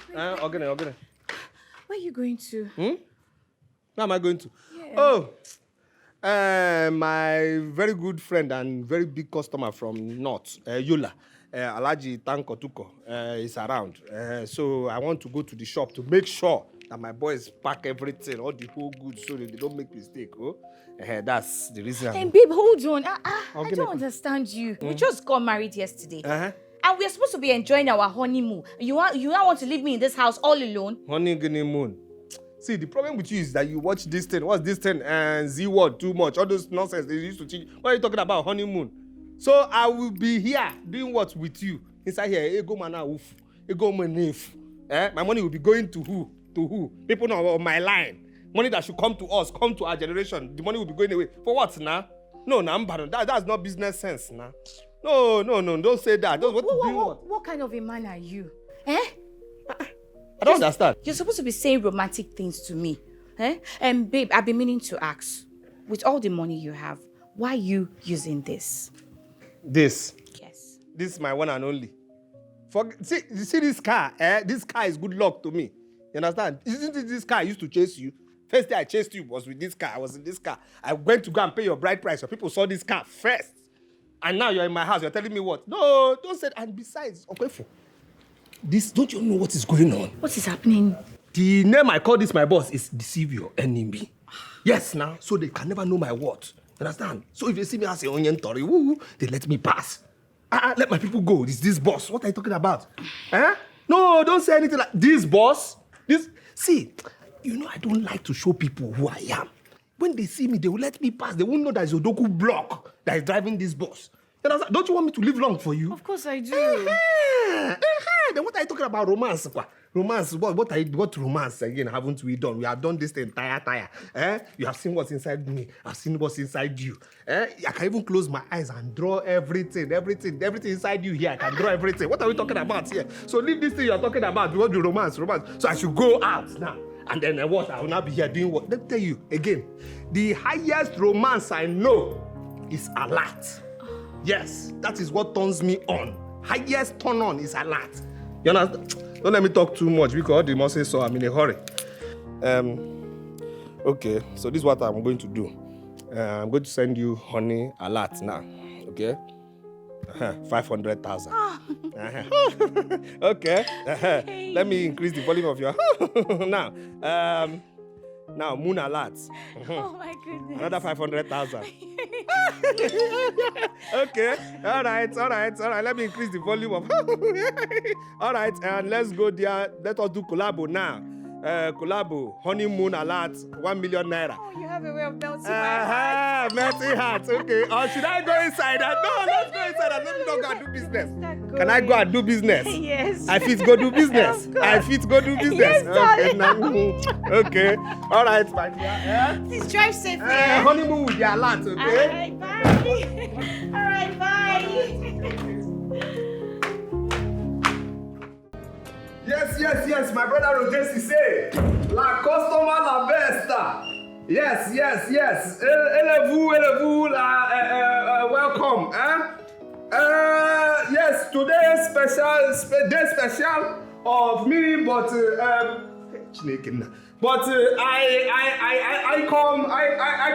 Okay. Where are you going to? Where am I going to? Yeah. Oh, my very good friend and very big customer from North, Yola, Alaji Tanko is around. So I want to go to the shop to make sure that my boys pack everything, all the whole goods, so that they don't make mistake. That's the reason. Hey, babe, hold on. I don't understand you. We just got married yesterday. And we're supposed to be enjoying our honeymoon. You want to leave me in this house all alone? Honeymoon. See, the problem with you is that you watch this thing. What's this thing? And Z word too much. All those nonsense they used to teach. What are you talking about? Honeymoon. So I will be here doing what with you? Inside here, ego mana uf. Ego manef. My money will be going to who? To who? People on my line. Money that should come to us, come to our generation. The money will be going away. For what now? No, that's not business sense now. No, don't say that. What kind of a man are you? I don't understand. You're supposed to be saying romantic things to me. And babe, I've been meaning to ask, with all the money you have, why are you using this? This? Yes. This is my one and only. See this car? This car is good luck to me. You understand? Isn't it this car I used to chase you? First day I chased you was with this car. I was in this car. I went to go and pay your bride price. So people saw this car first. And now you're in my house. You're telling me what? No, don't say that. And besides, okay, this, don't you know what is going on? What is happening? The name I call this my boss is deceive your enemy. Yes, now, so they can never know my worth. Understand? So if they see me as a onion tori, they let me pass. Let my people go. This boss. What are you talking about? No, don't say anything like this boss. See, you know I don't like to show people who I am. When they see me, they will let me pass. They won't know that it's Odoku block that is driving this bus. Don't you want me to live long for you? Of course I do. Then what are you talking about romance? Romance? What romance again haven't we done? We have done this the entire tire. You have seen what's inside me. I've seen what's inside you. I can even close my eyes and draw everything inside you here. I can draw everything. What are we talking about here? So leave this thing you're talking about. We want the romance. So I should go out now. And then what? I will not be here doing what? Let me tell you again. The highest romance I know is alert. Yes, that is what turns me on. Highest turn on is alert. You understand? Don't let me talk too much because the must say so. I'm in a hurry. Okay, so this is what I'm going to do. I'm going to send you honey alert now. Okay? 500,000. Okay. Hey. Let me increase the volume of your now moon alert. Oh my goodness. Another 500,000. Okay. All right. Let me increase the volume of all right, and let's go there. Let us do collabo now. Collabo, honeymoon alert, 1 million naira. Oh, you have a way of melting my heart. Melting heart. Okay. Or should I go inside? No, let's go inside and let me not go and do business. Can I go and do business? Yes. I fit go do business. Yes, okay. Now, okay. All right, my dear. Please drive safe. Honeymoon with the alert. Okay. All right, bye. All right, bye. Yes, my brother Roger say, la customer la besta. Yes. Élevez-vous, welcome. Yes, today day special of me, but I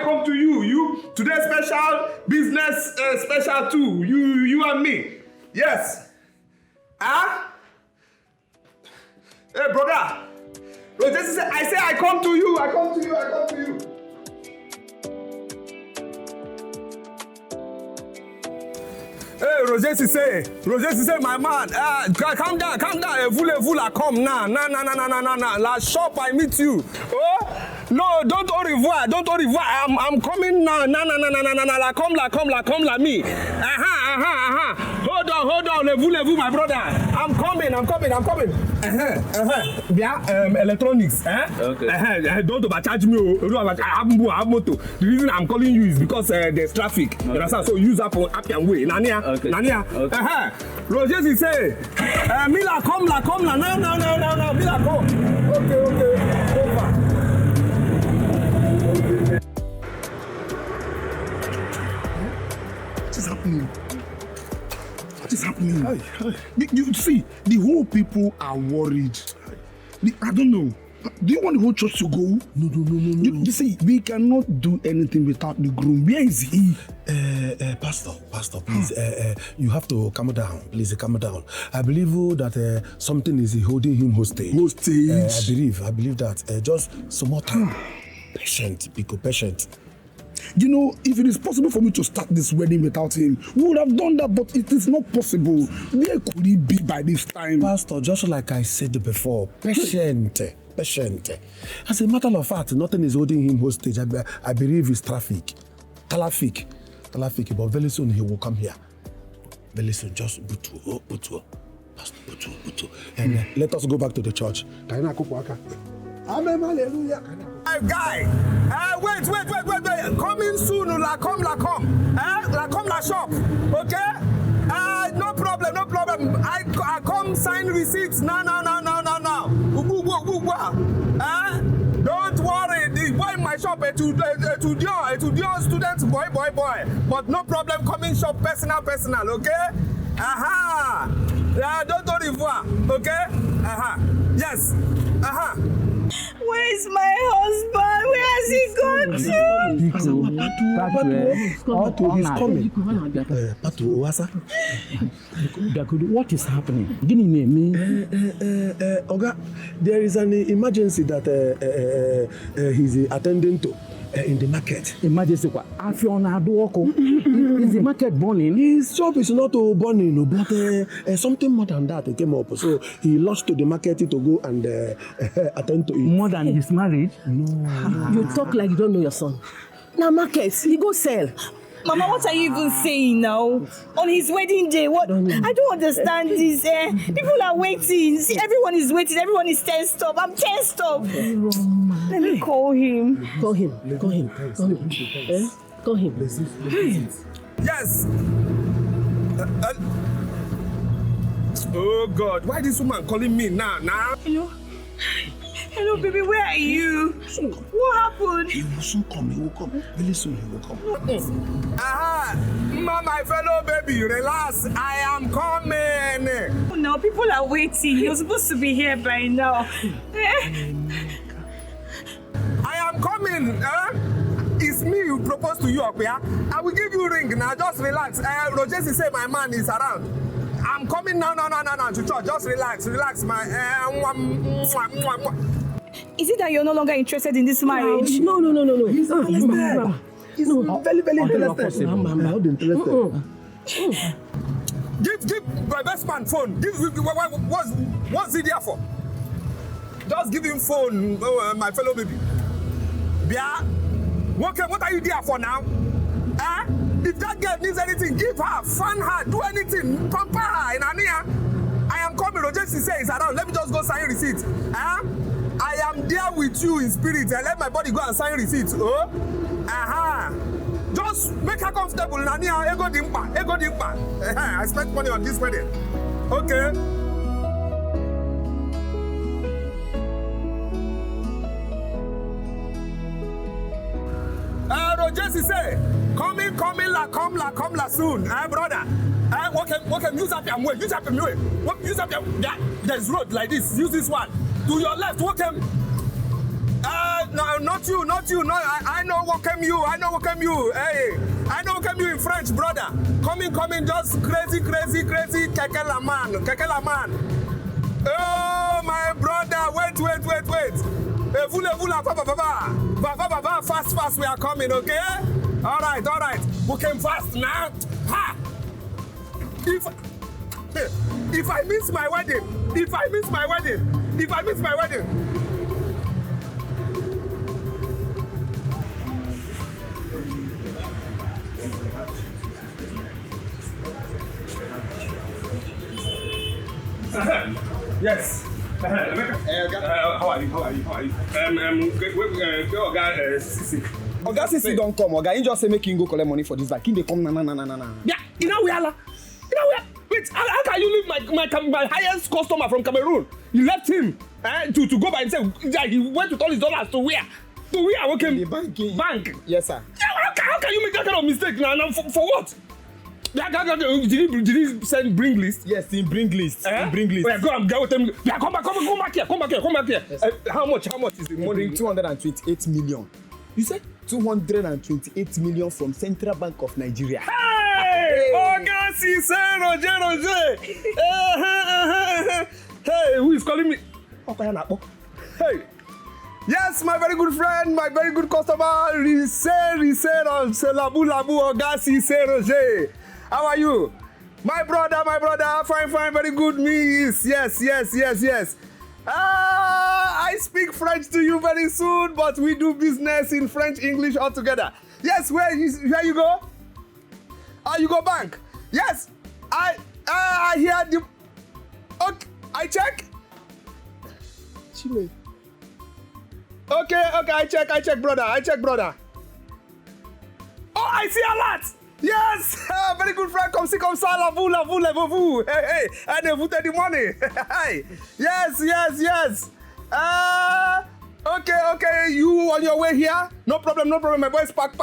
come to you. You today special business special too. You and me. Yes. Hey, brother. I say I come to you. Hey, Roger say, my man. Calm down. Vous la come now. Nah. La shop, I meet you. Oh, no, don't au revoir. I'm coming now. Nah. La come la me. Hold on. Levez-vous, my brother. I'm coming. Yeah, electronics. Okay. Don't overcharge me. I have motor. The reason I'm calling you is because there's traffic. Okay. You understand? So use up and way. Nania. Okay. Roger is say, Mila come la. No. Mila come. Okay. Over. What is happening? You see, the whole people are worried. I don't know. Do you want the whole church to go? No. You see, we cannot do anything without the groom. Where is he? Pastor, please, you have to calm down. Please, calm down. I believe that something is holding him hostage. I believe that. Just some more time. Patient, patient. You know, if it is possible for me to start this wedding without him, we would have done that, but it is not possible. Where could he be by this time? Pastor, just like I said before, patient. As a matter of fact, nothing is holding him hostage. I believe it's traffic, but very soon he will come here. Very soon, just Butu. Pastor Butu. And let us go back to the church. Amen, hallelujah. Guy, wait. Coming soon, la come. La come la shop, okay? No problem. I come sign receipts. No. Don't worry, the boy in my shop, a tudio student, boy. But no problem, coming shop, personal, okay? Don't revoir, okay? Yes, Where's my husband? Where has he gone to? He's coming. What is happening? Oga, there is an emergency that he's attending to in the market. Emergency what? Is the market burning? His shop is not burning, but something more than that came up. So he lost to the market to go and attend to it. More than his marriage? No. You talk like you don't know your son. Now market, he go sell. Mama, what are you even saying now? On his wedding day, what? I don't understand this. People are waiting. See, everyone is waiting. Everyone is tensed up. I'm tensed up. Let me call him. Call him. yes. Oh God, why this woman calling me now? Hello, baby, where are you? What happened? He will soon come. Very soon he will come. My fellow baby, relax. I am coming. No, people are waiting. You're supposed to be here by now. I am coming. It's me who proposed to you up here. I will give you a ring now. Just relax. Roger say my man is around. I'm coming now to church. Just relax, my. Is it that you're no longer interested in this marriage? No. He's very interested. I'm not interested. Give my best man phone. What's it there for? Just give him phone, my fellow baby. Bia, what are you there for now? If that girl needs anything, give her, fan her, do anything, pamper her in Ania. I am coming. Roger say is around. Let me just go sign receipt. I am there with you in spirit. I let my body go and sign receipt. Just make her comfortable. Nania, ego dimpa. I spent money on this wedding. Okay. Roger say, coming la soon. Brother. What can use up your way? Use up your way. Use up your. Yeah, there's road like this. Use this one. To your left, what can? No, not you. No, I know what can you. Hey, I know what can you in French, brother. Coming, just crazy. Keke la man. Oh, my brother, wait. Vous la papa. Fast, we are coming, okay? All right. We came fast now. Ha! If I miss my wedding. Yes. How are you? Oga Sisi don't come. Oga, he just say make him go collect money for this bike. He dey come na. Yeah, you know where? Wait, how can you leave my highest customer from Cameroon? You left him to go by himself. He went with all his dollars to where? Okay. The bank. Bank. Yes, sir. Yeah, how can you make that kind of mistake now? For what? Did he send bring list? Yes, in bring list. In bring list. Go and get with them. Yeah, come back here. Yes. How much is the money? 228 million. You said 228 million from Central Bank of Nigeria. Hey! Oga Cicero, Roger. Hey, who is calling me? Hey. Yes, my very good friend, my very good customer, Labu Oga Cicero. How are you? My brother, fine, very good. Yes. I speak French to you very soon, but we do business in French, English altogether. Yes, where you go? You go bank. Yes, I hear the. Okay, I check. Chile. Okay, I check, brother. Oh, I see a lot. Yes, very good friend. Come ça, levez-vous. Hey, and vous take the money. Yes. Okay, you on your way here? No problem. My boys pack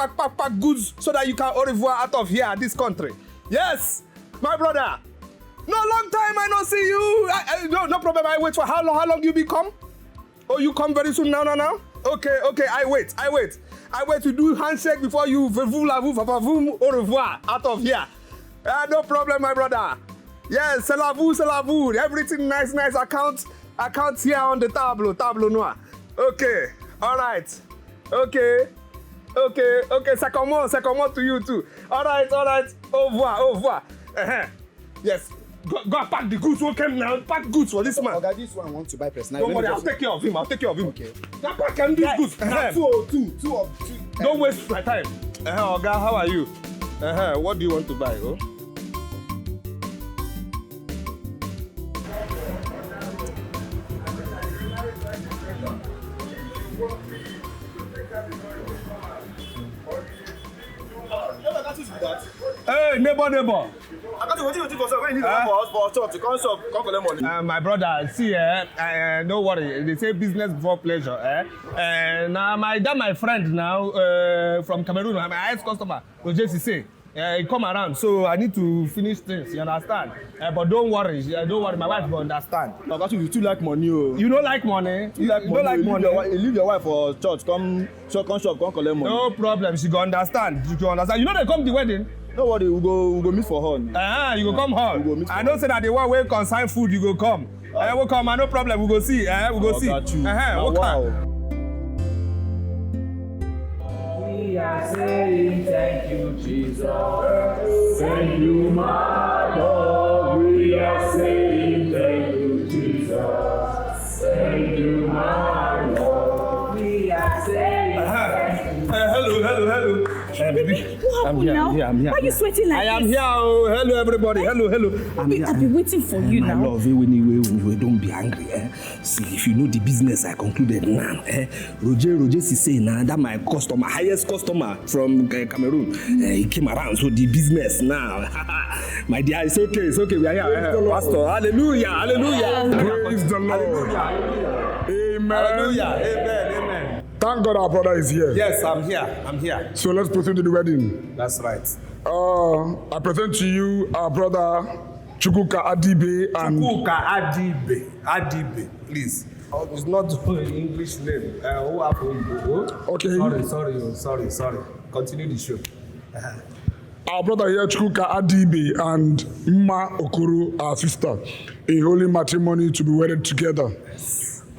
goods so that you can au revoir out of here, this country. Yes, my brother. No long time I not see you. No problem. I wait for how long you be come? Oh, you come very soon now. Okay, I wait to do handshake before you au revoir out of here. No problem, my brother. Yes, c'est la vous. Everything nice account here on the tableau noir. Okay, all right. Okay, ça commence to you too. All right. Au revoir. Yes. Go and pack the goods. Who came now? Pack goods for this man. Okay, this one I want to buy personally. Don't worry, I'll take care of him. Okay. Now pack and these goods. Two of two. Don't waste my time. Oga, how are you? What do you want to buy? Oh? Hey, neighbor. My brother, see, no worry. They say business before pleasure. Now my friend now from Cameroon, my ex-customer, Roger say. He come around, so I need to finish things. You understand? But don't worry. My wife will understand. You too like money. You don't like money. You don't like money. Leave your wife for church. Come shop, collect money. No problem. She go understand. You know they come to the wedding. No worry, we go meet for her. You go come home. I know say that the one wey consign food you go come. We'll come. No problem. We go see. We go see. Got you. Wow. We are saying thank you, Jesus. Thank you, my Lord. We are saying thank you, Jesus. Thank you, my Lord. We are saying Hello. Baby, what happened now? I'm here. Why are you sweating like this? I am here. Oh, hello, everybody. Hello. I've been waiting for you now. My love, anyway, don't be angry. See, if you know the business I concluded now, Roger say now that my customer, highest customer from Cameroon, he came around. So the business now, my dear, it's okay. We are here, Pastor. Hallelujah. Praise the Lord. Amen. Amen. Thank God our brother is here. Yes, I'm here. So let's proceed to the wedding. That's right. I present to you our brother Chukwuka Adibe and Adibe, please. It's not an English name. Who happened? Okay. Sorry. Continue the show. Our brother here, Chukwuka Adibe and Mma Okoro, our sister, a holy matrimony to be wedded together.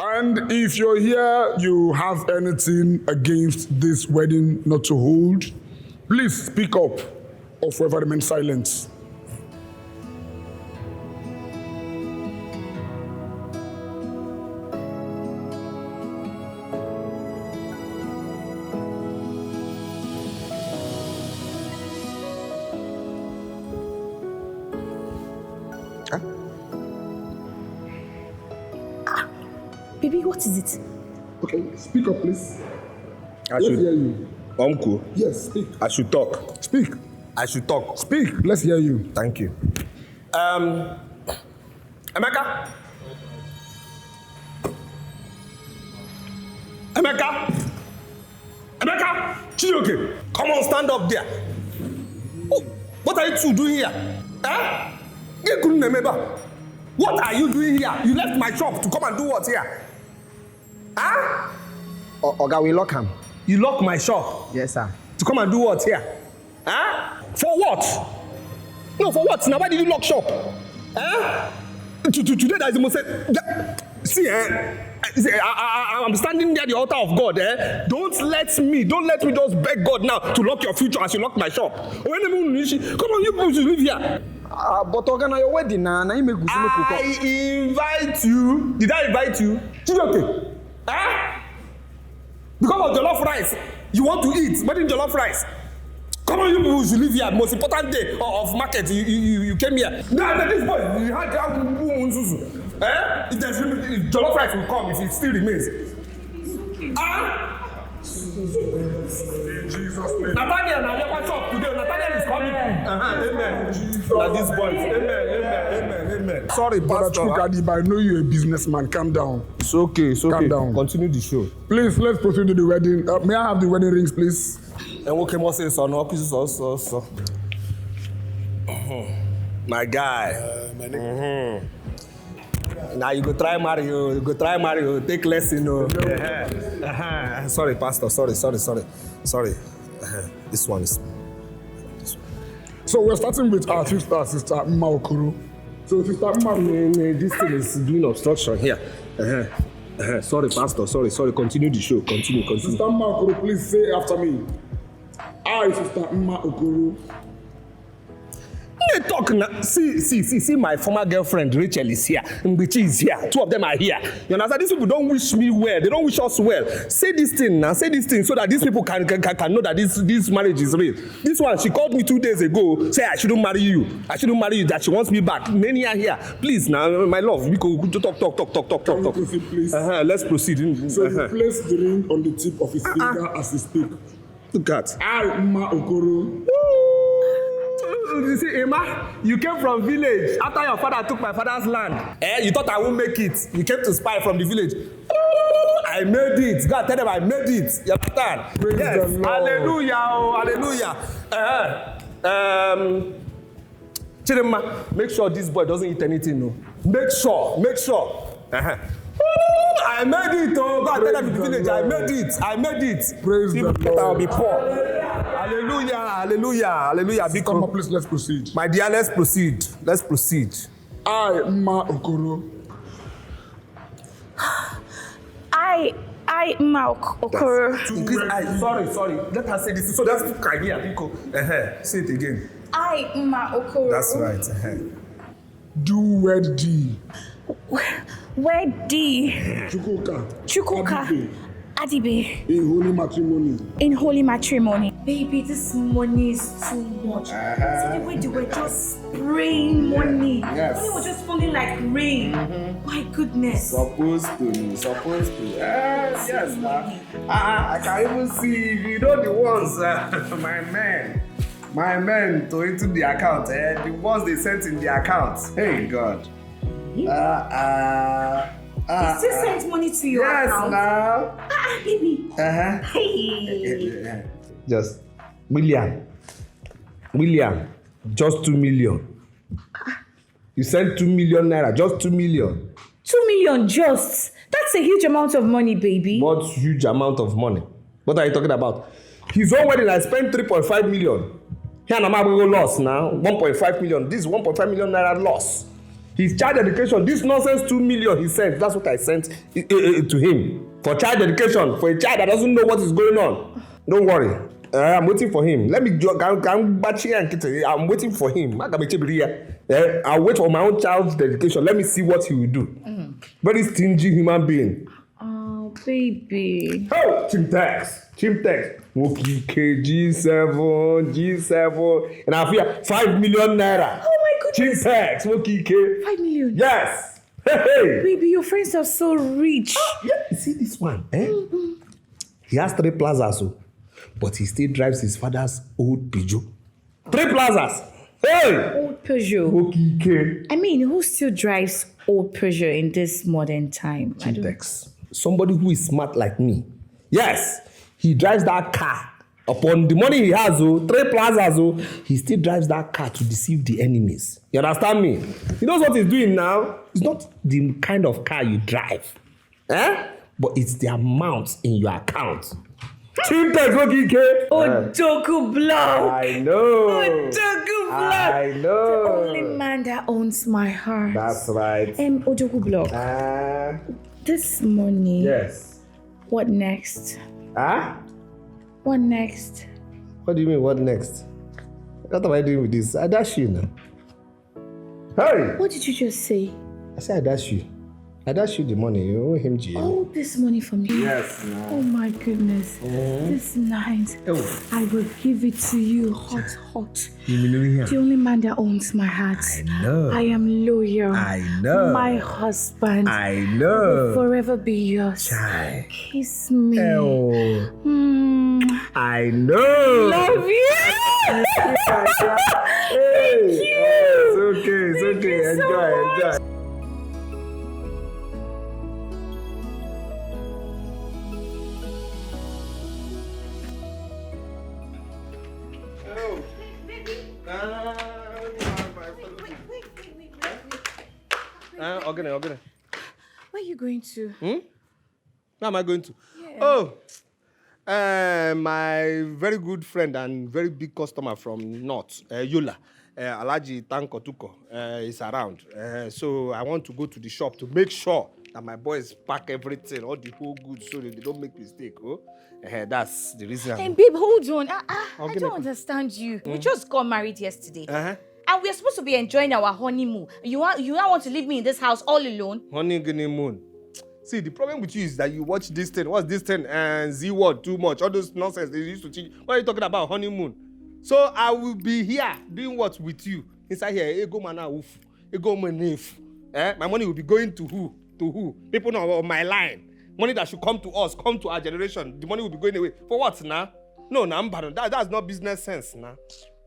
And if you're here, you have anything against this wedding not to hold, please speak up or forever remain silent. Baby, what is it? Okay, speak up, please. Let's hear you. Uncle. Yes, speak. I should talk. Speak. I should talk. Speak. Let's hear you. Thank you. Emeka, Chioke, come on, stand up there. Oh, What are you two doing here? Eh? What are you doing here? You left my shop to come and do what here? Huh? Oga, we lock him. You lock my shop? Yes, sir. To come and do what here? Huh? For what? No, for what? Now why did you lock shop? Huh? Today that is the most... See, I'm standing near the altar of God. Don't let me just beg God now to lock your future as you lock my shop. Come on, you people should live here. But Oga, na your wedding na you make I invite you. Did I invite you? Okay. Huh? Because of jollof rice, you want to eat wedding jollof rice. Come on, you people should live here. Most important day of market. You came here. No, this boy, you had if jollof rice will come if it still remains. Nathaniel, now never shop today. Nathaniel is coming. Amen. Now these boys. Amen. Sorry, Pastor. I know you're a businessman. Calm down. It's okay. Calm down. Continue the show. Please, let's proceed to the wedding. May I have the wedding rings, please? And what can I say? So. My guy. My name. Now you go try Mario. Take lesson. Sorry, Pastor. Sorry. This one is. So we're starting with our sister Mma Okoro. So sister Mma, this thing is doing obstruction here. Sorry, Pastor. Sorry. Continue the show. Continue. Sister Mma Okoro, please say after me. I, Sister Mma Okoro. They talk now. See, my former girlfriend Rachel is here. Mbichi is here. Two of them are here. You understand? These people don't wish me well. They don't wish us well. Say this thing so that these people can know that this marriage is real. This one, she called me 2 days ago. Say I shouldn't marry you. That she wants me back. Many are here. Please now, my love. We could talk. Can you proceed, please? Let's proceed. So you place the ring on the tip of his finger as he speaks. Look at. I, Mma Okoro. You see, Emma, you came from village after your father took my father's land. You thought I won't make it. You came to spy from the village. I made it. God tell them I made it. You understand? Praise yes. the Lord. Hallelujah. Chidimma, make sure this boy doesn't eat anything. No. Make sure. I made it. Oh, God tell them in the village. I made it. Praise the Lord. I'll be poor. Hallelujah. Come on, please, let's proceed. My dear, let's proceed. I, Mma Okoro. I, Mma Okoro. Sorry. Let her say this. So that's too kind here. Say it again. I, Mma Okoro. That's right. Do wed thee. Wed thee. Chukwuka. Adibe. In holy matrimony. Baby, this money is too much. See the way they were just spraying money. Yes. Money was just falling like rain. My goodness. Supposed to. Yes, I can even see, you know the ones, my men to into the account, the ones they sent in the account. Hey, God. They still sent money to your account? Yes, now. Baby. Hey. Just William, just 2 million. You sent 2 million naira, just 2 million. 2 million just? That's a huge amount of money, baby. What huge amount of money? What are you talking about? His own wedding, I spent 3.5 million. Here and I'm going to loss now. 1.5 million. This is 1.5 million naira loss. His child education, this nonsense 2 million he sent. That's what I sent to him. For child education, for a child that doesn't know what is going on. Don't worry. I'm waiting for him. Let me I'm waiting for him. I'll wait for my own child's dedication. Let me see what he will do. Very stingy human being. Oh, baby. Oh, Chimtex. Okay, G7. And I feel 5 million naira. Oh my goodness. Chimtex. Okay. 5 million. Yes. Hey. Baby, your friends are so rich. Yeah, see this one. He has 3 plazas, but he still drives his father's old Peugeot. 3 plazas. Hey. Old Peugeot. Okay. I mean, who still drives old Peugeot in this modern time? Chimtex. Somebody who is smart like me. Yes. He drives that car Upon the money he has, 3 plazas, he still drives that car to deceive the enemies. You understand me? He knows what he's doing now. It's not the kind of car you drive. But it's the amount in your account. Ojoku block. I know. Ojoku block. I know. The only man that owns my heart. That's right. Ojoku block. This morning. Yes. What next? What next? What do you mean, what next? What am I doing with this? I dash you now. Hey! What did you just say? I said I dash you. I dash you the money. You owe him GM. Oh, this money for me. Yes, no. Oh my goodness. This night, I will give it to you hot. The only man that owns my heart. I know. I am loyal. I know. My husband. I know. Will forever be yours. Chai. Kiss me. I know. Love you. Thank you. It's okay. Thank you so Enjoy. Okay. Where are you going to? Where am I going to? Yeah. My very good friend and very big customer from North, Yola, Alaji Tanko is around. So I want to go to the shop to make sure that my boys pack everything, all the whole goods, so that they don't make mistake. That's the reason. Hey, babe, hold on. I don't understand you. We just got married yesterday. And we're supposed to be enjoying our honeymoon. You don't want to leave me in this house all alone? Honeymoon. See, the problem with you is that you watch this thing. What's this thing? And Z word too much. All those nonsense they used to teach. What are you talking about? Honeymoon. So I will be here doing what with you? Inside here, ego mana uf. Ego manef. My money will be going to who? To who? People on my line. Money that should come to us, come to our generation. The money will be going away. For what now? No, that's not business sense now.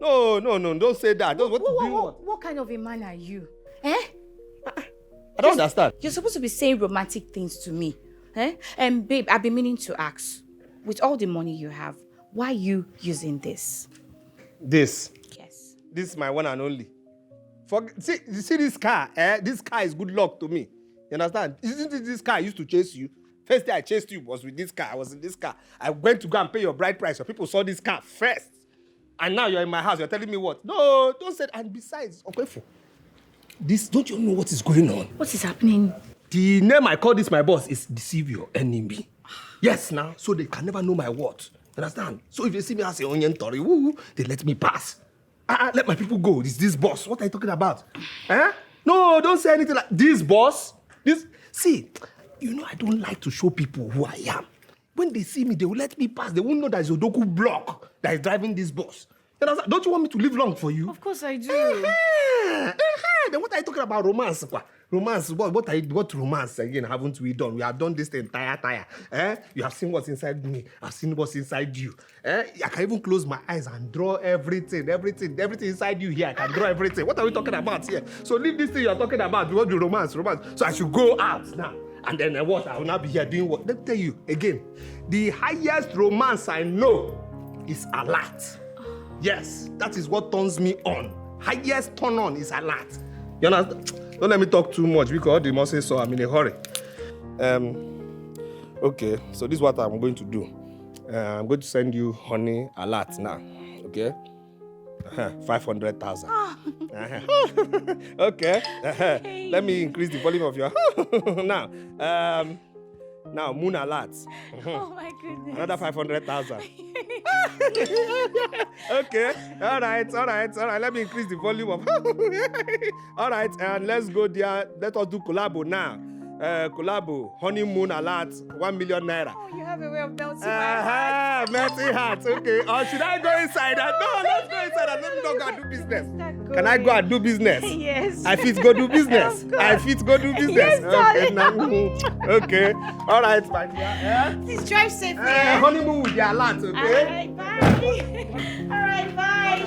No, don't say that. What kind of a man are you? I don't understand. You're supposed to be saying romantic things to me. And babe, I've been meaning to ask, with all the money you have, why are you using this? This? Yes. This is my one and only. See this car? This car is good luck to me. You understand? Isn't it this car I used to chase you? First day I chased you was with this car. I was in this car. I went to go and pay your bride price. So people saw this car first. And now you're in my house. You're telling me what? No, don't say that. And besides, okay, this, don't you know what is going on? What is happening? The name I call this my boss is deceive your enemy. Yes, now, so they can never know my worth. Understand? So if they see me as a onion tori, they let me pass. Let my people go. This boss. What are you talking about? No, don't say anything like this boss. See, you know I don't like to show people who I am. When they see me, they will let me pass. They won't know that it's Odoku block that is driving this bus. Don't you want me to live long for you? Of course I do. Then what are you talking about? Romance? Romance? What romance again haven't we done? We have done this the entire tire. You have seen what's inside me. I've seen what's inside you. I can even close my eyes and draw everything inside you here. I can draw everything. What are we talking about here? So leave this thing you're talking about. What do romance? So I should go out now. And then what? I will not be here doing what? Let me tell you again. The highest romance I know is alert. Yes, that is what turns me on. Highest turn on is alert. You understand? Don't let me talk too much because the must say so. I'm in a hurry. Okay, so this is what I'm going to do. I'm going to send you honey alert now. Okay? 500,000. Okay. Hey. Let me increase the volume of your now moon alert. Oh my goodness. Another 500,000. Okay. All right. Let me increase the volume of all right, and let's go there. Let us do collabo now. Collabo, honeymoon alert, 1 million naira. Oh, you have a way of melting my heart. Melting heart. Okay. Or should I go inside? No, let's go inside and let me not go and do business. Can I go and do business? Yes. I fit go do business. Yes, okay. Now, okay. All right, my dear. Please drive safe here. Honeymoon with the alert, okay? All right, bye. All right, bye.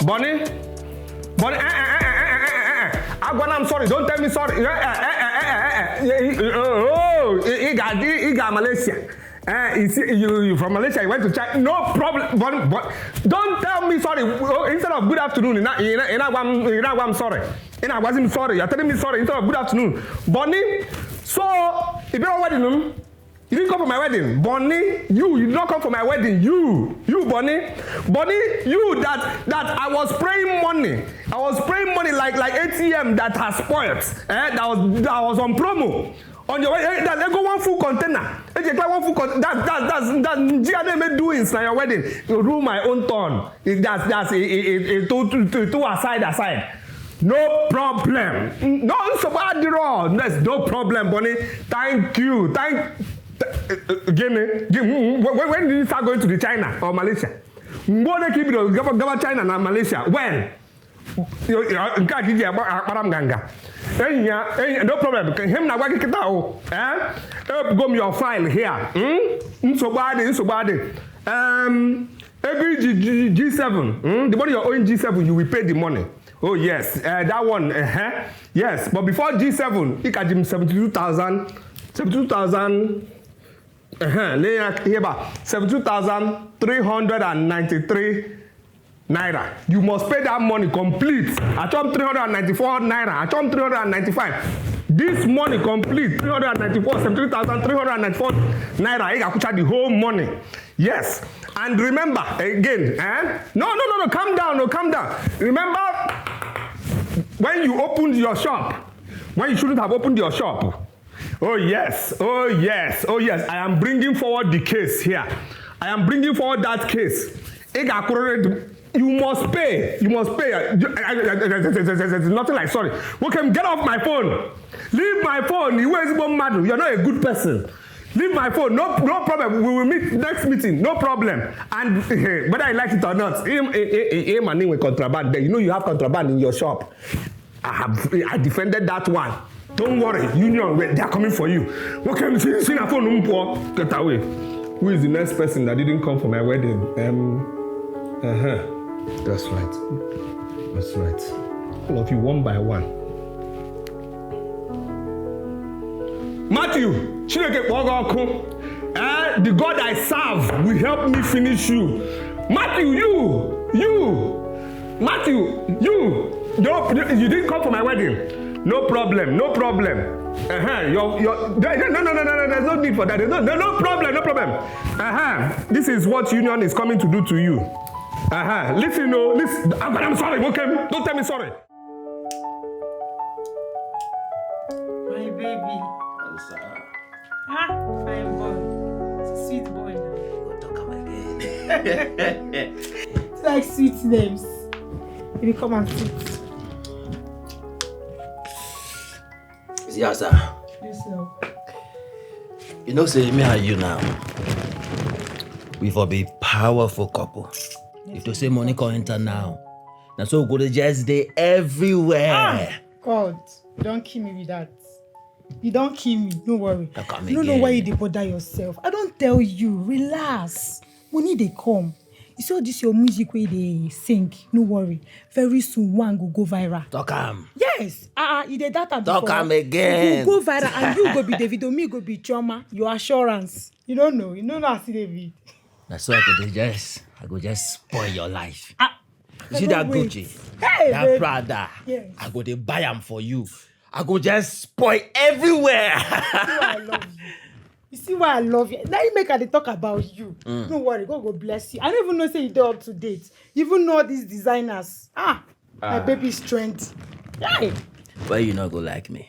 Bonnie, I'm sorry. Don't tell me sorry. He got Malaysia. You from Malaysia, you went to China. No problem. But don't tell me sorry. Instead of good afternoon, I'm sorry. I wasn't sorry. You're telling me sorry instead of good afternoon. Bonnie, so if you're wedding, you didn't come for my wedding. Bonnie, you did not come for my wedding. You, Bonnie, you that I was praying money. I was praying money like ATM that has spoiled. That was on promo. On your way, they go one full container. That's GNM doings na your wedding. You do my own turn. That's two aside. No problem. No, so bad wrong. There's no problem, Bonnie. Thank you. When did you start going to the China or Malaysia? Mbona keep it go China and Malaysia? When? No problem. Him na waki kita o. Go me your file here. So bad. Every G7. The money you're owing G7, you will pay the money. Oh yes, that one. Yes, but before G7, you can give him 72,000. 72,393 naira. You must pay that money complete. I told 394 naira. I told 395. This money complete 73,394 naira. You can the whole money. Yes, and remember again. No. Calm down. Remember when you opened your shop, when you shouldn't have opened your shop. Oh yes. I am bringing forward the case here. I am bringing forward that case. You must pay. There's nothing like sorry. Okay, get off my phone. Leave my phone. You're not a good person. Leave my phone. No problem. We will meet next meeting. No problem. And whether I like it or not, man with contraband. You know you have contraband in your shop. I defended that one. Don't worry, Union, they are coming for you. Okay, see na phone get away. Who is the next person that didn't come for my wedding? That's right. All of you, one by one. Matthew, the God I serve will help me finish you. Matthew, you didn't come for my wedding. No problem. No, there's no need for that. No problem. This is what Union is coming to do to you. Listen. I'm sorry, okay? Don't tell me sorry. My baby. Fine boy. Sweet boy now. Don't come again. It's like sweet names. You will come and sit. Yes, sir. Yes, sir. You know, say me and you now. We for be powerful couple. If you say money can enter now, now so go to just day everywhere. God, don't kill me with that. You don't kill me. Don't worry. You don't know why you bother yourself. I don't tell you. Relax. Money they come. You see all this your music where they sing. No worry. Very soon one go viral. Talk am. Yes. You did that before. Talk am again. Go viral and you go be Davido, me go be Choma. Your assurance. You don't know. You know not see David. That's why I go just spoil your life. You see that Gucci? Hey, that baby. Prada? Yes. I go to buy them for you. I go just spoil everywhere. You see why I love you. Now you make her talk about you. Don't worry, God go bless you. I don't even know say you're up to date. You even know these designers. My baby's strength. Hey. Why you not go like me?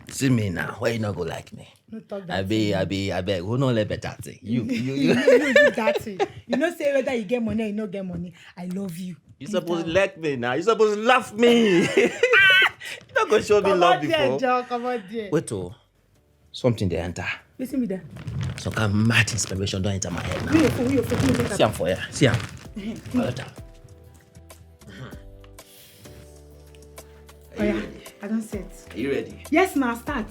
See me now. Why you not go like me? No talk that. I beg. Who no let better thing? You. You that thing. You know say whether you get money or you not get money. I love you. You supposed to like me now. You supposed to love me. You not gonna show me love before. Come on, dear. Wait till something they enter. Listen me there. Some kind of mad inspiration don't enter my head now. We See am for ya. See am. Follow down. Oh yeah, I don't say it. Are you ready? Yes, now start.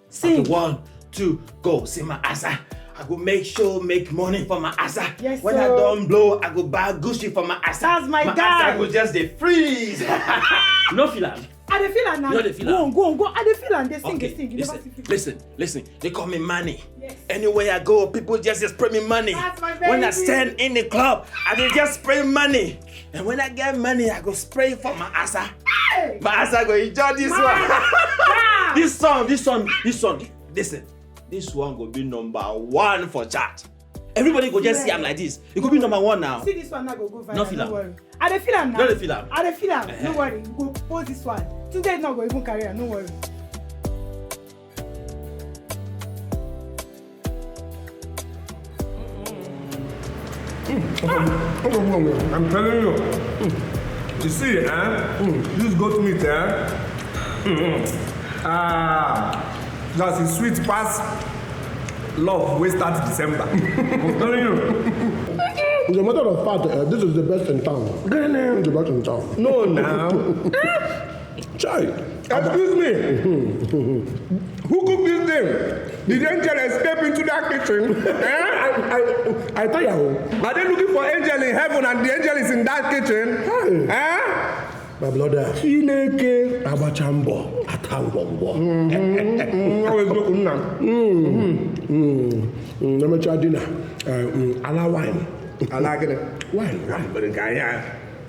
Sing. Okay, 1, 2, go. See my answer. I go make sure make money for my asa. Yes, when sir. I don't blow, I go buy Gucci for my asa. That's my guy. Asa go just dey freeze. You no feel am? I dey feel am now. You know they feel go on. I dey feel am. They sing, Okay, they sing. You never see listen. They call me Money. Yes. Anywhere I go, people just spray me money. That's my When I baby. stand in the club, I dey just spray money. And when I get money, I go spray for my asa. Hey. My asa go enjoy this one. Yeah. This song. Listen, this one go be #1 for chart. Everybody go just see I'm like this. It could be #1 now. See this one now go viral. No feel No am. worry. I dey feel am now. No dey feel am. I dey feel am. No worry. You go post this one. Today not go even carry am. No worry. I'm telling you. You see, this goat meat, that's a sweet pass love we start December. I'm telling you. As a matter of fact, this is the best in town. It's the best in town. No, now. Chai. Excuse me. Who cooked this thing? Did Angel escape into that kitchen? I tell you. Are they looking for Angel in heaven and the angel is in that kitchen? My brother. Chineke abachambo atangombo. Always look now. Nemecha dinner. Ala wine. Ala gini. Wine. But the guy,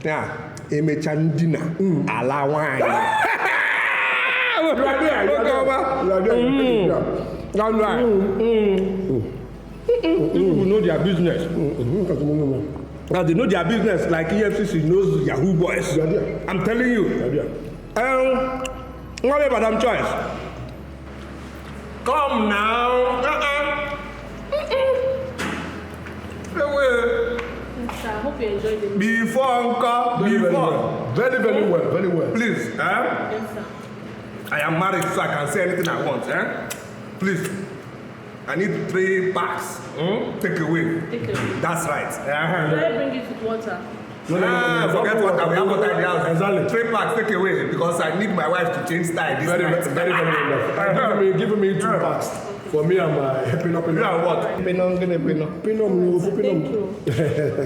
yeah. Emecha dinner. Ala wine. That's right. People know their business. Now they know their business like EFCC knows Yahoo boys. I'm telling you. What about Madam Choice? Come now. I hope you enjoyed the Before Uncle, before. Very well. Please, Yes, sir. I am married so I can say anything I want, Please. I need 3 packs. Take away. Take it. That's right. Should I bring it with water? Forget what we have water in the house. Exactly. 3 packs, take away because I need my wife to change style this Very night. well. Give me 2 packs. For me, I'm happy up in You are what? Pinong. Thank you.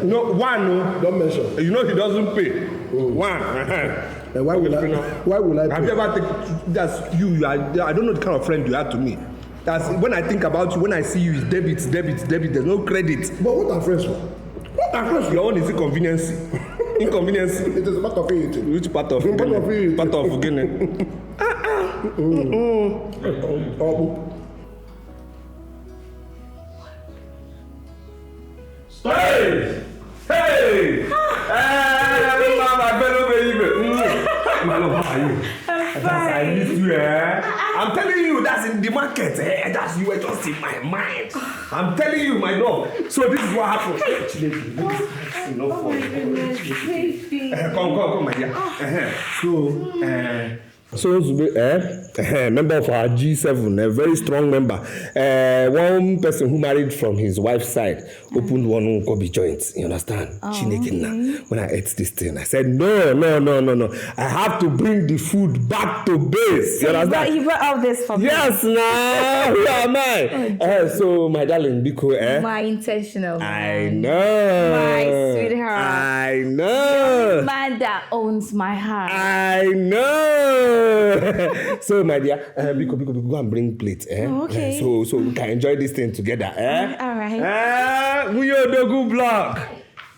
No, one. No. Don't mention. You know he doesn't pay. One. Why will I Have you ever taken? That's you. I don't know the kind of friend you are to me. That's when I think about you. When I see you, it's debit. There's no credit. But what are friends for? Your own is inconvenience. Inconvenience. It is a part of it. Which part of Part of it. Part of Guinea. Hey! My fellow baby. My love, how are you? I'm I fine. miss you, I'm telling you, that's in the market, That's you were just in my mind. I'm telling you, my love. So this is what happened. Oh my goodness, baby. Come, my dear. So to be member of our G7, a very strong member. One person who married from his wife's side opened one Kobe joint. You understand? Okay. When I ate this thing, I said, no. I have to bring the food back to base. You understand? He brought all this for me. Yes, now. Who am I? So, my darling, Biko, My intentional I man. know. My sweetheart. I know. Man that owns my heart. I know. So, my dear, Biko, go and bring plate. Okay. So we can enjoy this thing together. All right. Muyodogu block.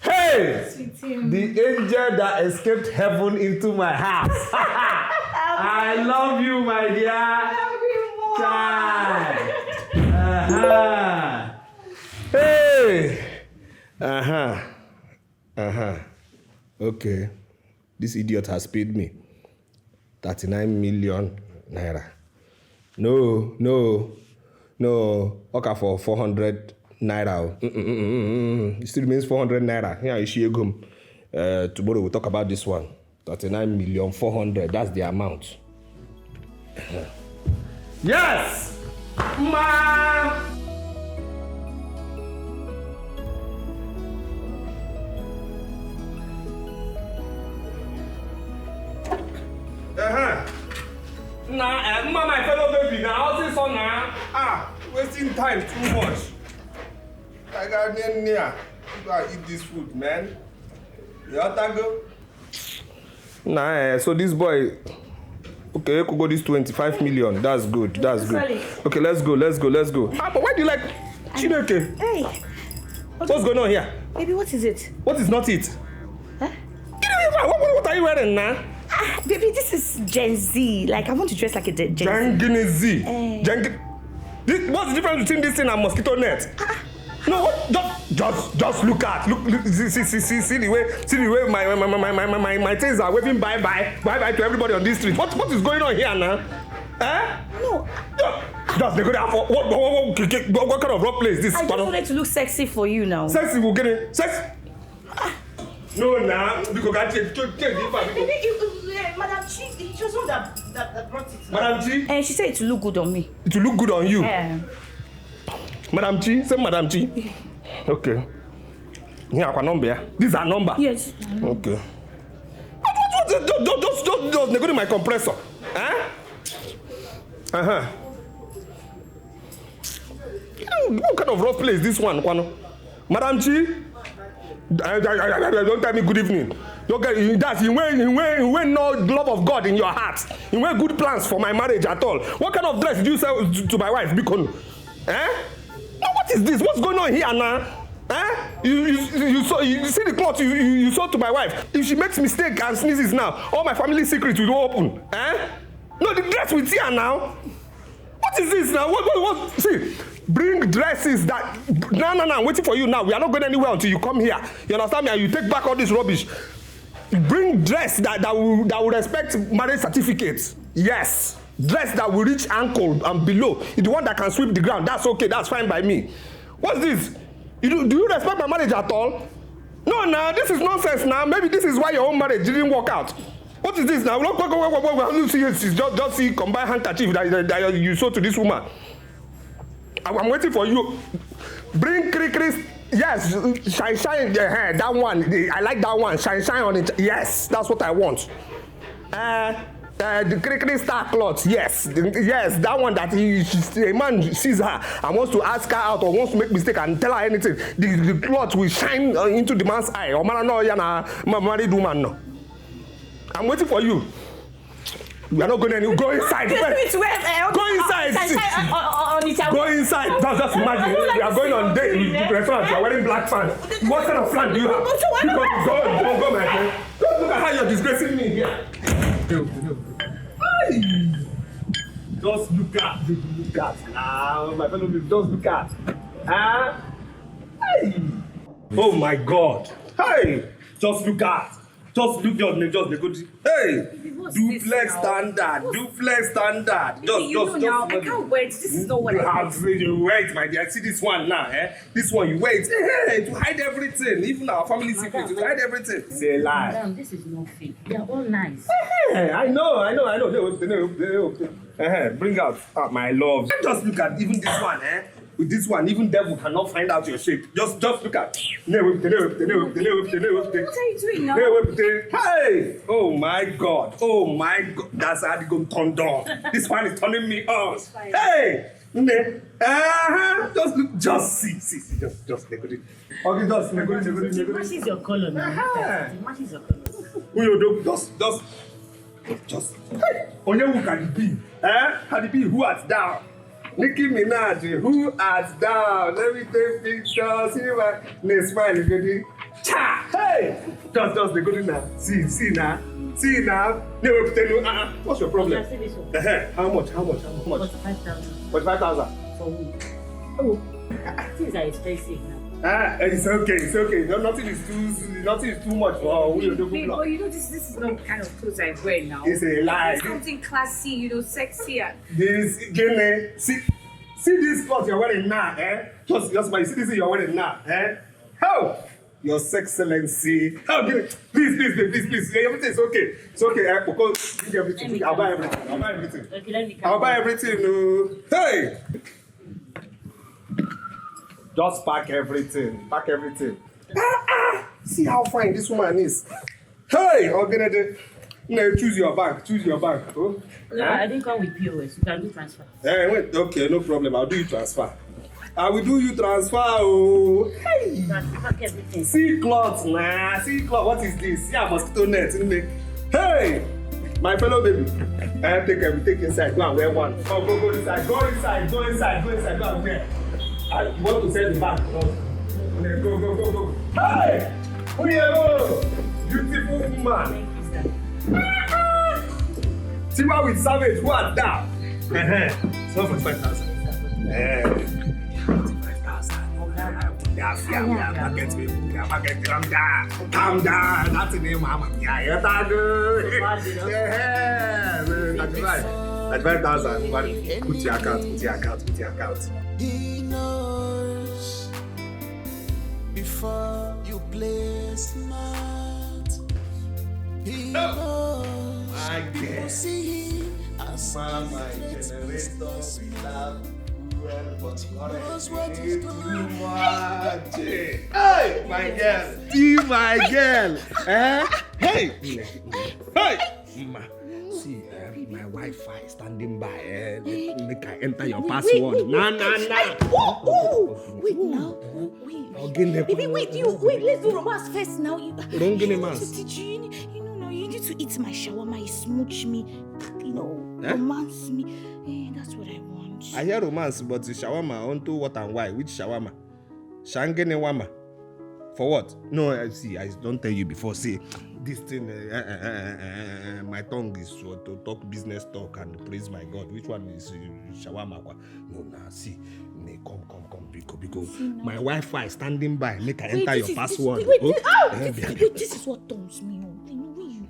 Hey! Sweetie. The angel that escaped heaven into my house. I love you, my dear. Love you more. Child. Hey! Okay. This idiot has paid me 39 million naira. No. Okay, for 400 naira. It still remains 400 naira. Here is Shiegum. Tomorrow we'll talk about this one. 39,400,000. That's the amount. Yes! Ma! Nah, my fellow baby, now how's this on now? Wasting time too much. I got in here. You gotta eat this food, man. You want to go? Nah, so this boy. Okay, could go this 25 million. That's good. That's good. Okay, let's go. Ah, but why do you like Chineke? Hey. What's going on here? Baby, what is it? What is not it? Huh? What are you wearing now? Ah, baby, this is Gen Z. Like, I want to dress like a Gen Z. Z. What's the difference between this thing and mosquito net? No, what? Just look see the way my things are waving bye bye to everybody on this street. What is going on here now? No. Just they go there for what kind of rock place is this? I just wanted to look sexy for you now. Sexy will get it. Sexy. No, nah. Because I change Madam Chi, she was the one that brought it. Madam Chi? And she said it will look good on me. It will look good on you? Yeah. Madam Chi? Say Madam Chi. Okay. Here, our number. This is our number? Yes. Okay. Just negotiate my compressor. What kind of rough place is this one, Kwano? Madam Chi? Don't tell me good evening. Don't get that. You wear no love of God in your heart. You wear good plans for my marriage at all. What kind of dress did you sell to my wife, Bikon? What is this? What's going on here now? You see the cloth you sold to my wife. If she makes mistake and sneezes now, all my family secrets will open. No, the dress with here now. What is this now? What? See, bring dresses that. No, I'm waiting for you now. We are not going anywhere until you come here. You understand me? And you take back all this rubbish. Bring dress that will respect marriage certificates. Yes. Dress that will reach ankle and below. The one that can sweep the ground. That's okay. That's fine by me. What's this? Do you respect my marriage at all? No, this is nonsense now. Maybe this is why your own marriage didn't work out. What is this now? Look, just see combined handkerchief that you sold to this woman. I'm waiting for you. Bring Chris. Yes, shine the hair. That one. I like that one. Shine on it. Yes, that's what I want. The Chris star cloth. Yes, that one that a man sees her and wants to ask her out or wants to make mistake and tell her anything. The cloth will shine into the man's eye. Or man, no, you're married woman, no. I'm waiting for you. We are not going anywhere. Go inside. Go inside. Go inside. Just imagine. We are going on date with the restaurant. You are wearing black pants. What kind of plan do you have? Go, my friend. Don't look at how you're disgracing me here. Just look at. My fellow people, just look at. Oh my God. Hey, just look at. Just look your name, just go. Hey, duplex standard. I can't wait. This is not what I want. Wait, my dear. See this one now, This one, you wait. Hey, to hide everything. Even our family secrets, to hide everything. Say a lie. Madam, this is not fake. They are all nice. Hey, I know. Bring out my love. Just look at even this one, With this one, even devil cannot find out your shape. Just look at. What are you doing now? Hey! Oh my God! That's how they go turn down. This one is turning me on. Hey! Just see. Just negotiate. Okay, just negotiate. It matches your color now. It matches your color. Just. Hey! Onye who can be? Can be who art thou? Nicki Minaj, who art thou? Let me take pictures. See my smile, good. Cha! Hey! Just the good now. See now. What's your problem? How much? 45,000. 45,000. For who? Oh, things are expensive now. It's okay. Nothing is too much for But this is not the kind of clothes I wear now. It's a lie. It's something classy, sexy. See this cloth you're wearing now, Just my see this you're wearing now, How? Your excellency. Oh, give it. Please. Everything is okay. It's okay. Give everything. I'll buy everything. Okay, let me come. I'll buy everything. Hey! Just pack everything. See how fine this woman is. Hey! Choose your bank. No, I didn't come with POS. You can do transfer. Wait. Okay, no problem. I'll do you transfer. I will do you transfer. Oh. Hey. Pack everything. See cloth, nah. See cloth. What is this? See a mosquito net. Hey, my fellow baby. Take inside. Go and wear one. Go inside. Go inside. Go inside. Go and wear. You want to sell the bag? Go. Hey, who you go? Beautiful woman. See what with savage. What that? 75,000. 75,000. Calm down. That's the name, mama. Yeah, that's good. 95,000. Put your account. He knows before you play smart. He knows. My girl. See him as Mama, generator, we love well, but honestly, too much. Hey, my girl. My girl. Hey. See, my Wi-Fi standing by. Make I enter your password. Nah. Wait now. Wait, let's do romance first now. Don't give me man. You need to eat my shawarma, smooch me, romance me. That's what I want. I hear romance, but the shawarma onto what and why? Which shawarma? Shangene wama. For what? No, I don't tell you before. See, this thing, my tongue is to talk business talk and praise my God. Which one is shawarma? No, see, come, because my Wi-Fi standing by. Make I enter your password. This is what turns me on.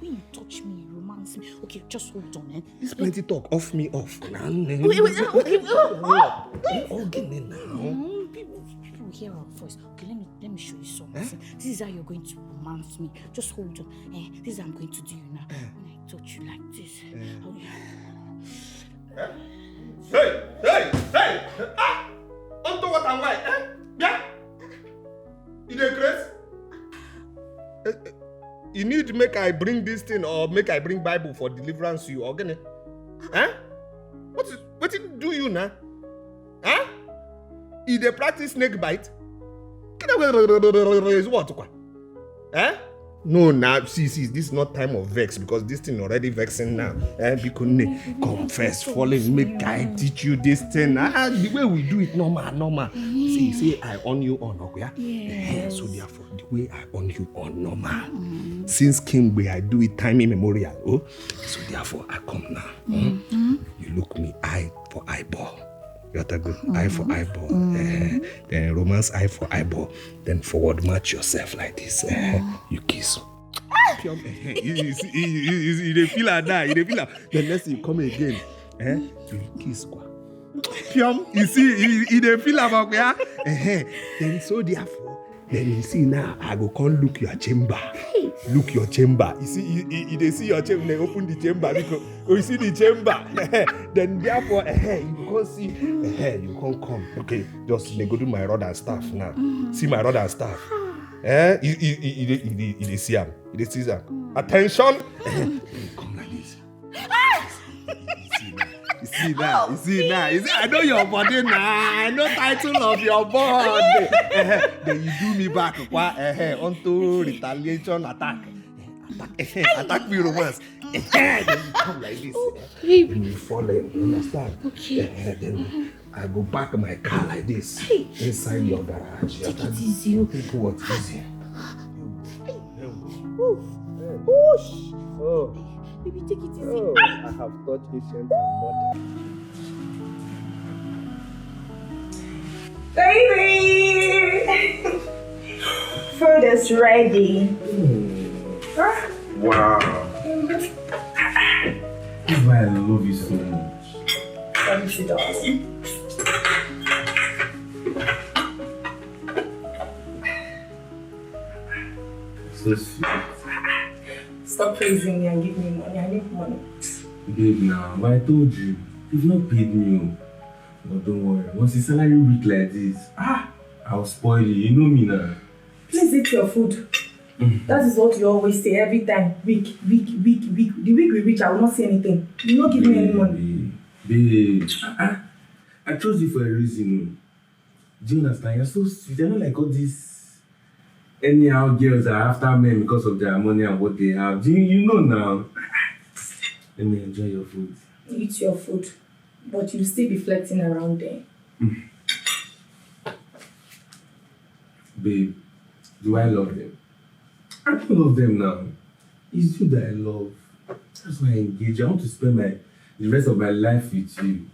When you touch me, romance me. Okay, just hold on. There's plenty talk. Off me off. Okay. People hear our voice. Okay, let me show you something. This is how you're going to romance me. Just hold on. This is how I'm going to do you now. When I touch you like this. Hey! Onto what and why? Yeah? You dey crazy? You need make I bring this thing or make I bring Bible for deliverance to you, okay? What do you now? You dey practice snake bite? What? No, now, see, this is not time of vex because this thing already vexing now. Because confess, falling, make I teach you this thing. The way we do it, normal. See, I on you on, okay? Yes. So therefore, the way I on you on, normal. Since King way I do it time immemorial. Oh, so therefore I come now. You look me eye for eyeball. You got a good eye for eyeball. Then romance eye for eyeball. Then forward match yourself like this. You kiss. You feel like that. Then next you come again. You kiss. You see, you feel about then so therefore. Then you see now, I go come look your chamber. Look your chamber. You see, they see your chamber, they open the chamber because you see the chamber. Then therefore, you can't see. You can't come. Okay, just they go do my rod and staff now. See my rod and staff. You see him. You see him. Attention. Come like this. You see now. I know your body now. I know title of your body. Then you do me back. Onto retaliation attack. Attack me romance. Then you come like this. Then you fall in. You understand? Okay. Then I go park my car like this inside your garage. Take it easy. People what easy. Oh. Baby, take it easy. Oh, I have touched ancient modern. Baby! Food is ready. Wow. That's why I love you so much. Thank you, darling. So sweet. Stop praising me and give me money. I need money. Babe, now, but I told you, you've not paid me. But don't worry, once the salary week like this, I'll spoil you. You know me now. Please eat your food. That is what you always say every time. Week. The week we reach, I will not say anything. You will not give me any money. Babe, I chose you for a reason. Do you understand? You're so sweet. They're not like all these anyhow girls that are after men because of their money and what they have. You know now. Let me enjoy your food. Eat your food, but you still be flirting around there. Babe, do I love them? I don't love them now. It's you that I love. That's why I engage. I want to spend the rest of my life with you.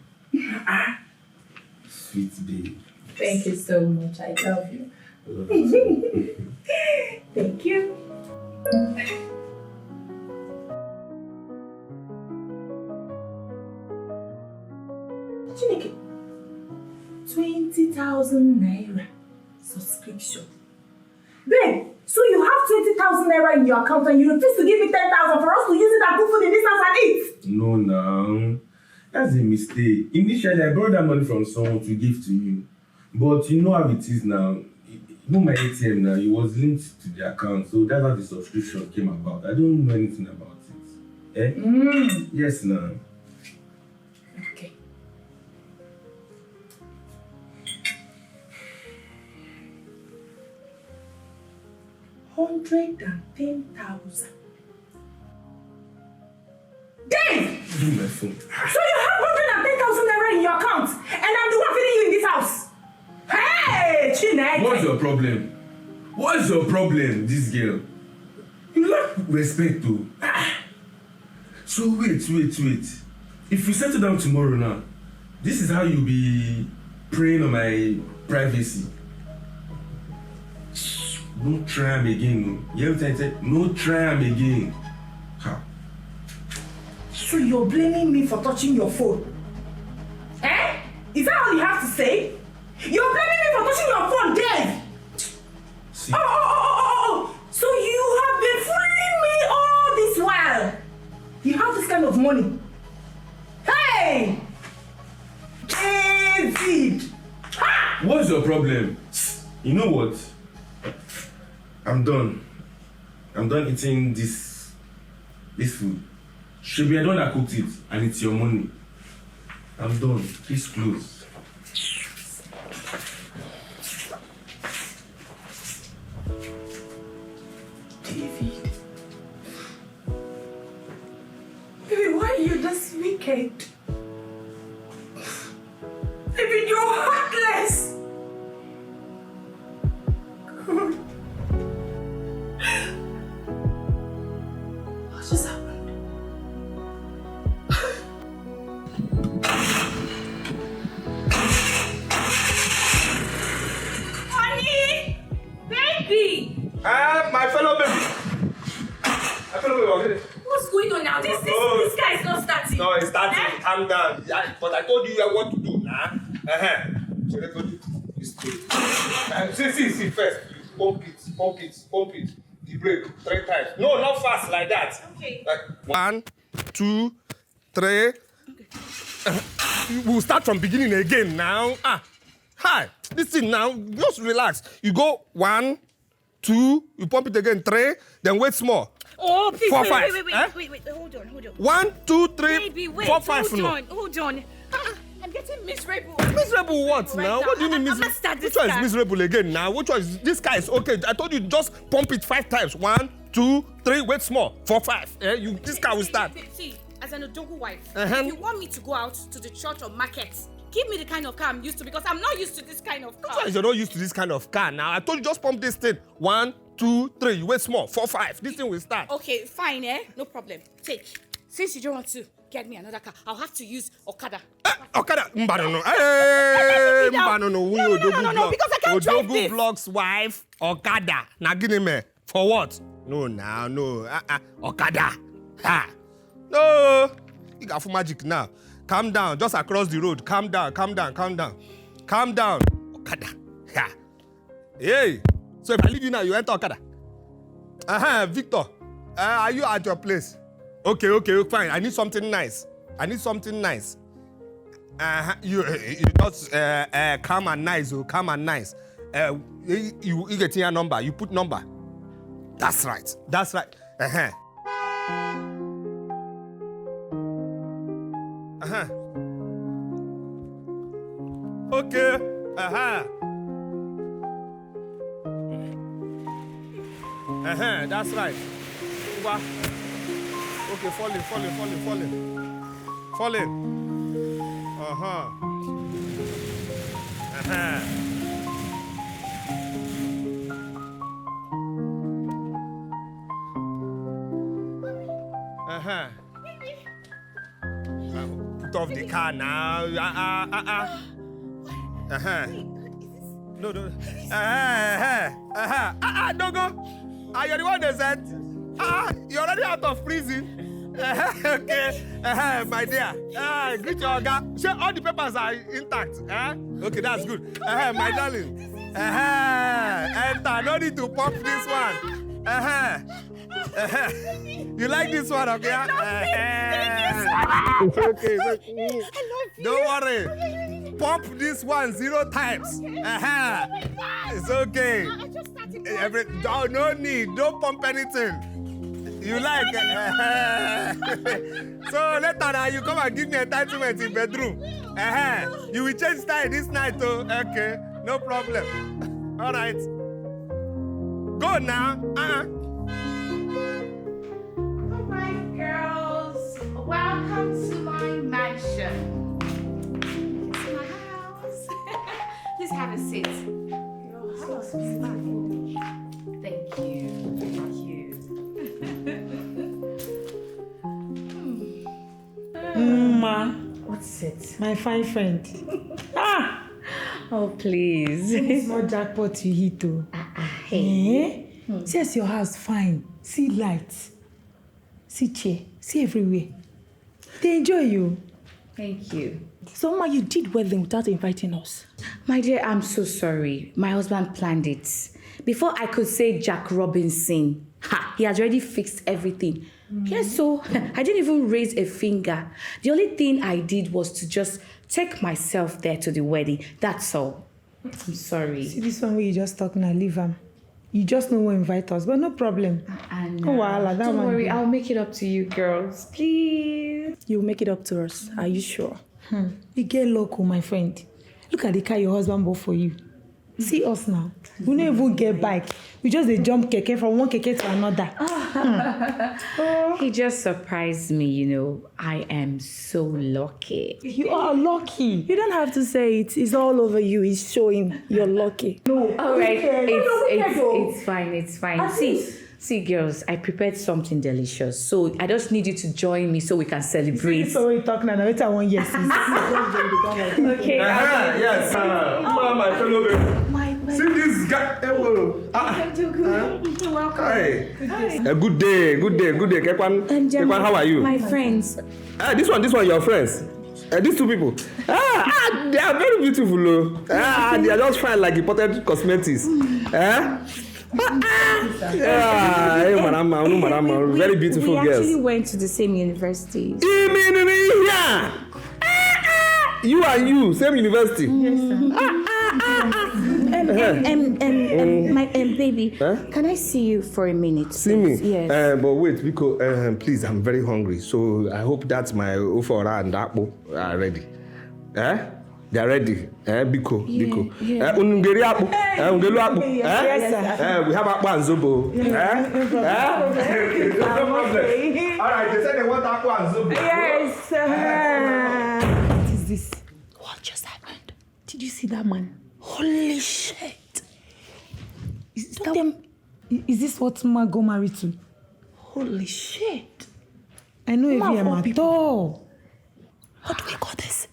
Sweet babe. Thank you so much. I love you. I love you. Thank you. Chineke, 20,000 naira subscription. Babe, so you have 20,000 naira in your account and you refuse to give me 10,000 for us to use it and put food in this house and eat? No, now. That's a mistake. Initially, I borrowed that money from someone to give to you. But you know how it is now. You know my ATM now, it was linked to the account. So that's how the subscription came about. I don't know anything about it. Eh? Yes, now. Okay. $110,000. Dave! Give me my phone. So you have 110,000 naira in your account, and I'm the one feeding you in this house. Hey, Chineke! What's your problem? What's your problem, this girl? You lack respect, too. So wait. If you settle down tomorrow now, this is how you'll be preying on my privacy. Don't try him again, no. You ever say, no try him again. How? So you're blaming me for touching your phone? Eh? Is that all you have to say? You're blaming me for touching your phone, Dave! See? Oh! So you have been fooling me all this while? You have this kind of money? Hey! David! Ha! What's your problem? You know what? I'm done eating this food. Should be the one that cooked it, and it's your money. I'm done. Please close. David. Baby, why are you this wicked? David, you're heartless! God. What just happened? Honey! Baby! My fellow baby. What's going on now? This guy is not starting. No, it's starting. Eh? Calm down. Yeah, but I told you what to do now. So I told you. See, first. Pump it. The brake 3 times. No, not fast like that. Okay. Like 1, 2, 3. We'll start from beginning again now. Hi. This thing now. Just relax. You go 1, 2. You pump it again 3. Then wait small. Oh, please, 4, 5. Wait, hold on. 1, 2, 3, Baby, wait, 4, 5. Hold on. I'm getting miserable. Miserable what right now? What do you mean miserable? Which one is miserable again now? Which one is this guy is okay? I told you just pump it 5 times. 1, 2, 3, wait small. 4, 5. This car will start. See, as an Odogu wife, if you want me to go out to the church or market, give me the kind of car I'm used to because I'm not used to this kind of car. You're not used to this kind of car now. I told you just pump this thing. 1, 2, 3. You wait small. 4, 5. This thing will start. Okay, fine, No problem. Take. Since you don't want to get me another car, I'll have to use Okada. Okada? No. Hey, No, because I can't drive this. Odogu Vlog's wife, Okada. Now give me. For what? No. Okada. Ha. No. You got for magic now. Calm down. Just across the road. Calm down. Okada. Ha. Hey. So if I leave you now, you enter Okada. Victor. Are you at your place? Okay, fine. I need something nice. You just calm and nice. You get your number. You put number. That's right. Okay. That's right. Okay, falling. Put off the car now. No. Don't go. You're the one that said. You're already out of prison. Okay. My dear. Greet your guy. Sure, all the papers are intact. Okay, that's good. My darling. Enter. No need to pop this one. You like this one, okay? It's okay. Don't worry. Pump this one 0 times. It's okay. No need. Don't pump anything. You like it? So later now you come and give me entitlement in bedroom. You will change style this night, oh. Okay, no problem. All right. Go now. All right, girls. Welcome to my mansion. It's my house. Please have a seat. Your house is fine. Thank you. What's it? My fine friend. Oh, please. It's not jackpot you hit, though. Hey. See as your house fine. See lights. See chair. See everywhere. They enjoy you. Thank you. So, Ma, you did wedding without inviting us. My dear, I'm so sorry. My husband planned it. Before I could say Jack Robinson, he has already fixed everything. Yes, so I didn't even raise a finger. The only thing I did was to just take myself there to the wedding. That's all. I'm sorry. See this one where you just talk now, leave him. You just know who invite us, but no problem. Don't worry, I'll make it up to you girls. Please. You'll make it up to us. Are you sure? You get local, my friend. Look at the car your husband bought for you. See us now. We don't even get bike. We just jump keke from one keke to another. He just surprised me, you know. I am so lucky. You are lucky. You don't have to say it. It's all over you. It's showing you're lucky. No. All right. It's fine. See, girls, I prepared something delicious. So I just need you to join me so we can celebrate. So we talk now. Wait, I want yes. Okay. Yes. My fellow baby. See this guy. Welcome. Hi. Good day. Kekwan, how are you? My friends. This one, your friends. These two people. They are very beautiful. They are just fine like imported cosmetics. Hey, madam, very beautiful girls. We actually went to the same universities. You and you, same university. Yes, sir. My baby, can I see you for a minute? See me? Yes. But wait, because please, I'm very hungry. So I hope that my ofora and apple are ready. They are ready. Biko. Ungeri apple. Ungelu apple. Yes, sir. We have apple and zobo. No problem. All right, they said they want apple and zobo. Yes, sir. What is this? What just happened? Did you see that man? Holy shit. Is this what Ma go married to? Holy shit. I know if at all. What do we call this?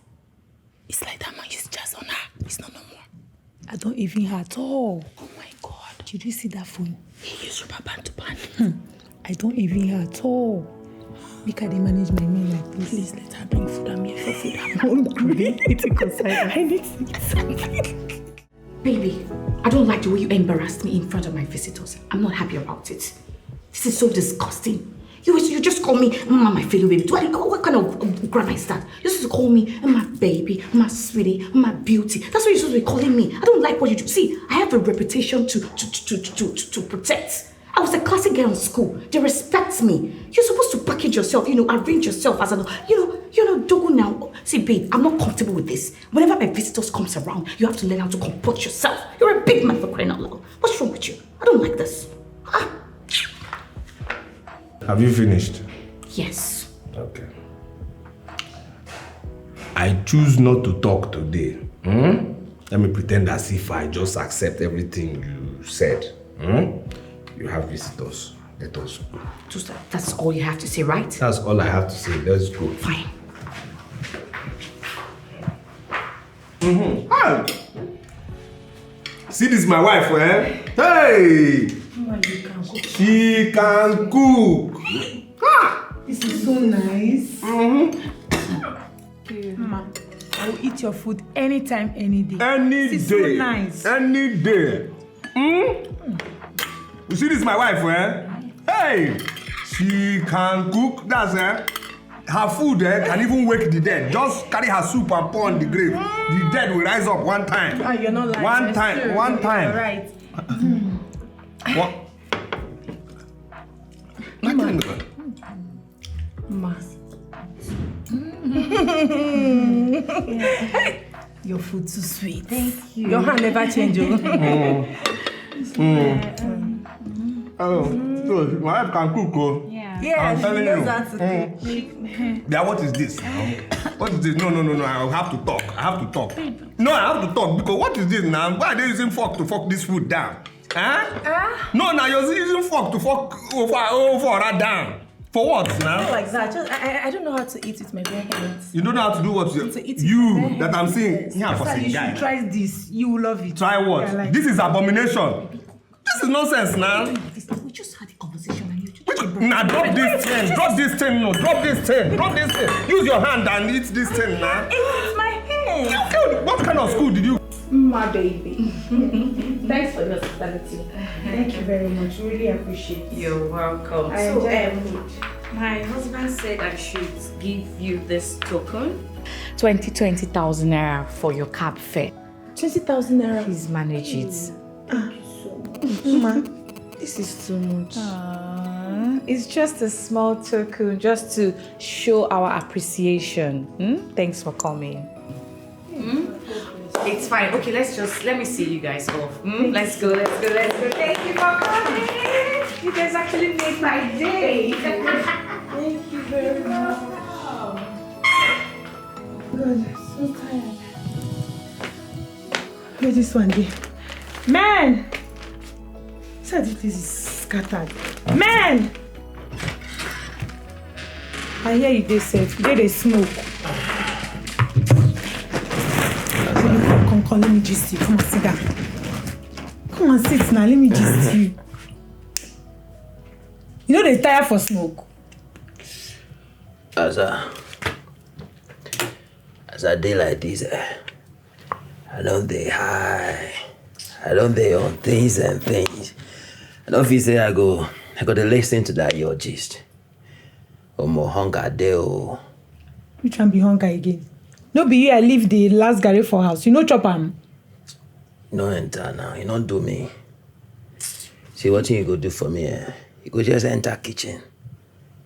It's like that man used just on her. It's not no more. I don't even her at all. Oh my God. Did you see that phone? He used rubber band to band. I don't even her at all. Make her they manage my meal like this. Please let her bring food. I'm here for food. I'm hungry. I need to. Baby, I don't like the way you embarrassed me in front of my visitors. I'm not happy about it. This is so disgusting. You just call me my fellow baby. What kind of grammar is that? You supposed to call me my baby, my sweetie, my beauty. That's what you're supposed to be calling me. I don't like what you do. See, I have a reputation to protect. I was a classic girl in school. They respect me. You're supposed to package yourself, arrange yourself as Dogo now. See, babe, I'm not comfortable with this. Whenever my visitors comes around, you have to learn how to comport yourself. You're a big man for crying out loud. What's wrong with you? I don't like this. Have you finished? Yes. Okay. I choose not to talk today. Let me pretend as if I just accept everything you said. You have visitors. Let us go. That's all you have to say, right? That's all I have to say. Let's go. Fine. Hi. See, this is my wife, eh? Hey! She can cook. This is so nice. Mama, I will eat your food anytime, any day. Any this day. Is so nice. Any day. You see, this is my wife, eh? Hey! She can cook. That's her food can even wake the dead. Just carry her soup and pour on the grave. The dead will rise up one time. Ah, you're not lying. One time. Sure. One time. You're right. What? Ma. Your food too sweet. Thank you. Your hand never changes. Oh, so my wife can cook, oh. Yeah, I'm telling she knows you. how to cook. Yeah, what is this? What is this? No. I have to talk. No, I have to talk because what is this now? Why are they using fork to fork this food down? Huh? No, now you're using fork to fork over that down. For what now? Not like that. Just, I don't know how to eat with my bare hands. You don't know how to do what To eat with you my bare that I'm hands. seeing. Yeah, for Sister, you guy. should try this. You will love it. Try what? Yeah, like this is abomination. This is nonsense now. We just had a conversation and you just... Now drop this thing. Drop this thing. No, drop this thing. Drop this thing. Use your hand and eat this thing now. It's my hand. What kind of school did you? My baby. Thanks for your hospitality. Thank you very much. Really appreciate it. You're welcome. I So, enjoy food. my husband said I should give you this token. 20,000 naira for your cab fare. 20,000 naira. Please manage it. Mama, this is too much. It's just a small token, just to show our appreciation. Thanks for coming. It's fine. Okay, let me see you guys off. Let's go. Thank you for coming. You guys actually made my day. Thank you very much. God, I'm so tired. Where's this one day? Man! Said this is scattered. Man! I hear you, they said. They smoke. Come, let me gist you. Come on, sit down. Come on, sit now. Let me gist you. You know they tire for smoke. As a day like this, I don't dey high. I don't dey on things and things. I don't feel say I go to listen to that your gist. Or more hunger dey oh. Which one be hunger again? No be you I leave the last garri for house. You know chop am. You no enter now. You don't do me. See what you go do for me? You go just enter kitchen.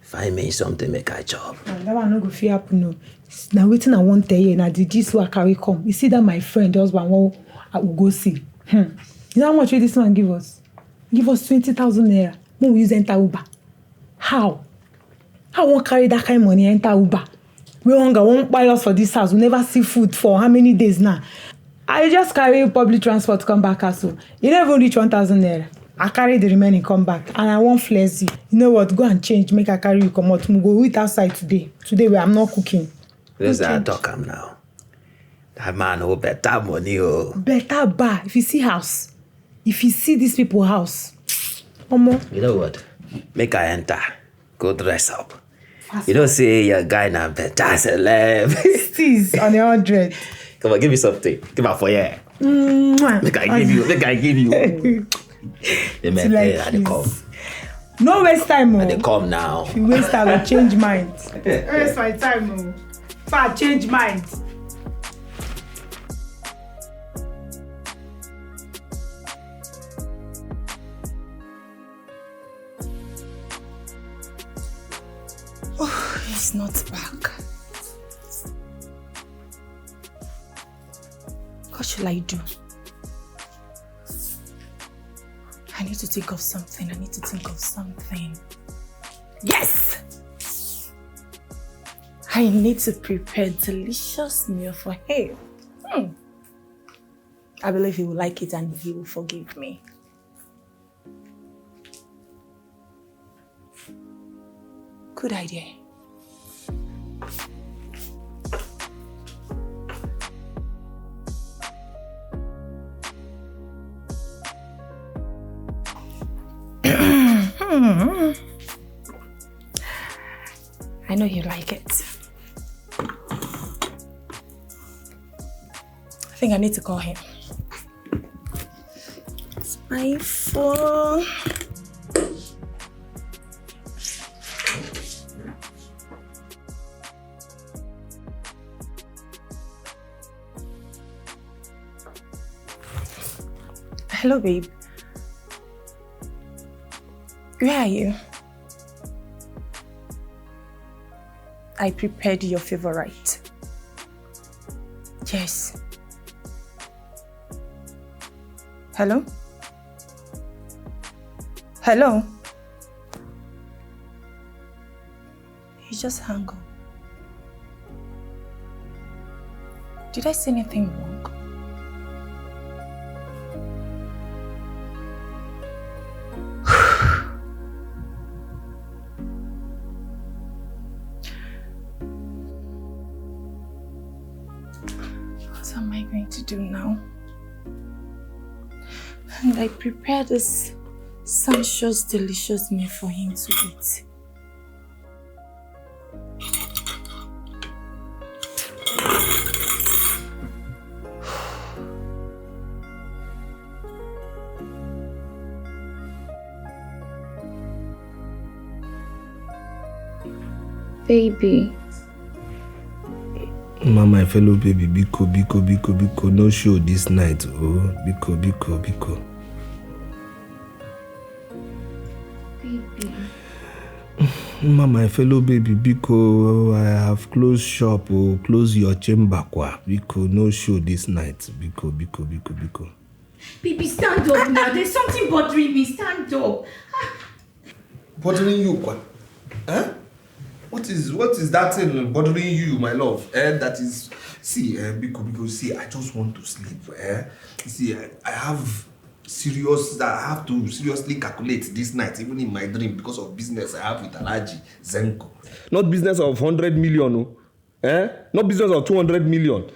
Find me something make I chop. That one no go fit happen no. Now waiting I want tell you. Now the gist wey I carry come. You see that my friend husband I will go see. You know how much will this man give us? Give us 20,000 naira. When we use enter Uber. How? How won't carry that kind of money enter Uber? We won't buy us for this house. We never see food for how many days now? I just carry public transport to come back also. You don't even reach 1,000 naira. I carry the remaining come back and I won't flex you. You know what? Go and change. Make I carry you come out. We go eat outside today. Today I'm not cooking. Let's talk am now. That man oh better money oh. Better bar. If you see house. If you see these people house. Omo. You know what? Make I enter. Go dress up. You don't say your guy now better celeb. Steez on 100. Come on, give me something. Give me for you. Make I give you. The man there at the come. No waste time, At the come now. If you waste time, I'll change mind. Waste my time, If I change mind. Oh, he's not back. What should I do? I need to think of something. Yes! I need to prepare a delicious meal for him. I believe he will like it and he will forgive me. Good idea. I know you like it. I think I need to call him. It's my phone. Hello, babe. Where are you? I prepared your favorite. Yes. Hello? Hello? You just hung up. Did I say anything wrong? What am I going to do now? And I prepared this sumptuous, delicious meal for him to eat. Baby. Mama, my fellow baby, biko, no show this night. Oh, biko. Baby. Mama, my fellow baby, biko, I have closed shop. Oh, close your chamber, kwa. Biko, no show this night. Biko. Baby, stand up now. There's something bothering me. Stand up. Bothering you, kwa? Huh? What is that thing bothering you, my love? That is, see, Biko, see, I just want to sleep. See, I have to seriously calculate this night, even in my dream, because of business I have with Alaji Zenko. Not business of 100 million, Not business of 200 million,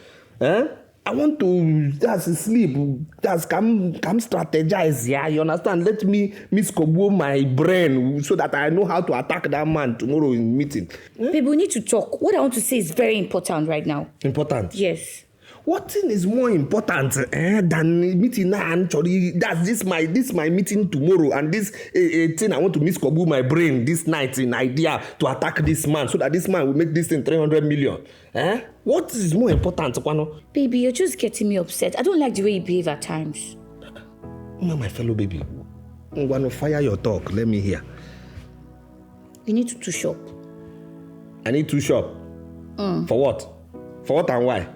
I want to just sleep, just come strategize, yeah, you understand? Let me miscombobulate my brain so that I know how to attack that man tomorrow in meeting. Baby, we need to talk. What I want to say is very important right now. Important? Yes. What thing is more important than meeting now? Actually, that's this my meeting tomorrow, and this thing I want to miscombobulate my brain this night in idea to attack this man so that this man will make this thing 300 million. What is more important, Kwano? Baby, you're just getting me upset. I don't like the way you behave at times. My fellow baby, I'm going to fire your talk. Let me hear. You need to shop. I need to shop? For what? For what and why?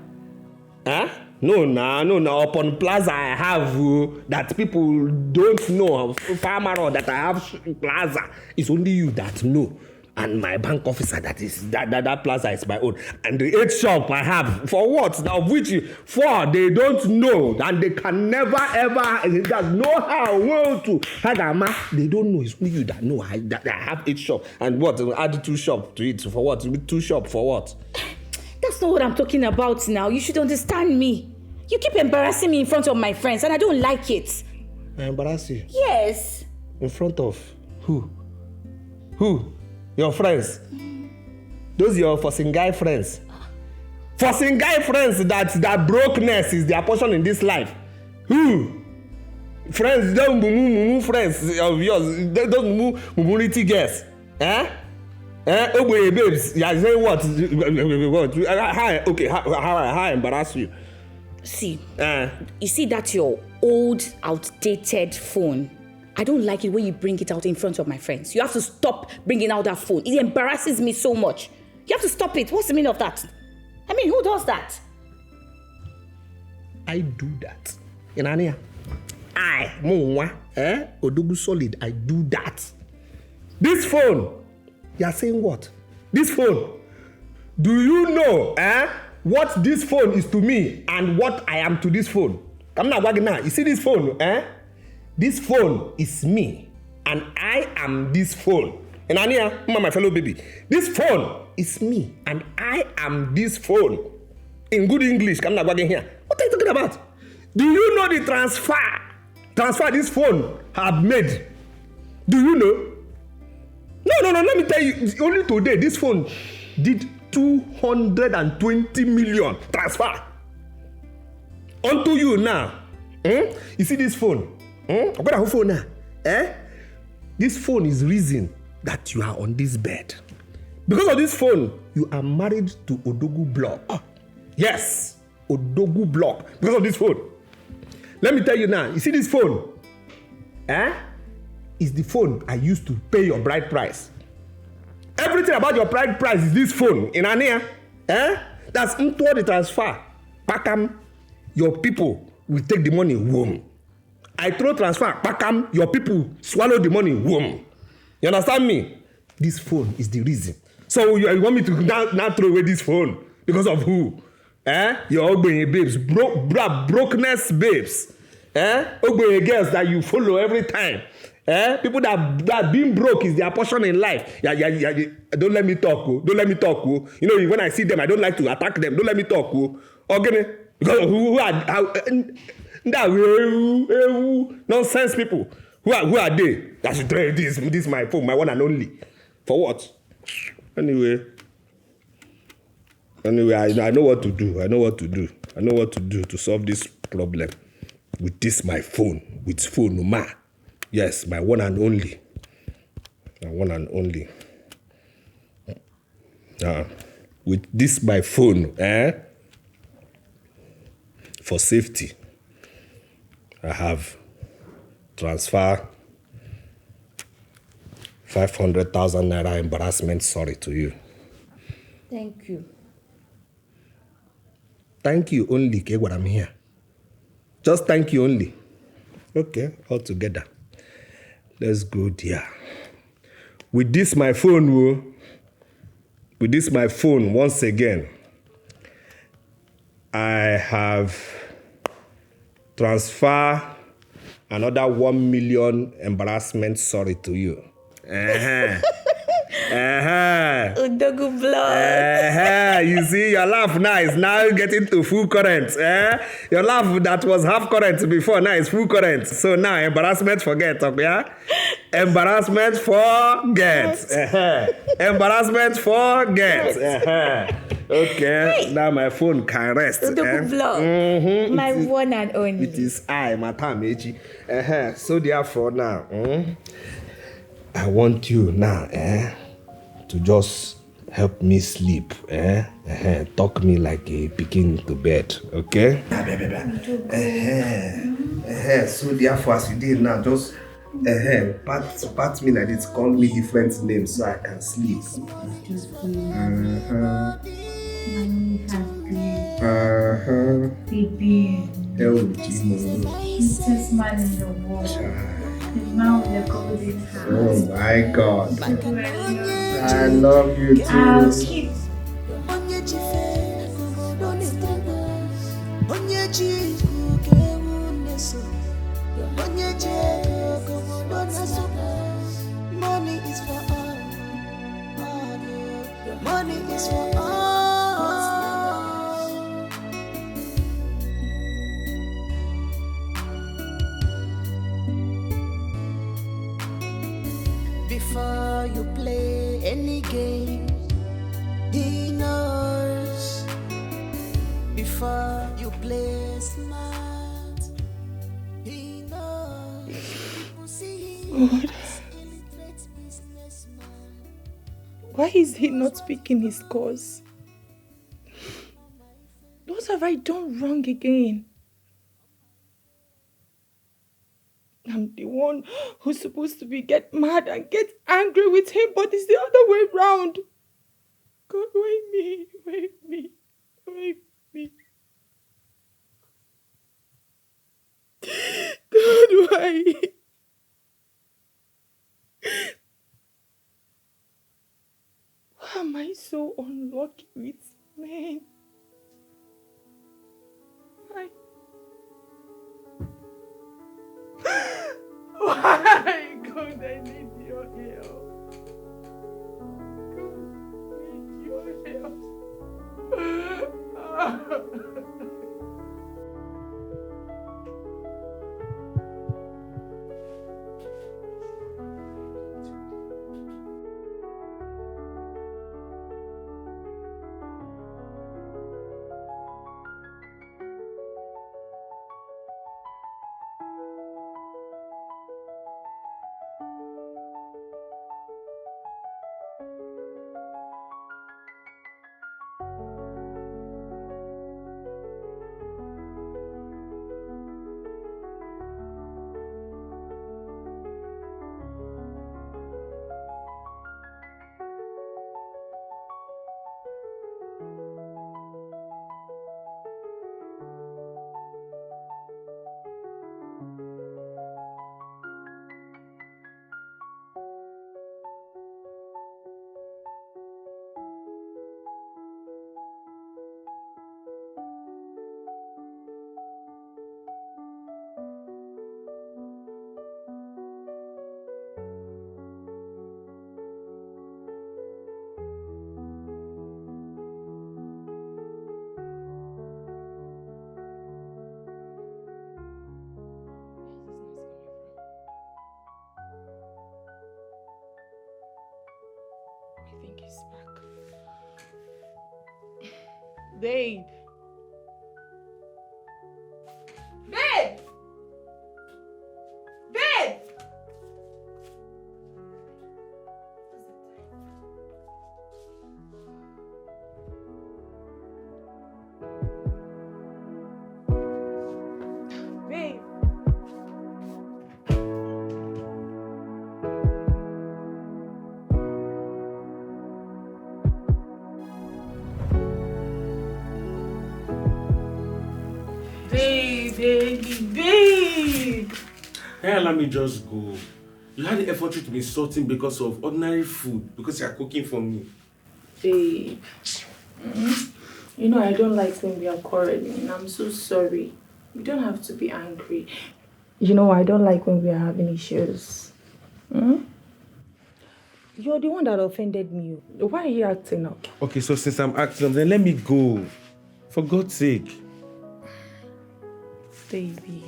No. Upon plaza I have that people don't know. Farmer that I have plaza. It's only you that know. And my bank officer that plaza is my own. And the 8 shop I have. For what? Now, which 4 they don't know. And they can never ever know how to. They don't know. It's only you that know that I have 8 shop. And what? Add 2 shop to it. For what? 2 shop for what? That's not what I'm talking about now. You should understand me. You keep embarrassing me in front of my friends and I don't like it. I embarrass you? Yes. In front of who? Who? Your friends? Those your forcing guy friends? Forcing guy friends that brokenness is their portion in this life. Who? Friends, don't mumu friends of yours. Don't mumu girls. Oh boy, babes, you are saying what? How I embarrass you? See, you see that your old, outdated phone. I don't like it when you bring it out in front of my friends. You have to stop bringing out that phone. It embarrasses me so much. You have to stop it. What's the meaning of that? I mean, who does that? I do that. Inania. Odugu solid, I do that. This phone You are saying what? This phone. Do you know what this phone is to me and what I am to this phone? Come now, now. You see this phone? This phone is me and I am this phone. And Ania, my fellow baby, this phone is me and I am this phone. In good English, come now, here. What are you talking about? Do you know the transfer this phone have made? Do you know? No. Let me tell you. Only today, this phone did 220 million transfer onto you now. You see this phone? I've got a whole phone now. This phone is reason that you are on this bed. Because of this phone, you are married to Odogu Block. Yes, Odogu Block. Because of this phone. Let me tell you now. You see this phone? Is the phone I used to pay your bride price. Everything about your bride price is this phone in Ania. That's into the transfer. Pakam, your people will take the money home. I throw transfer. Pakam, your people swallow the money home. You understand me? This phone is the reason. So you want me to now throw away this phone because of who? Your ugly babes, brokenness babes. Ugly girls that you follow every time. People that being broke is their portion in life. Yeah. Don't let me talk. Don't let me talk. You know, when I see them, I don't like to attack them. Don't let me talk. Okay? Because who are nonsense people? Who are they? I should try this. This is my phone, my one and only. For what? Anyway, I know what to do. I know what to do to solve this problem. With this, my phone. With phone, ma. Yes, my one and only. My one and only. With this, my phone, for safety, I have transfer 500,000 naira embarrassment sorry to you. Thank you. Thank you only, okay, when I'm here. Just thank you only. Okay, all together. Let's go there. With this my phone, once again, I have transferred another 1 million embarrassment sorry to you. Odogu Block. You see, your laugh now is now getting to full current. Your laugh that was half current before now is full current. So now embarrassment forget, okay? Embarrassment forget. Embarrassment forget. Okay, now my phone can rest. Odogu Block. My one and only. It is I, Matamechi. So therefore now, I want you now, to just help me sleep, talk me like a pikin to bed, okay? So therefore, as you did now, just pat me like this, call me different names so I can sleep. Baby. Sweetest man in the world. The man with the golden hair. Oh my God. I love you too. I'll keep. Money is for all. Money is for all. Before you play any game, he knows. Before you play smart, he knows. God, why is he not speaking his cause? What have I done wrong again? I'm the one who's supposed to get mad and get angry with him, but it's the other way round. God, wake me. God, why? am I so unlucky with men? Why? God, I need your help. God, I need your help. Babe. Babe! Babe! Babe! Babe! Hey, let me just go. You had the effort to be insulting because of ordinary food, because you are cooking for me. Babe. You know, I don't like when we are quarreling. I'm so sorry. You don't have to be angry. You know, I don't like when we are having issues. You're the one that offended me. Why are you acting up? Okay, so since I'm acting up, then let me go. For God's sake. Baby.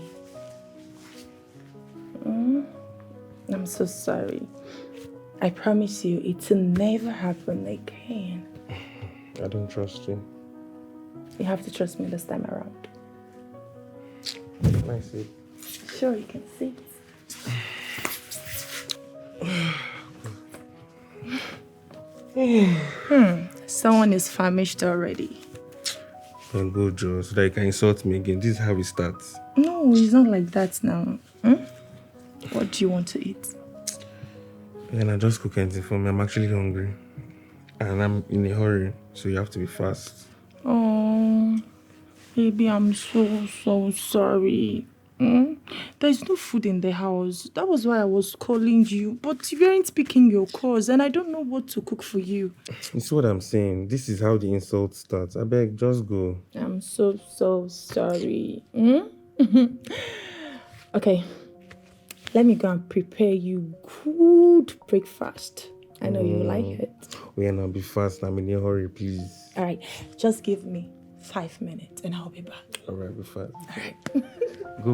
I'm so sorry. I promise you it will never happen again. I don't trust you. You have to trust me this time around. Can I see? Sure, you can see it. Someone is famished already. Then go, Joe, so that you can insult me again. This is how it starts. No, it's not like that now. What do you want to eat? And I just cook anything for me. I'm actually hungry. And I'm in a hurry, so you have to be fast. Oh, baby, I'm so sorry. There's no food in the house. That was why I was calling you. But you weren't picking your calls, and I don't know what to cook for you. You see what I'm saying? This is how the insult starts. I beg, just go. I'm so sorry. Okay, let me go and prepare you good breakfast. I know you like it. We are be fast. I'm in a hurry, please. All right, just give me 5 minutes and I'll be back. All right, be fast. All right. Go.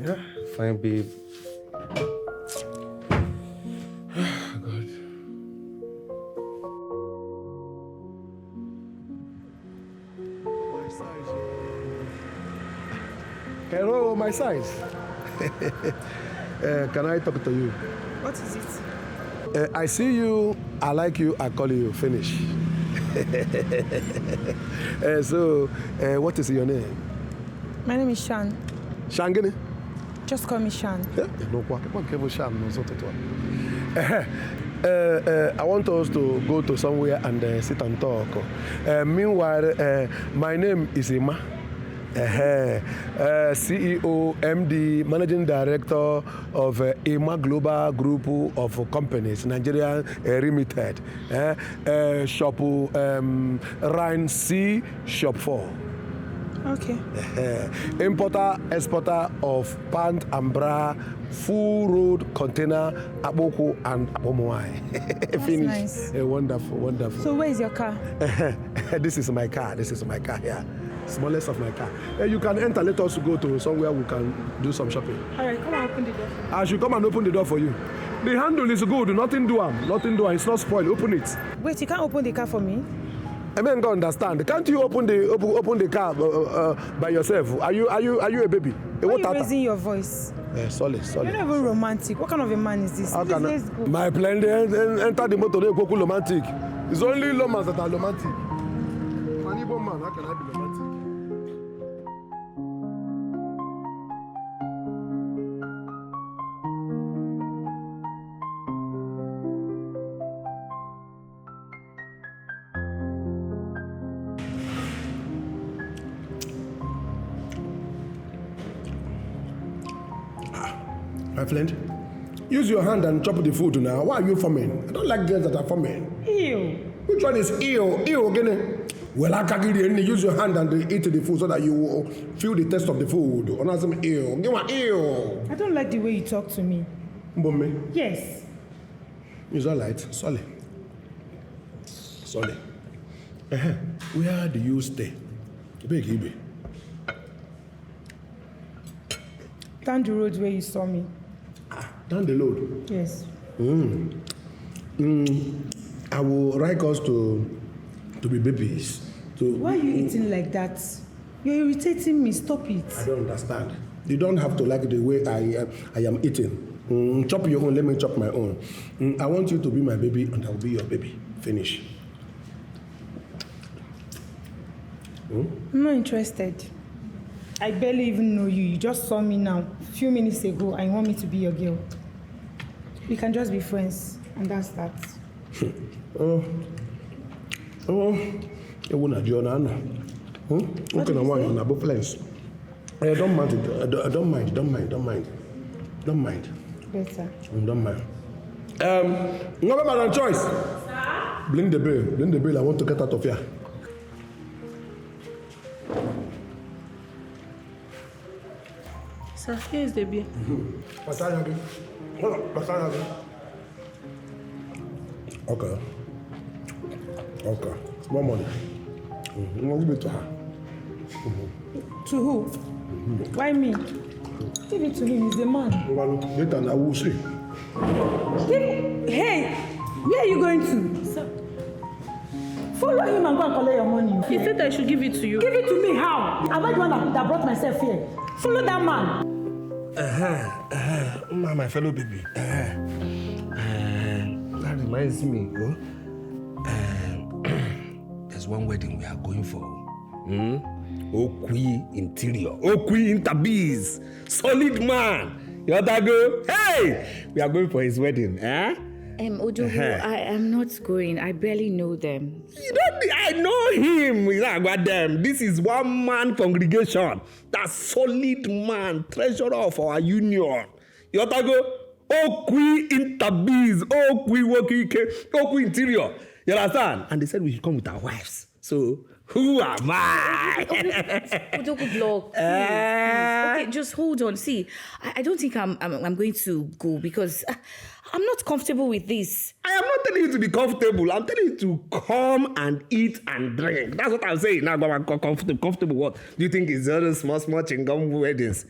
Yeah. Fine, babe. God. Hello, my size. Can I talk to you? What is it? I see you, I like you, I call you, finish. What is your name? My name is Shan. Shangini? Just call me Shan. I want us to go to somewhere and sit and talk. Meanwhile, my name is Ima. CEO, MD, Managing Director of EMA Global Group of Companies, Nigerian Limited. Shop Rhine C, Shop 4. Okay. Importer, exporter of pant and bra, full road container, Aboko and Abomoai. Finish. Nice. Wonderful, wonderful. So where is your car? This is my car. Yeah. Smallest of my car. You can enter. Let us go to somewhere we can do some shopping. All right, come and open the door. I should come and open the door for you. The handle is good. Nothing do am. It's not spoiled. Open it. Wait, you can't open the car for me? I mean, go understand. Can't you open the car by yourself? Are you a baby? Why are you raising your voice? Sorry. You're not even romantic. What kind of a man is this? How can Let's go. my plan enter the motor? They go romantic. It's only Lomans that are romantic. An Igbo man, how can I be romantic? My friend, use your hand and chop the food now. Why are you forming? I don't like girls that are forming. Ew. Which one is ew? Ew again. Well, I can't use your hand and eat the food so that you will feel the taste of the food. Or not some ew. Give me ew. I don't like the way you talk to me. Mbome? Yes. It's all right. Sorry. Where do you stay? Ibe. Down the road where you saw me. Down the road? Yes. I will like us to be babies. Why are you eating like that? You're irritating me. Stop it. I don't understand. You don't have to like the way I am eating. Chop your own, let me chop my own. I want you to be my baby and I will be your baby. Finish. I'm not interested. I barely even know you. You just saw me now, a few minutes ago, and you want me to be your girl. We can just be friends, and that's that. It won't adjourn, Anna. Okay, now why on both friends? I don't mind. Don't mind. Better. Don't mind. No matter choice. Bring the bill. I want to get out of here. Sir, here is the bill. Okay. Small money. Give it to her. To who? Why me? Give it to him. He's the man. Later, I will see. Hey, where are you going to? Sir. Follow him and go and collect your money. He said I should give it to you. Give it to me. How? Am I the one that brought myself here? Follow that man. My fellow baby. That reminds me, there's one wedding we are going for. Okwi Interior. Okwi Interbiz. Solid man. You want to go? Hey! We are going for his wedding. Ojogo, I am not going. I barely know them. You don't. I know him. You know about them. This is one man congregation. That solid man, treasurer of our union. You want to go? Okwi Interbiz. Okwi Interior. You understand? And they said we should come with our wives. So who am I? Ojogo block. Okay, just hold on. See, I don't think I'm going to go because I'm not comfortable with this. I am not telling you to be comfortable. I'm telling you to come and eat and drink. That's what I'm saying. Now, comfortable what? Do you think it's other small chingam weddings?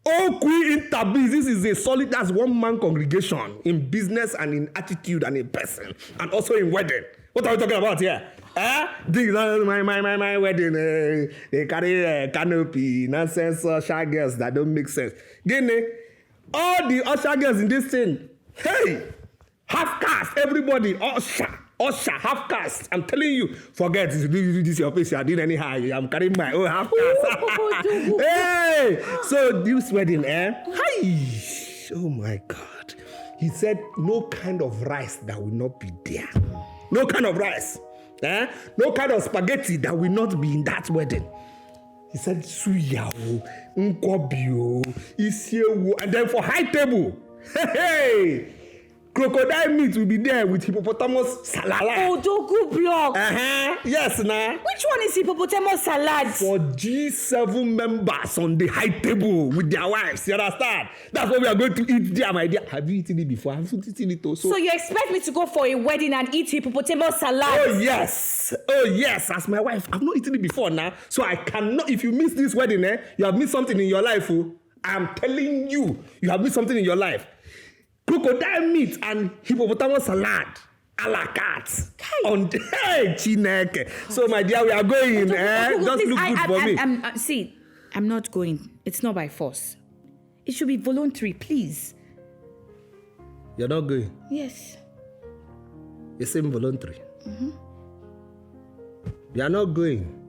Okwi Interbiz, this is a solid, that's one man congregation in business and in attitude and in person and also in wedding. What are we talking about here? This is my wedding. They carry canopy, nonsense, usher girls that don't make sense. Gene, all the usher girls in this thing, hey, half caste, everybody, usher, half caste. I'm telling you, forget this your face. I didn't anyhow. I'm carrying my own half caste. Hey, so this wedding, Hi, oh my God. He said no kind of rice that will not be there. No kind of rice. No kind of spaghetti that will not be in that wedding. He said, Suya, Nkobio, Isiewu, and then for high table. Hey! Crocodile meat will be there with hippopotamus salad. Odogu block. Yes, nah. Which one is hippopotamus salad? For G7 members on the high table with their wives. You understand? That's what we are going to eat there, my dear. Have you eaten it before? I haven't eaten it also. So you expect me to go for a wedding and eat hippopotamus salad? Oh yes. As my wife, I've not eaten it before now. So I cannot. If you miss this wedding, you have missed something in your life. I'm telling you, you have missed something in your life. Crocodile meat and hippopotamus salad a la carte on Chineke. So my dear, we are going. Just look good for me. See, I'm not going. It's not by force. It should be voluntary, please. You're not going? Yes. You're saying voluntary? Mm-hmm. You're not going.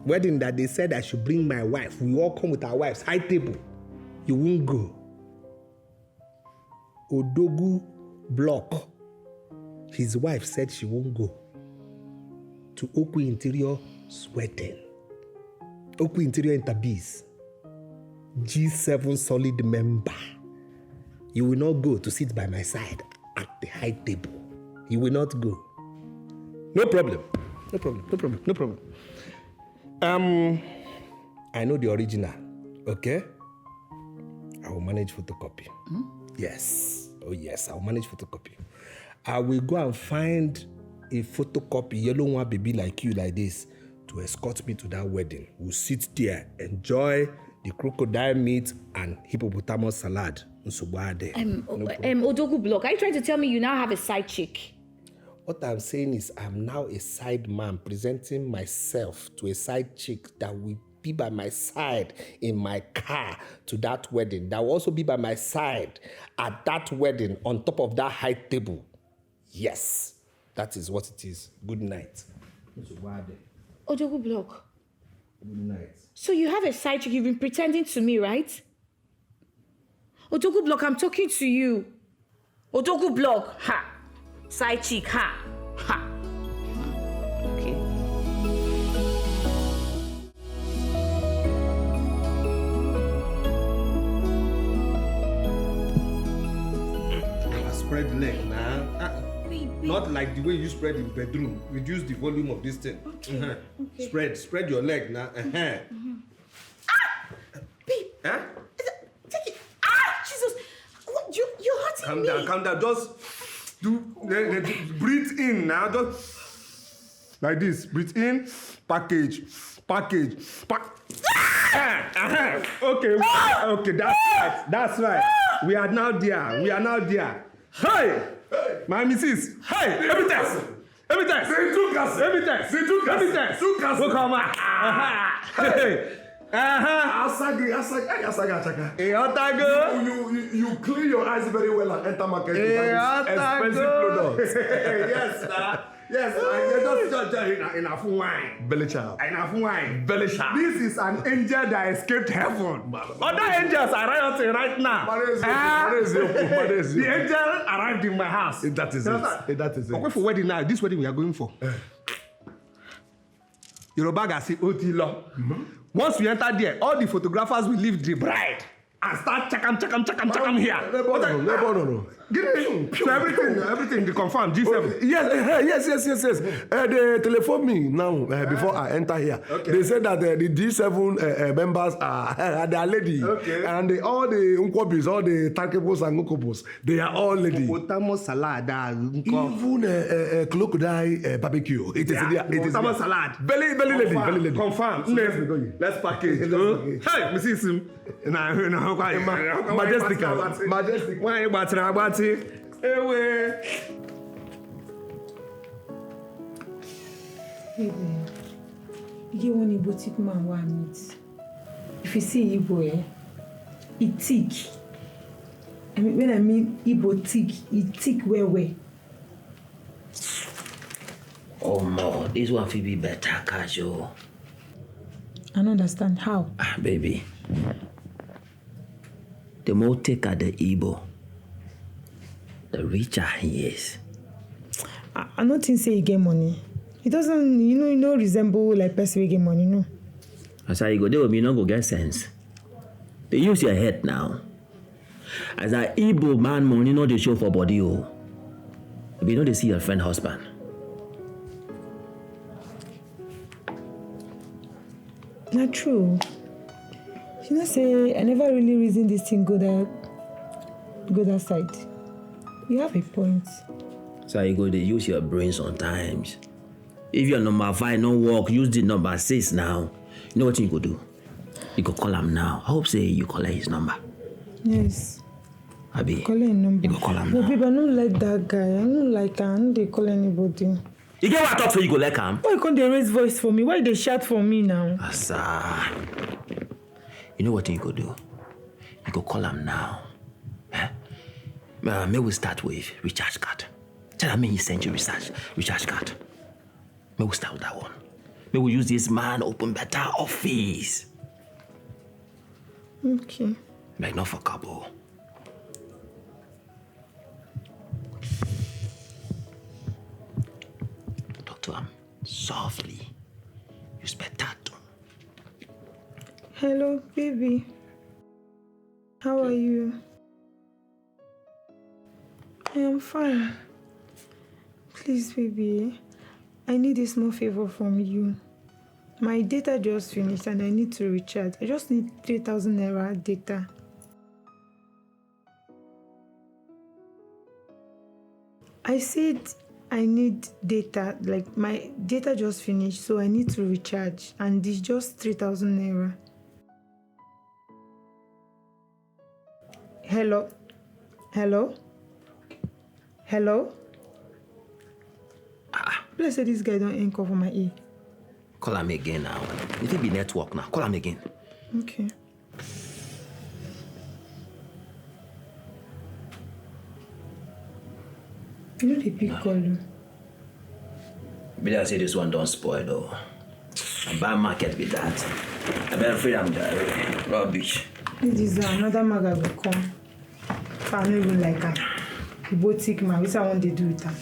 Wedding that they said I should bring my wife. We all come with our wives. High table. You won't go. Odogu block. His wife said she won't go to Oku Interior's wedding. Oku Interior Interbees. G7 solid member. You will not go to sit by my side at the high table. You will not go. No problem. I know the original. Okay? I will manage photocopy. Yes. Oh, yes. I'll manage photocopy. I will go and find a photocopy, yellow one baby like you, like this, to escort me to that wedding. We'll sit there, enjoy the crocodile meat and hippopotamus salad. Odogu block, are you trying to tell me you now have a side chick? What I'm saying is I'm now a side man presenting myself to a side chick that will be by my side in my car to that wedding. That will also be by my side at that wedding on top of that high table. Yes, that is what it is. Good night. Odogu block. Good night. So you have a side chick, you've been pretending to me, right? Odogu block, I'm talking to you. Odogu block, ha. Side chick, ha. Ha. Okay. Spread leg now. Not like the way you spread in bedroom. Reduce the volume of this thing. Okay. Okay. Spread your leg now. Babe. Huh? Take it. Jesus. What, you're hurting me. Calm down. Just breathe in now. Just like this. Breathe in. Package. Okay. Okay. That's right. We are now there. Hey! My missus! Hey! Every time! You clean your eyes very well and enter market with expensive products. Yes, just enough wine. Belly child. This is an angel that escaped heaven. Other angels are right now. The angel arrived in my house. That is it. Okay, for wedding now. This wedding we are going for. Yoruba ga say Otilo. Once we enter there, all the photographers will leave the bride and start chakam here. No. So everything they confirm. G7. Yes. They telephone me now before I enter here. Okay. They said that the G7 members are their lady, and all the unkobis, all the tankebos and ukobos, they are all lady. Hippopotamus salad, even crocodile barbecue. It is hippopotamus salad. Belly lady. Confirm. Let's package. Hey, Mrs. Majestic. Baby, you get one Igbo thick man who I meet. If you see Igbo, he thick. I mean, when I mean Igbo thick, he thick well. Oh no, this one will be better, casual. I don't understand how. Baby. The more thicker the Igbo, the richer he is. I don't think say he get money. He doesn't, resemble like person who get money, no. As I go, they will be not go get sense. They use your head now. As an Igbo man, money no they show for body. Oh, you know they see your friend husband. Not true. You know, say I never really reasoned this thing go that side. You have a point. So you go, they use your brain sometimes. If your number 5 no work, use the number 6 now. You know what you go do? You go call him now. I hope say you call his number. Yes. Abi. Call him number. You go call him But now. babe, I don't like that guy. I don't like him. I don't dey call anybody. You get what I talk for you go like him? Why can't they raise voice for me? Why they shout for me now? Asa. You know what you go do? You go call him now. May we start with recharge card. Tell me he sent you recharge card. May we start with that one. May we use this man open better office. Okay. Make not for Cabo. Talk to him softly. Use better tone. Hello, baby. How are you? I am fine. Please, baby, I need a small favor from you. My data just finished and I need to recharge. I just need 3,000 naira data. I said I need data, like my data just finished, so I need to recharge, and it's just 3,000 naira. Hello? Hello? Hello? Let's say this guy don't anchor for my ear. Call him again now. It will be network now. Call him again. Okay. You know the big call you. But I say this one don't spoil though. A bad market with that. I better free them rubbish. This is another maga will come. I don't even like her. You both take man. Which I want to do with her.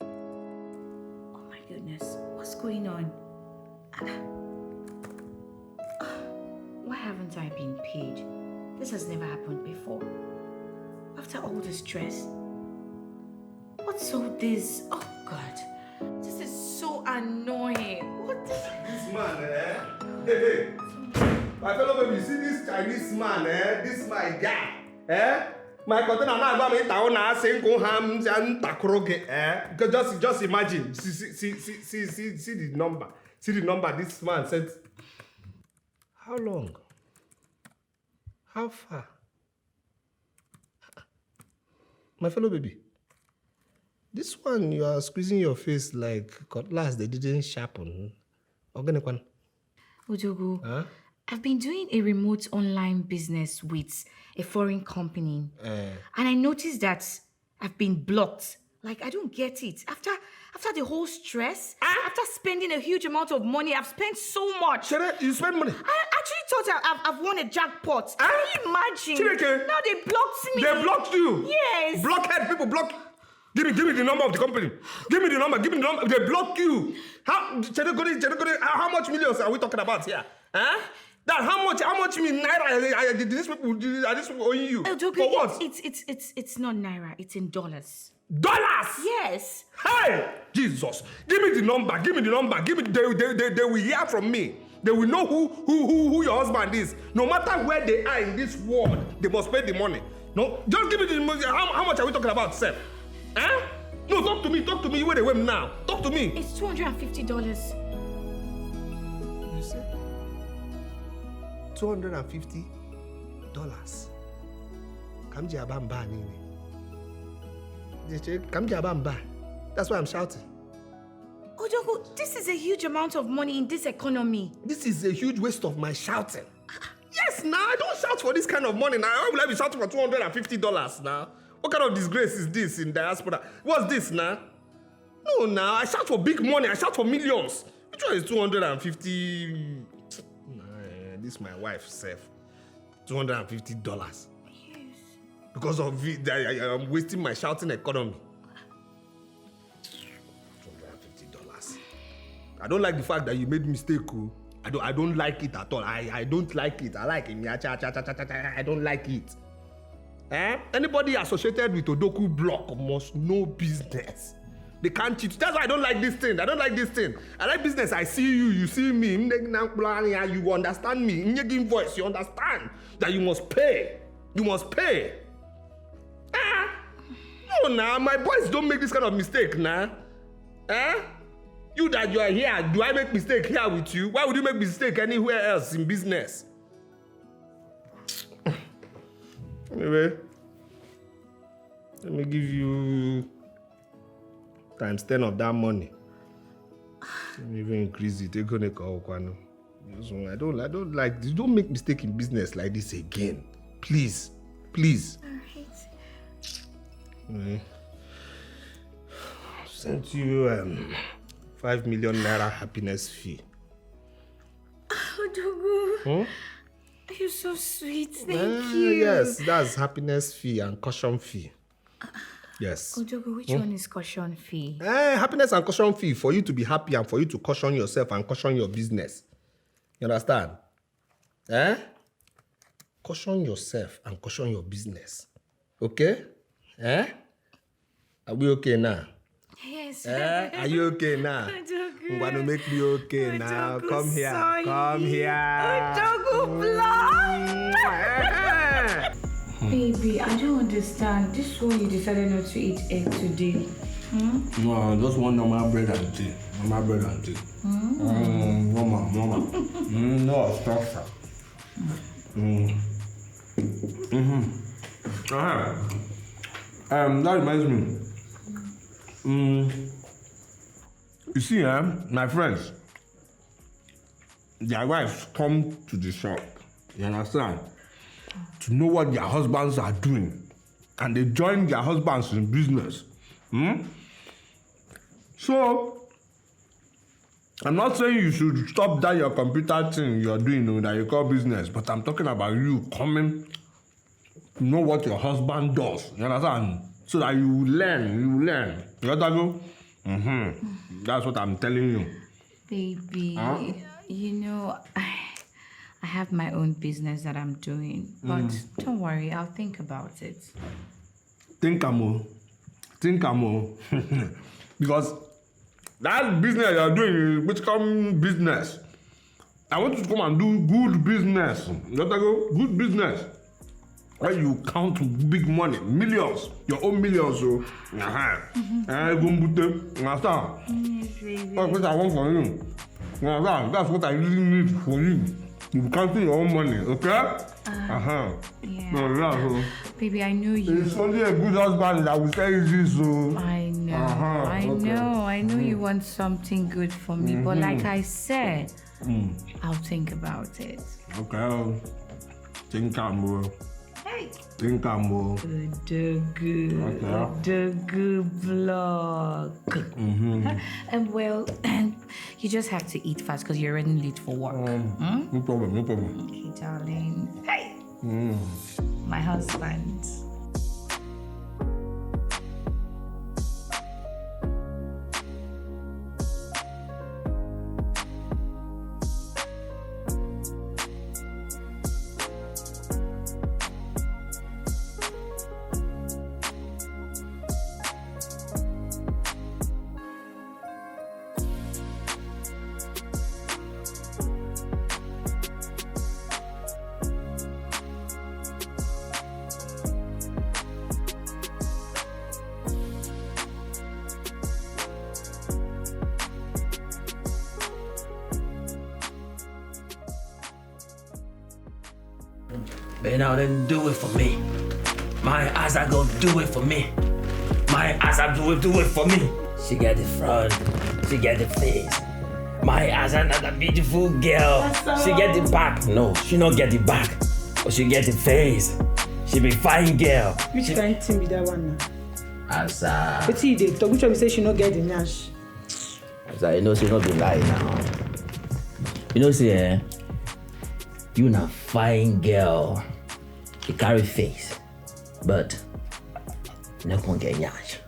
Oh my goodness, what's going on? Why haven't I been paid? This has never happened before. After all the stress. What's all this? Oh God, this is so annoying. What the? This man, Hey. My fellow baby, see this Chinese man, This my guy, My container now got me down now saying go ham and takroge, Because just imagine, see the number. See the number this man said. How long? How far? My fellow baby. This one, you are squeezing your face like cutlass, they didn't sharpen. Organic one. Ojogo, I've been doing a remote online business with a foreign company. And I noticed that I've been blocked. Like, I don't get it. After the whole stress, after spending a huge amount of money, I've spent so much. Shut you spend money? I actually thought I've won a jackpot. Can you imagine? Chireke. Now they blocked me. They blocked you? Yes. Blockhead people block. Give me the number of the company. Give me the number. They block you. How much millions are we talking about here? That how much naira are these people owing you? For what? It's not naira. It's in dollars. Dollars? Yes. Hey, Jesus! Give me the number. They will hear from me. They will know who your husband is. No matter where they are in this world, they must pay the money. No, just give me the money. How much are we talking about, sir? No, talk to me. Where they went now? Talk to me. It's $250. You say $250? That's why I'm shouting. Ojogo, this is a huge amount of money in this economy. This is a huge waste of my shouting. Yes, now I don't shout for this kind of money now. Why will I be shouting for $250 now? What kind of disgrace is this in diaspora? What's this now? No, now I shout for big money. I shout for millions. Which one is 250? This is my wife's self. $250. Yes. Because of it, I'm wasting my shouting economy. $250. I don't like the fact that you made mistake. I don't like it at all. I don't like it. I like him. I don't like it. Anybody associated with Odoku block must know business. They can't cheat. That's why I don't like this thing. I don't like this thing. I like business. I see you. You see me. You understand me. In your game voice, you understand that you must pay. You must pay. No, nah. My boys don't make this kind of mistake, nah. You that you are here, do I make mistake here with you? Why would you make mistake anywhere else in business? Anyway, let me give you times 10 of that money. Let me even increase it. I don't like this. Don't make mistake in business like this again. Please. Alright. Sent you 5 million naira happiness fee. Odogu. You're so sweet. Thank you. Yes, that's happiness fee and caution fee. Yes. Odogu, which one is caution fee? Happiness and caution fee for you to be happy and for you to caution yourself and caution your business. You understand? Caution yourself and caution your business. Okay? Are we okay now? Yes. Are you okay now? I'm gonna make me okay now. Come here. Come here. Odogu block. Baby, I don't understand. This one you decided not to eat egg today. No, I just want normal bread and tea. Mama. No, stop. That reminds me. You see, my friends, their wives come to the shop, you understand, to know what their husbands are doing, and they join their husbands in business. So, I'm not saying you should stop that your computer thing you're doing that you call business, but I'm talking about you coming to know what your husband does, you understand? So that you learn. You understand? That's what I'm telling you. Baby, you know, I have my own business that I'm doing, but don't worry, I'll think about it. Think more. Because that business you're doing is become business. I want you to come and do good business. You understand? Good business. Where you count big money, millions, your own millions, so. Understand? That's what I want for you. That's what I really need for you. You counting your own money, okay? Yeah. Baby, I know you. It's only a good husband that will tell you this, so. I know. I know you want something good for me, but like I said, I'll think about it. Okay. Think more. Odogu block. And well, you just have to eat fast because you're already late for work. No problem. Okay, darling. Hey, my husband. But now then do it for me. My ass I go do it for me. My ass I do it for me. She get the front, she get the face. My ass another beautiful girl. She get the back. No, she not get the back. But she get the face. She be fine girl. Which kind of thing be that one now? Asa. But see, they talk. Which one say she not get the nyash? Asa, you know she not be lying now. You know say, you na fine girl. You carry face, but you not gonna get nyash.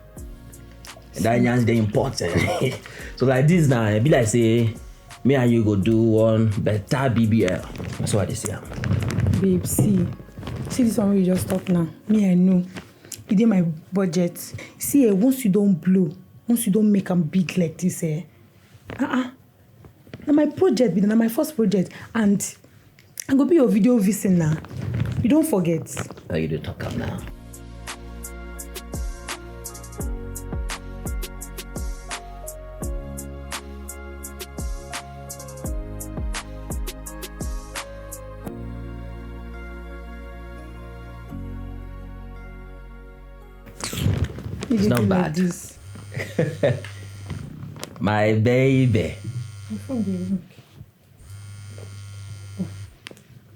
And that nyash is important. So like this now, it be like say, Me and you go do one better BBL. That's what I say. Babe, see this one where you just talk now. Me, I know. It in my budget. See, once you don't blow, once you don't make them big like this, now my project, now my first project, and I'm gonna be your video vixen now. You don't forget. How you do talk up now? It's not bad. Like my baby.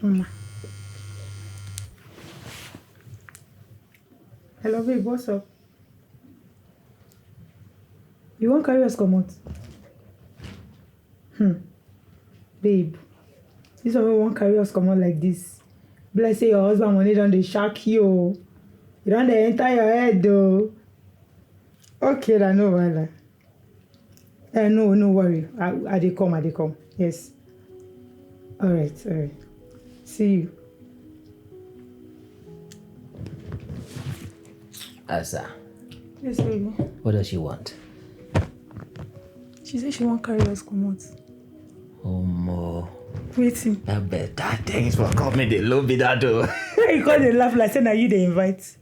Mama. Hello, babe. What's up? You won't carry us come out? Babe. This one won't carry us come out like this. Bless say your husband money done the shark you. You don't enter your head though. Okay, I know why. No worry. I dey come. Yes. All right. See you. Asa. Yes, baby. What does she want? She said she won't carry us come out. Oh, more. Waiting. I bet that thanks for coming. They love me that though. You call the laugh like saying that you the invite.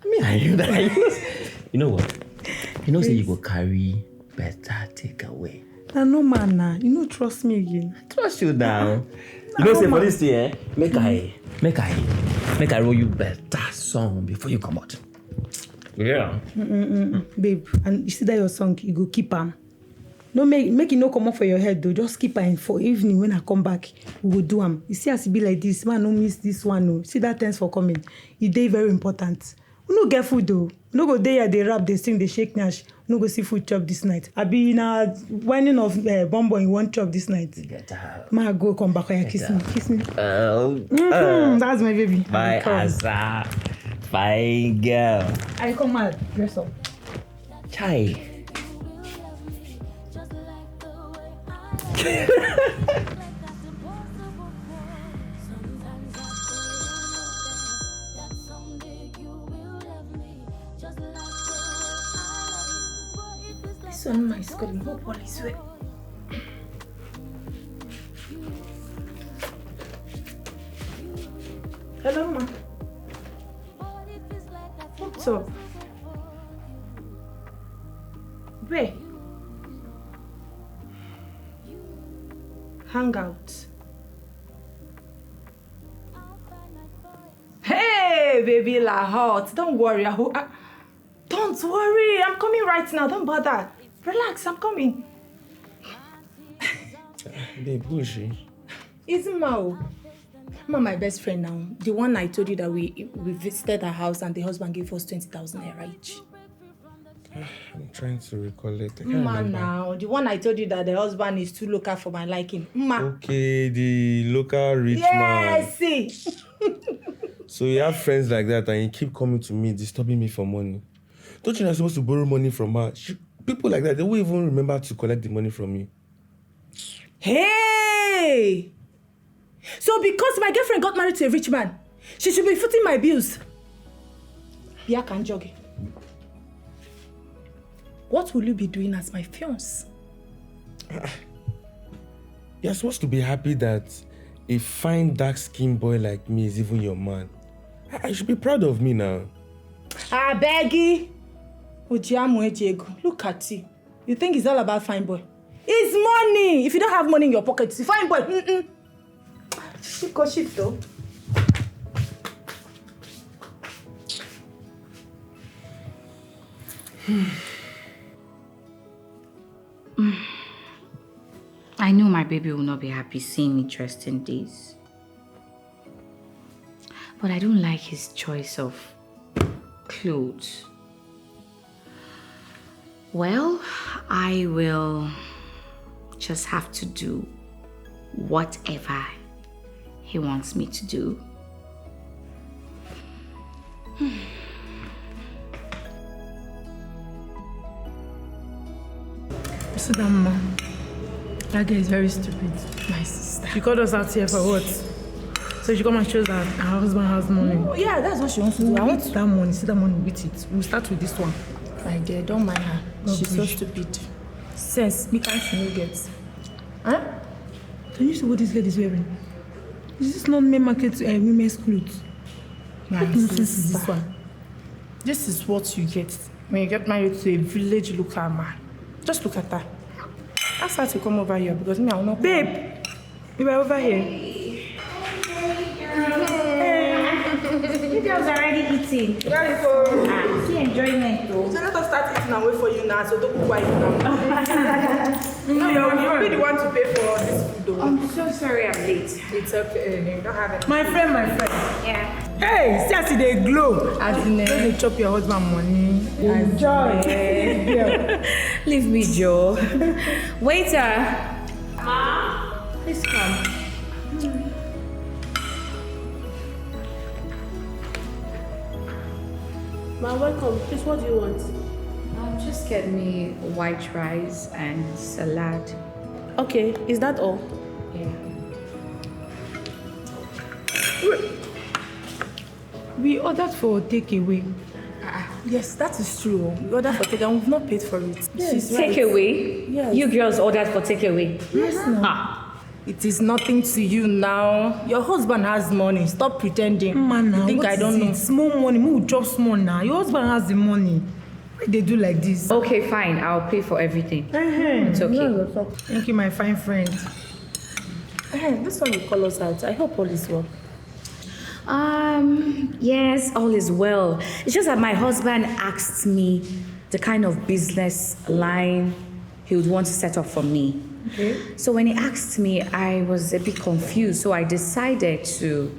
I mean, are you that? You know what? You know, say you go carry better takeaway. No man, nah. You know, trust me again. I trust you now. You know, say for this thing, make I roll you better song before you come out. Yeah. Babe, and you see that your song, you go keep am. No make it no come up for your head though. Just keep am for evening when I come back. We will do am. You see as it be like this, man, no miss this one. No. See that thanks for coming. It dey very important. We no get food though. No go there, they rap, they sing, they shake nash. No go see food chop this night. I be na whining of bonbon you want chop this night. Ma go come back and kiss me. That's my baby. My Asa, fine girl. I come out, dress up. Chai. This one my school, no police way. Hello, ma. What's up? Where? Hangout. Hey, baby, la hot. Don't worry. Don't worry. I'm coming right now. Don't bother. Relax. I'm coming. Babe, who is she? It's Mao. Ma, my best friend now. The one I told you that we visited her house and the husband gave us 20,000 naira each. I'm trying to recall it. I can't Ma, remember. now. The one I told you that the husband is too local for my liking. Ma. Okay, the local rich man. Yes, see. So you have friends like that and you keep coming to me, disturbing me for money. Don't you know I'm supposed to borrow money from her? People like that, they won't even remember to collect the money from me. Hey! So because my girlfriend got married to a rich man, she should be footing my bills. Bia can jog. What will you be doing as my fiancé? You're supposed to be happy that a fine dark-skinned boy like me is even your man. I should be proud of me now. I beg you. Look at you. You think it's all about fine boy? It's money. If you don't have money in your pocket, it's fine boy. She got shit though. I know my baby will not be happy seeing me dressed in this. But I don't like his choice of clothes. Well, I will just have to do whatever he wants me to do. Sit down, Mom. That girl is very stupid. My sister. She called us out here for what? So she come and shows that her husband has money. Oh, yeah, that's what she wants to do. I want that money. See that money with it. We'll start with this one. My dear, don't mind her. She's so stupid. Sense, me can't she no get. Huh? Can you see what this girl is wearing? Is this not main market women's clothes? My sister. This is what you get when you get married to a village local man. Just look at her. Ask her to come over here because me, I will not. Babe, you are over here. You girls are already eating. See enjoyment though. So let us start eating and wait for you now. So don't be quiet now. You'll be the one to pay for this food though. I'm so sorry I'm late. It's okay. You don't have it. My friend. Yeah. Hey, see as they glow. As in, they chop your husband money. Enjoy. Leave me, Joe. Waiter. Ma, please come. Ma, welcome. Please, what do you want? Just get me white rice and salad. Okay, is that all? Yeah. We ordered for takeaway. Yes, that is true. We ordered for takeaway and we've not paid for it. Yes. Takeaway? Yes. You girls ordered for takeaway? Yes, no. It is nothing to you now. Your husband has money. Stop pretending. Man, you think I don't know? Small money. Who drop small now? Your husband has the money. Why they do like this? Okay, fine. I'll pay for everything. It's okay. Thank you, my fine friend. This one you call us out. I hope all is well. Yes, all is well. It's just that my husband asked me the kind of business line he would want to set up for me. Okay. So when he asked me, I was a bit confused. So I decided to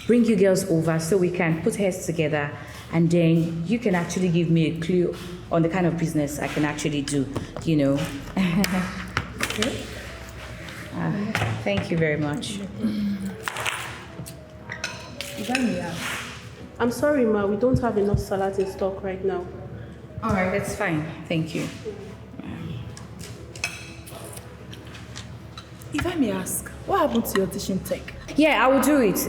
bring you girls over so we can put heads together and then you can actually give me a clue on the kind of business I can actually do, you know. Okay. Thank you very much. I'm sorry, Ma, we don't have enough salad in stock right now. All right, that's fine. Thank you. If I may ask, what happened to your teaching tech? Yeah, I will do it.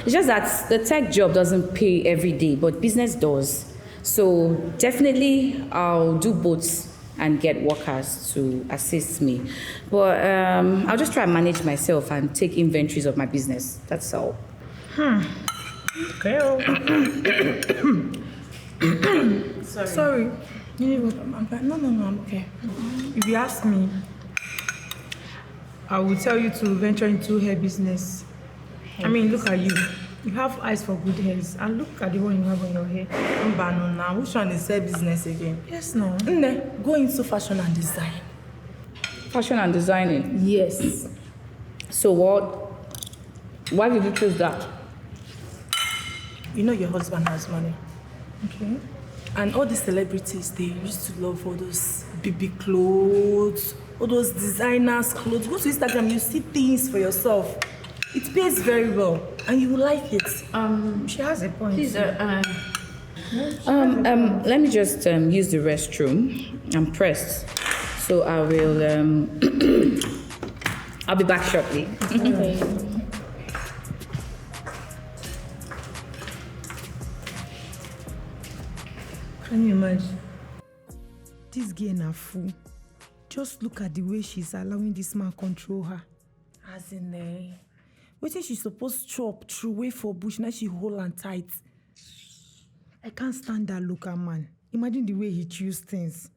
It's just that the tech job doesn't pay every day, but business does. So definitely I'll do both and get workers to assist me. But I'll just try and manage myself and take inventories of my business. That's all. Okay. Sorry. No, I'm okay. If you ask me, I will tell you to venture into hair business. I mean, look at you. You have eyes for good hairs. And look at the one you have on your hair. Now, which one is hair business again? Yes, no. Go into fashion and design. Fashion and designing? Yes. So what? Why did you choose that? You know your husband has money. Okay. And all these celebrities, they used to love all those baby clothes, all those designers clothes. Go to Instagram, you see things for yourself. It pays very well, and you will like it. She has a point. Please, let me just use the restroom. I'm pressed, so I will. I'll be back shortly. Okay. Can you imagine? This girl na fool. Just look at the way she's allowing this man control her. As in, wetin she suppose chop through way for bush, now she hold and tight. I can't stand that local man. Imagine the way he chews things.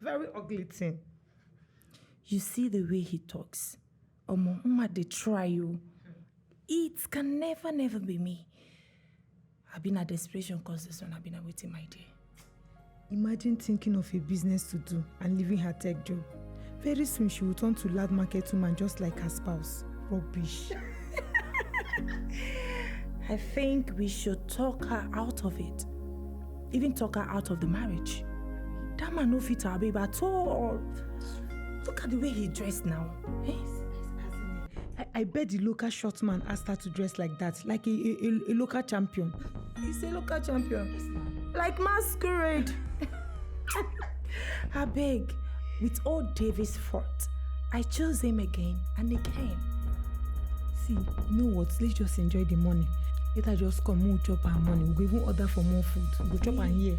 Very ugly thing. You see the way he talks. Mama, they try you. It can never be me. I've been at desperation cause this one. I've been waiting my day. Imagine thinking of a business to do and leaving her tech job. Very soon she will turn to loud market woman just like her spouse. Rubbish. I think we should talk her out of it. Even talk her out of the marriage. That man no fit her babe at all. Look at the way he dressed now. I bet the local short man asked her to dress like that, like a local champion. He's a local champion. Like masquerade. I beg. with all David's fault, I chose him again and again. See, you know what? Let's just enjoy the money. Let us just come, we'll chop our money. We'll even order for more food. We'll chop and here.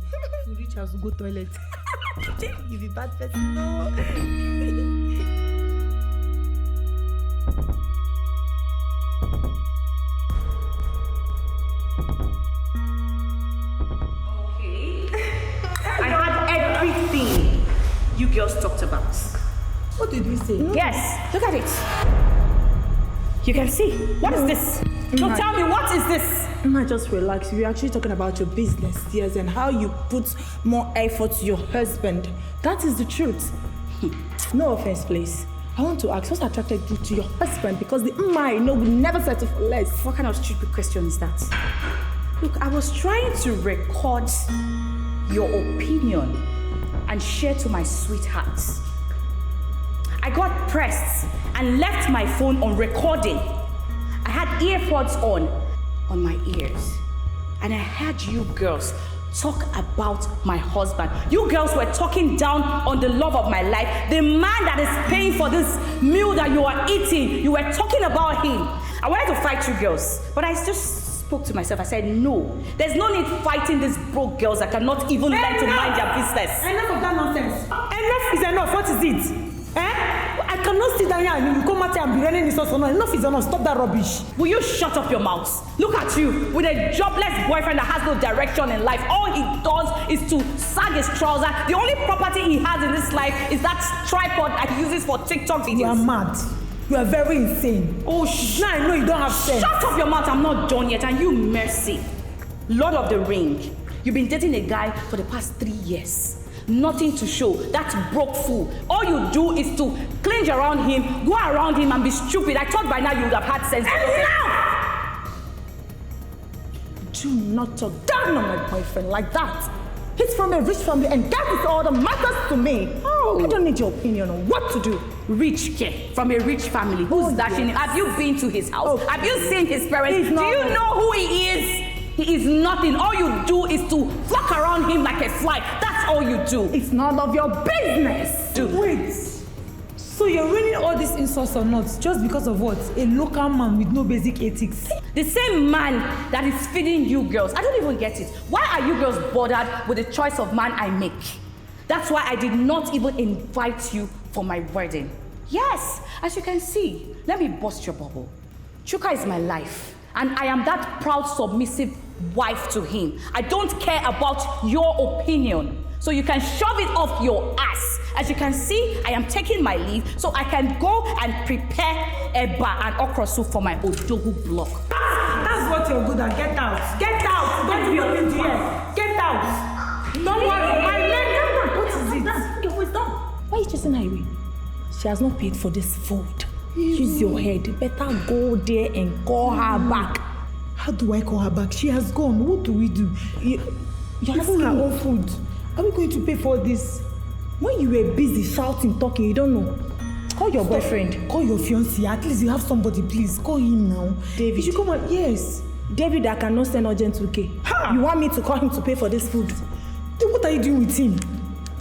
We'll reach house, we'll go toilet. You be bad person. No. I had everything you girls talked about. What did we say? Yes, look at it. You can see. What is this? So tell me, what is this? Ma, just relax. We're actually talking about your business, yes, and how you put more effort to your husband. That is the truth. No offense, please. I want to ask, what attracted you to your husband? Because the I know will never settle for less. What kind of stupid question is that? Look, I was trying to record your opinion and share to my sweethearts. I got pressed and left my phone on recording. I had earpods on my ears. And I heard you girls talk about my husband. You girls were talking down on the love of my life. The man that is paying for this meal that you are eating. You were talking about him. I wanted to fight you girls, but I just spoke to myself. I said, no, there's no need fighting these broke girls that cannot even learn to mind their business. Enough of that nonsense. Enough is enough. What is it? I cannot sit down here and you come out here and be running this house. Enough is enough. Stop that rubbish. Will you shut up your mouth? Look at you with a jobless boyfriend that has no direction in life. All he does is to sag his trouser. The only property he has in this life is that tripod that he uses for TikTok videos. You are mad. You are very insane. Oh, now I know you don't have sense. Shut up your mouth. I'm not done yet. And you, Mercy, Lord of the Ring, you've been dating a guy for the past 3 years. Nothing to show. That's broke fool. All you do is to clinch around him, go around him and be stupid. I thought by now you would have had sense. Enough! Do not talk down on my boyfriend like that. He's from a rich family and that is all that matters to me. Oh. I don't need your opinion on what to do. Rich kid from a rich family. Who's dashing him? Have you been to his house? Oh. Have you seen his parents? Do you know who he is? He is nothing. All you do is to flock around him like a fly. That's all you do. It's none of your business. Wait. So you're running all these insults or not just because of what? A local man with no basic ethics. The same man that is feeding you girls. I don't even get it. Why are you girls bothered with the choice of man I make? That's why I did not even invite you for my wedding. Yes, as you can see, let me burst your bubble. Chuka is my life. And I am that proud, submissive wife to him. I don't care about your opinion. So you can shove it off your ass. As you can see, I am taking my leave so I can go and prepare eba and okra soup for my odogu block. That's what you're good at. Get out. Get out. Don't be up in here. Get out. Don't worry. My leg. What is it? Okay, wait, stop. Why are you chasing her away? She has not paid for this food. Use your head. Better go there and call her back. How do I call her back? She has gone. What do we do? You're having her own food. Are we going to pay for this? When you were busy shouting, talking, you don't know. Call your boyfriend. Call your fiancé. At least you have somebody, please. Call him now. David. You should come on. Yes. David, I cannot send urgent 2K. Ha! You want me to call him to pay for this food? Then what are you doing with him?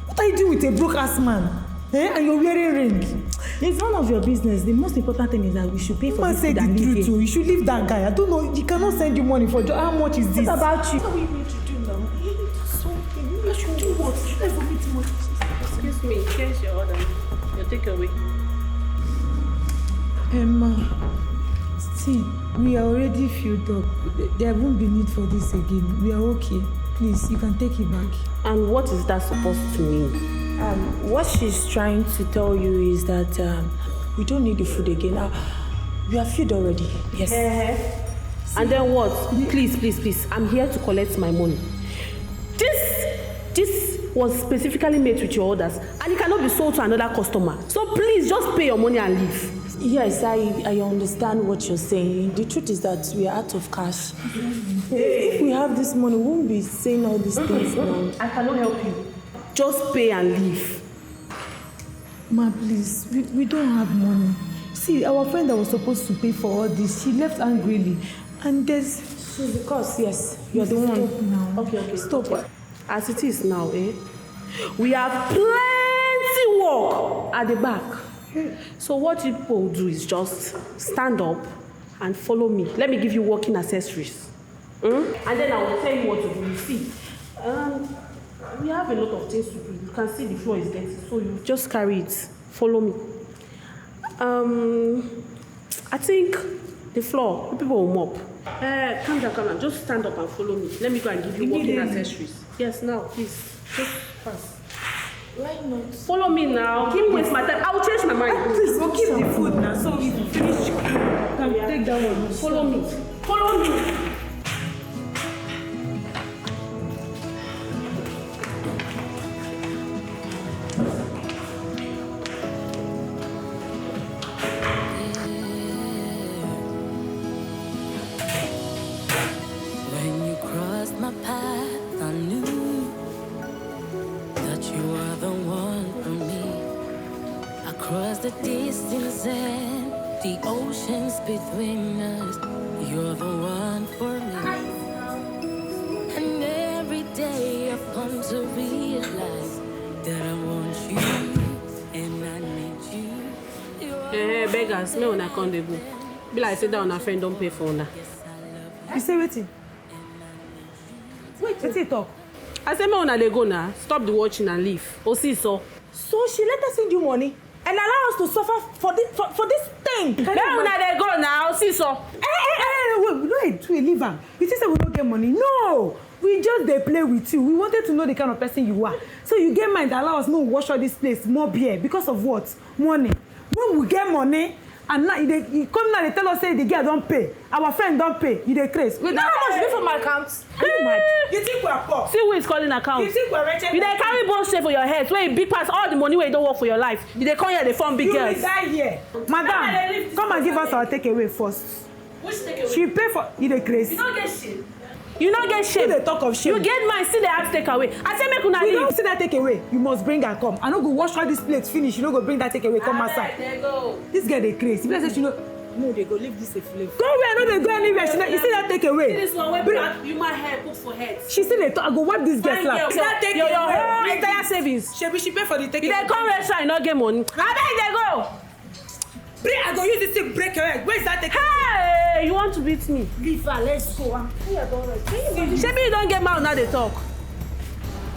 What are you doing with a broke-ass man? And you're wearing ring. It's none of your business. The most important thing is that we should pay for this food and leave here. You should leave that guy. I don't know. He cannot send you money for how much is this? What about you? What are we going to do now? You need to do something. You should do what? You should never meet much. Excuse me, change your order. Your takeaway. See, we are already filled up. There won't be need for this again. We are okay. Please, you can take it back. And what is that supposed to mean? What she's trying to tell you is that we don't need the food again. We are filled already. Yes. And then what? Please. I'm here to collect my money. This was specifically made with your orders and it cannot be sold to another customer. So please just pay your money and leave. Yes, I understand what you're saying. The truth is that we are out of cash. If we have this money, we won't be saying all these things now. I cannot help you. Just pay and leave. Ma, please, we don't have money. See, our friend that was supposed to pay for all this, she left angrily. And there's... She's the cause, yes. You're the one. Stop now. Okay. Stop. As it is now, we have plenty work at the back. So what you people do is just stand up and follow me. Let me give you working accessories. And then I will tell you what to do. You see, we have a lot of things to do. You can see the floor is dirty, so you just carry it. Follow me. I think the floor, people will mop. Calm down. Just stand up and follow me. Let me go and give you working accessories. Yes, now, please. Just pass. Why not? Follow me now. Keep waste my time. I will change my mind. Please, we'll keep the food now. So we finish. Can take that one. Follow me. Follow me. When you crossed my path, I knew that you were the one for me. Across the distance and the oceans between us, you're the one for me. And every day I've come to realize that I want you and I need you. Beggars, me when I can't go. Be like sit down, a friend don't pay for una. You say waiting. Wait, let's talk. I say me when they go now. Stop the watching and leave. Oh, see so. So she let us send you money and allow us to suffer for this thing. Then when they go now, see so. Wait, we leave her. You think we don't get money? No. We just they play with you. We wanted to know the kind of person you are. So you get mind allow us no wash all this place, more beer. Because of what? Money. When we get money, and now you come now, they tell us say the girl don't pay. Our friend don't pay. You dey craze. Wait, how much you pay for my account? Are you mad? You think we are poor? See who is calling account? You think we are wretched? You dey carry bone straight for your head. Where you big pass all the money where you don't work for your life. You dey come here, they form big girls. You will die here. Madam, come and give us our takeaway first. Which takeaway? She pay for you dey craze. You don't get shit. You don't get shame. They talk of shame. You get mine, still they ask take away. I say make una leave. You don't see that take away. You must bring her come. I no go wash all these plates finish. You no go bring that take away come outside. There go. This girl they crazy. Because say she no they go leave this a flavor. Go where? No they go anywhere. She you see that take away. See this one where you my hair put for head. She still they talk. I go wipe this girl slap. That take your entire savings. She pay for the take away. They come restaurant and not get money. I beg they go. I go use this thing break your head. Where's that take? Hey, you want to beat me? Leave her, let's go. Maybe you don't get mad now they talk.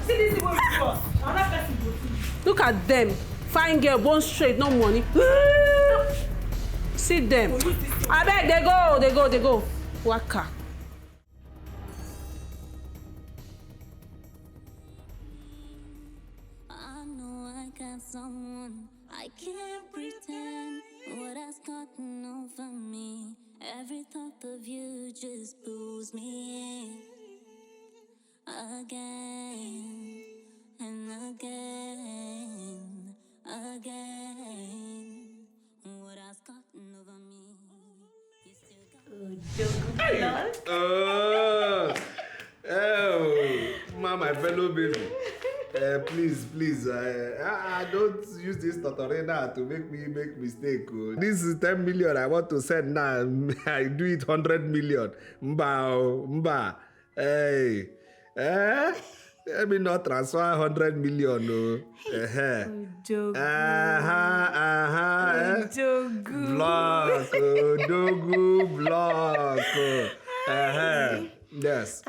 See this thing before. Another person go. Look at them. Fine girl, bone straight, no money. See them. I beg they go. Waka. I know I got someone I can't pretend what has gotten over me. Every thought of you just pulls me in again and again. What has gotten over me? My fellow baby. Please, I don't use this Totorena to make me make mistake. This is 10 million I want to send now. I do it 100 million. Mba. Hey. Let me not transfer 100 million. No. Jogu. Block. Dogu block. Yes.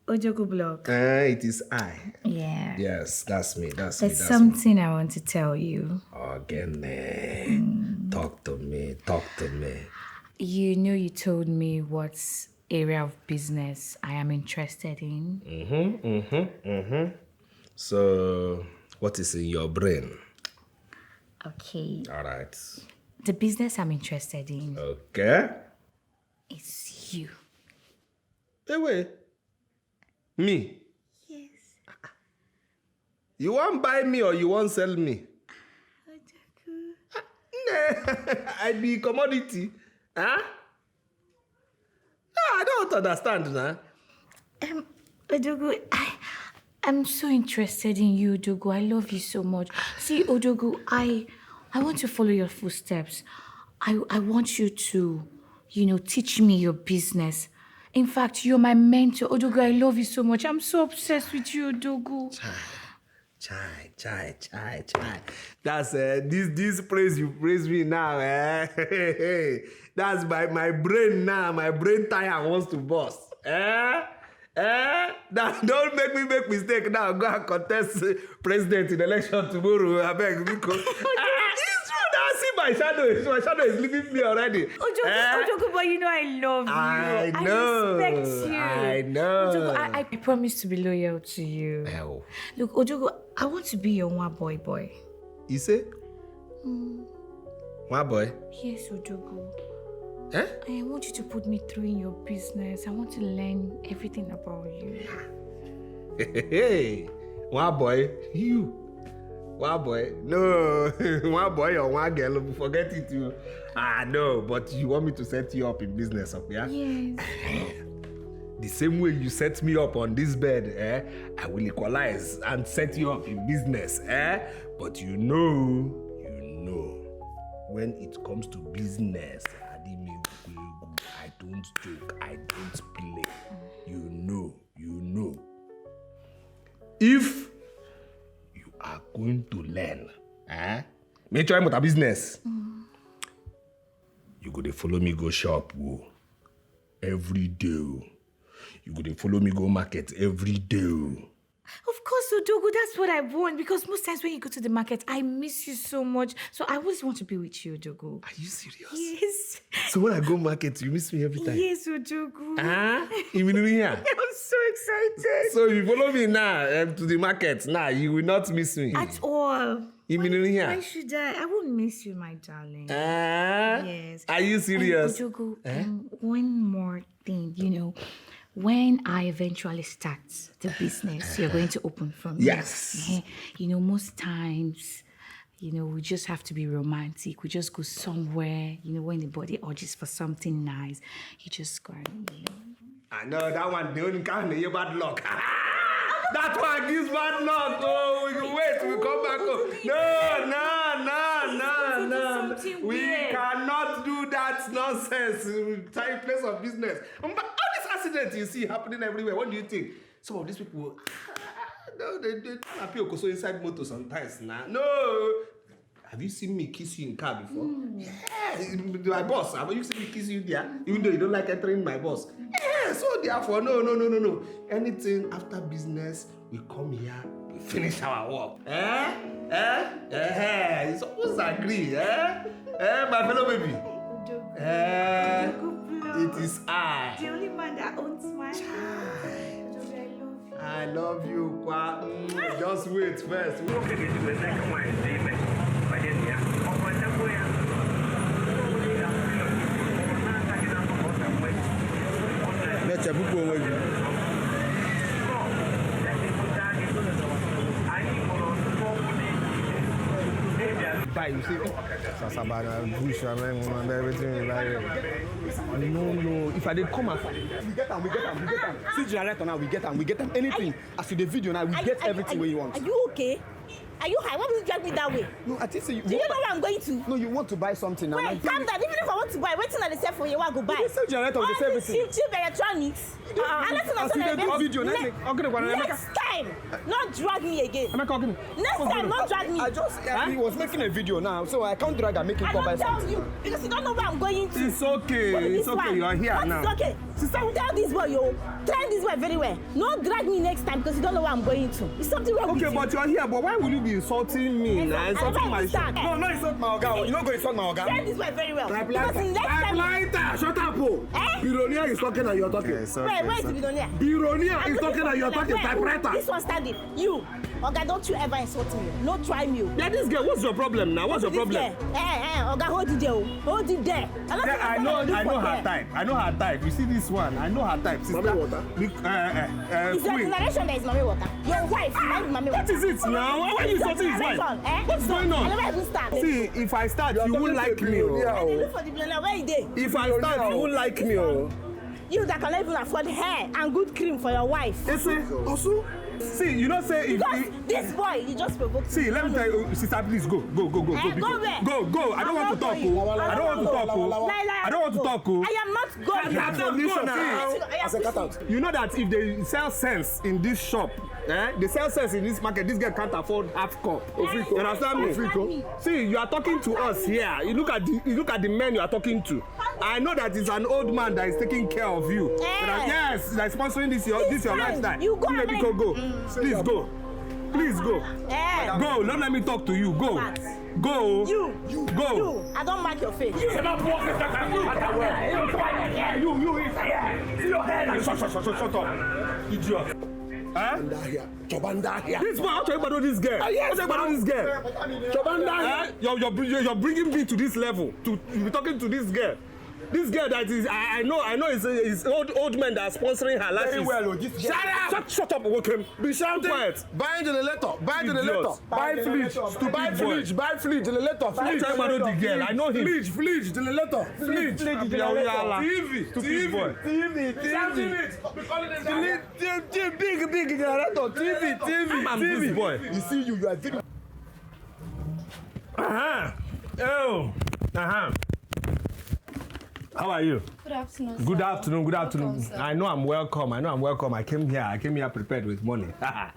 Ojogu block. It is I. Yeah. Yes, that's me. That's There's something I want to tell you. Again, talk to me. You know you told me what area of business I am interested in. So, what is in your brain? Okay. All right. The business I'm interested in. Okay. It's you. Hey, wait. Me? Yes. You want buy me or you want sell me? I be commodity. Huh? No, I don't understand now. Ojogu, I'm so interested in you, Ojogu. I love you so much. See, Ojogu, I want to follow your footsteps. I want you to, teach me your business. In fact, you're my mentor. Ojogu, I love you so much. I'm so obsessed with you, Ojogu. Chai. That's this praise you praise me now, eh? That's my brain now. My brain tire wants to burst. Now, don't make mistake now. Go and contest president in election tomorrow. I beg because it's true now. See my shadow. My shadow is leaving me already. Ojogo, but you know I love you. I know. I respect you. I know. Ojogo, I promise to be loyal to you. Oh. Look, Ojogo, I want to be your one boy. You say? One boy? Yes, Ojogo. Eh? I want you to put me through in your business. I want to learn everything about you. Hey, one boy, you. One boy, no, one boy or one girl, forget it. No, but you want me to set you up in business, okay? Yes. The same way you set me up on this bed, I will equalize and set you up in business, But you know, when it comes to business, I don't joke, I don't play. You know. If you are going to learn, make sure I'm with a business. You go to follow me go shop every day. You go to follow me go market every day. Of course, Ojogo, that's what I want. Because most times when you go to the market, I miss you so much. So I always want to be with you, Ojogo. Are you serious? Yes. So when I go market, you miss me every time? Yes, Ojogo. You mean here? I'm so excited. So you follow me now to the market. Now you will not miss me. At all. You mean here? Why should I? I won't miss you, my darling. Yes. Are you serious? And Ojogo, one more thing, when I eventually start the business you're going to open for me. Yes. Most times, we just have to be romantic. We just go somewhere, when the body urges for something nice, you just go and, I know that one, the only kind of bad luck. That one gives bad luck. Oh, we can wait, we come back home. No. We cannot do that nonsense. Time, place of business. But all these accidents you see happening everywhere, what do you think? Some of these people, they appear also inside motor sometimes now. No. Have you seen me kiss you in car before? Yeah, my boss. Have you seen me kiss you there? Even though you don't like entering my boss. Yeah, so therefore, no. Anything after business, we come here, we finish our work. You supposed to agree, my fellow baby. It is I. The only man that owns my heart. I love you, Kwa. Just wait first. Bye, you see? No. If I did come and we get them. See generator now, we get them. Anything. As to the video now, we get everything where you want. Are you okay? Are you high? Why will you drag me that way? No, I think so. Do you know where I'm going to? No, you want to buy something now. Wait, calm down. Even if I want to buy, waiting at the sell for you, I go buy. You sell generator, they sell everything. Cheap electronics. Next time, not drag me again. Next time, not drag me. He was making a video now, so I can't drag and make him come buy something. You, because you don't know where I'm going to. It's okay. It's okay. You are here now. It's okay. Sister, tell this boy, train this boy very well. Not drag me next time because you don't know where I'm going to. It's something wrong with you. Okay, but you're here. But why will you be insulting me? Insulting my son. No, not insult my organ. You're not going to insult my organ. Train this boy very well. Typewriter. Shut up, Bironia is talking and you're talking. Where is the Bironia? Bironia is talking and you're talking. Typewriter. This one standing. You. Oga, don't you ever insult me. No try me. Yeah, this girl, what's your problem now? What's your problem? Oga, hold it there. Hold it there. I know her type. I know her type. You see this one? I know her type. Sister. Mommy water. It's your generation that is mommy water. Your wife is mommy water. What is it now? Why are you insulting his wife? What's going on? I never even start. See, if I start, you won't like me. I look for the billionaire. Where is they? If I start, you won't like me. You that can even afford hair and good cream for your wife. Also, see, you know, say because this boy Why? You just provoked me. See, let me tell you, sister, please go. Go. Go where? Go. I don't want to talk. I don't want to talk. I don't want to talk. I am not going. You know that if they sell sense in this shop, they sell sense in this market, this girl can't afford half cup. You understand me? See, you are talking to us here. You look at the men you are talking to. I know that it's an old man that is taking care of you. Yes, that is sponsoring this your lifestyle. You go. Please go. Please go. Go. Don't let me talk to you. Go. Go. You. Go. I don't mark your face. You cannot walk with that. You. See your head. Shut up. Idiot. This boy, how do you know this girl? How do you know this girl? You're bringing me to this level to be talking to this girl. This girl that is, I know is old men that are sponsoring her life. Very well, Shut up, Wokem. Be shouting. Quiet. Buy generator. Buy fridge. Buy fridge. Generator. Fridge. I know the girl. I know him. Fridge. Generator. Fridge. TV. Big generator. TV. I'm this boy. You see you are big. How are you? Good afternoon. Good afternoon. I know I'm welcome. I came here prepared with money. I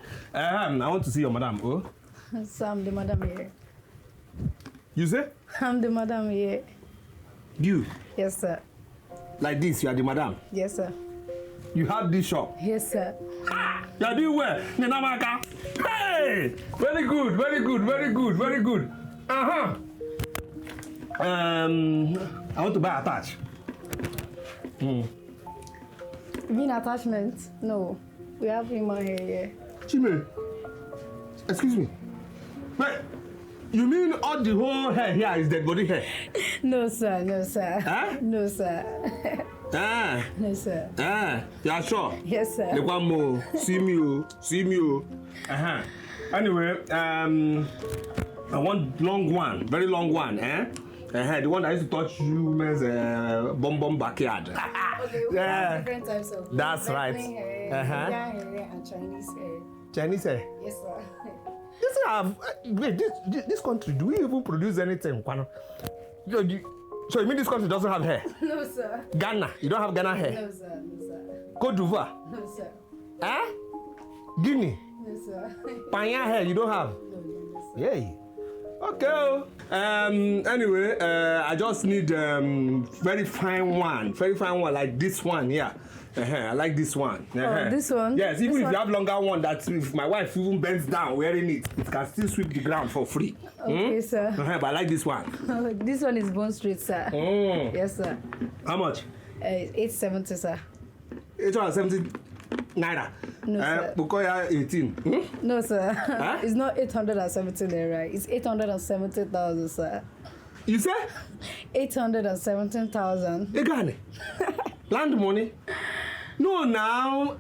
want to see your madam. Oh? So I'm the madam here. You say? I'm the madam here. You? Yes, sir. Like this, you are the madam? Yes, sir. You have this shop? Yes, sir. You are doing well? Hey! Very good. I want to buy attach. Being attachment? No. We have him on here. Chime, excuse me. Wait, you mean all the whole hair here is dead body hair? No, sir. Huh? No, sir. No, sir. You are sure? Yes, sir. Look one more. See me. Anyway, I want long one, very long one, the one that used to touch women's bum backyard. Okay, we have different types of hair. That's right. Hair, Indian hair, and Chinese hair. Chinese hair? Yes, sir. This country, do we even produce anything? So you mean this country doesn't have hair? No, sir. Ghana, you don't have Ghana hair? No, sir. Côte d'Ivoire? No, sir. Guinea? No, sir. Panya hair, you don't have? No, sir. Yay. Okay. Anyway, I just need very fine one like this one here. I like this one. This one? Yes, even if you have longer one, that if my wife even bends down wearing it, it can still sweep the ground for free. Okay, sir. But I like this one. This one is Bone Street, sir. Yes, sir. How much? 870, sir. 870 naira. No, sir. Bukoya 18. No, sir. Huh? It's not 870 naira. It's 870,000, sir. You say? 817,000. Egane. Land money? No, now.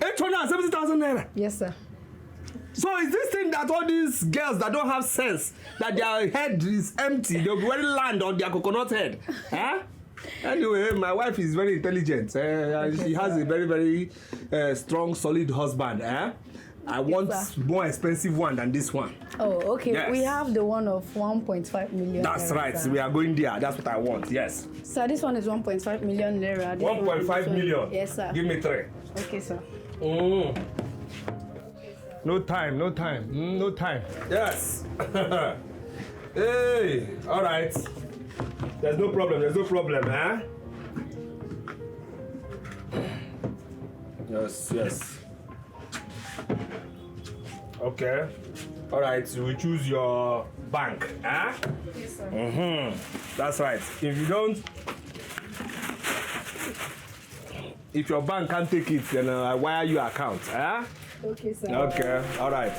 870,000 naira. Yes, sir. So is this thing that all these girls that don't have sense, that their head is empty, they'll be wearing land on their coconut head? Anyway, my wife is very intelligent. She has a very, very strong, solid husband. I want more expensive one than this one. Oh, okay. Yes. We have the one of 1.5 million. That's naira, right. Sir. We are going there. That's what I want. Yes. So this one is 1.5 million naira. 1.5 million. Yes, sir. Give me 3. Okay, sir. No time. Yes. Hey. All right. There's no problem, huh? Yes. Okay. All right, so we choose your bank, huh? Yes, sir. That's right. If your bank can't take it, then I wire your account, huh? Okay, sir. Okay, all right.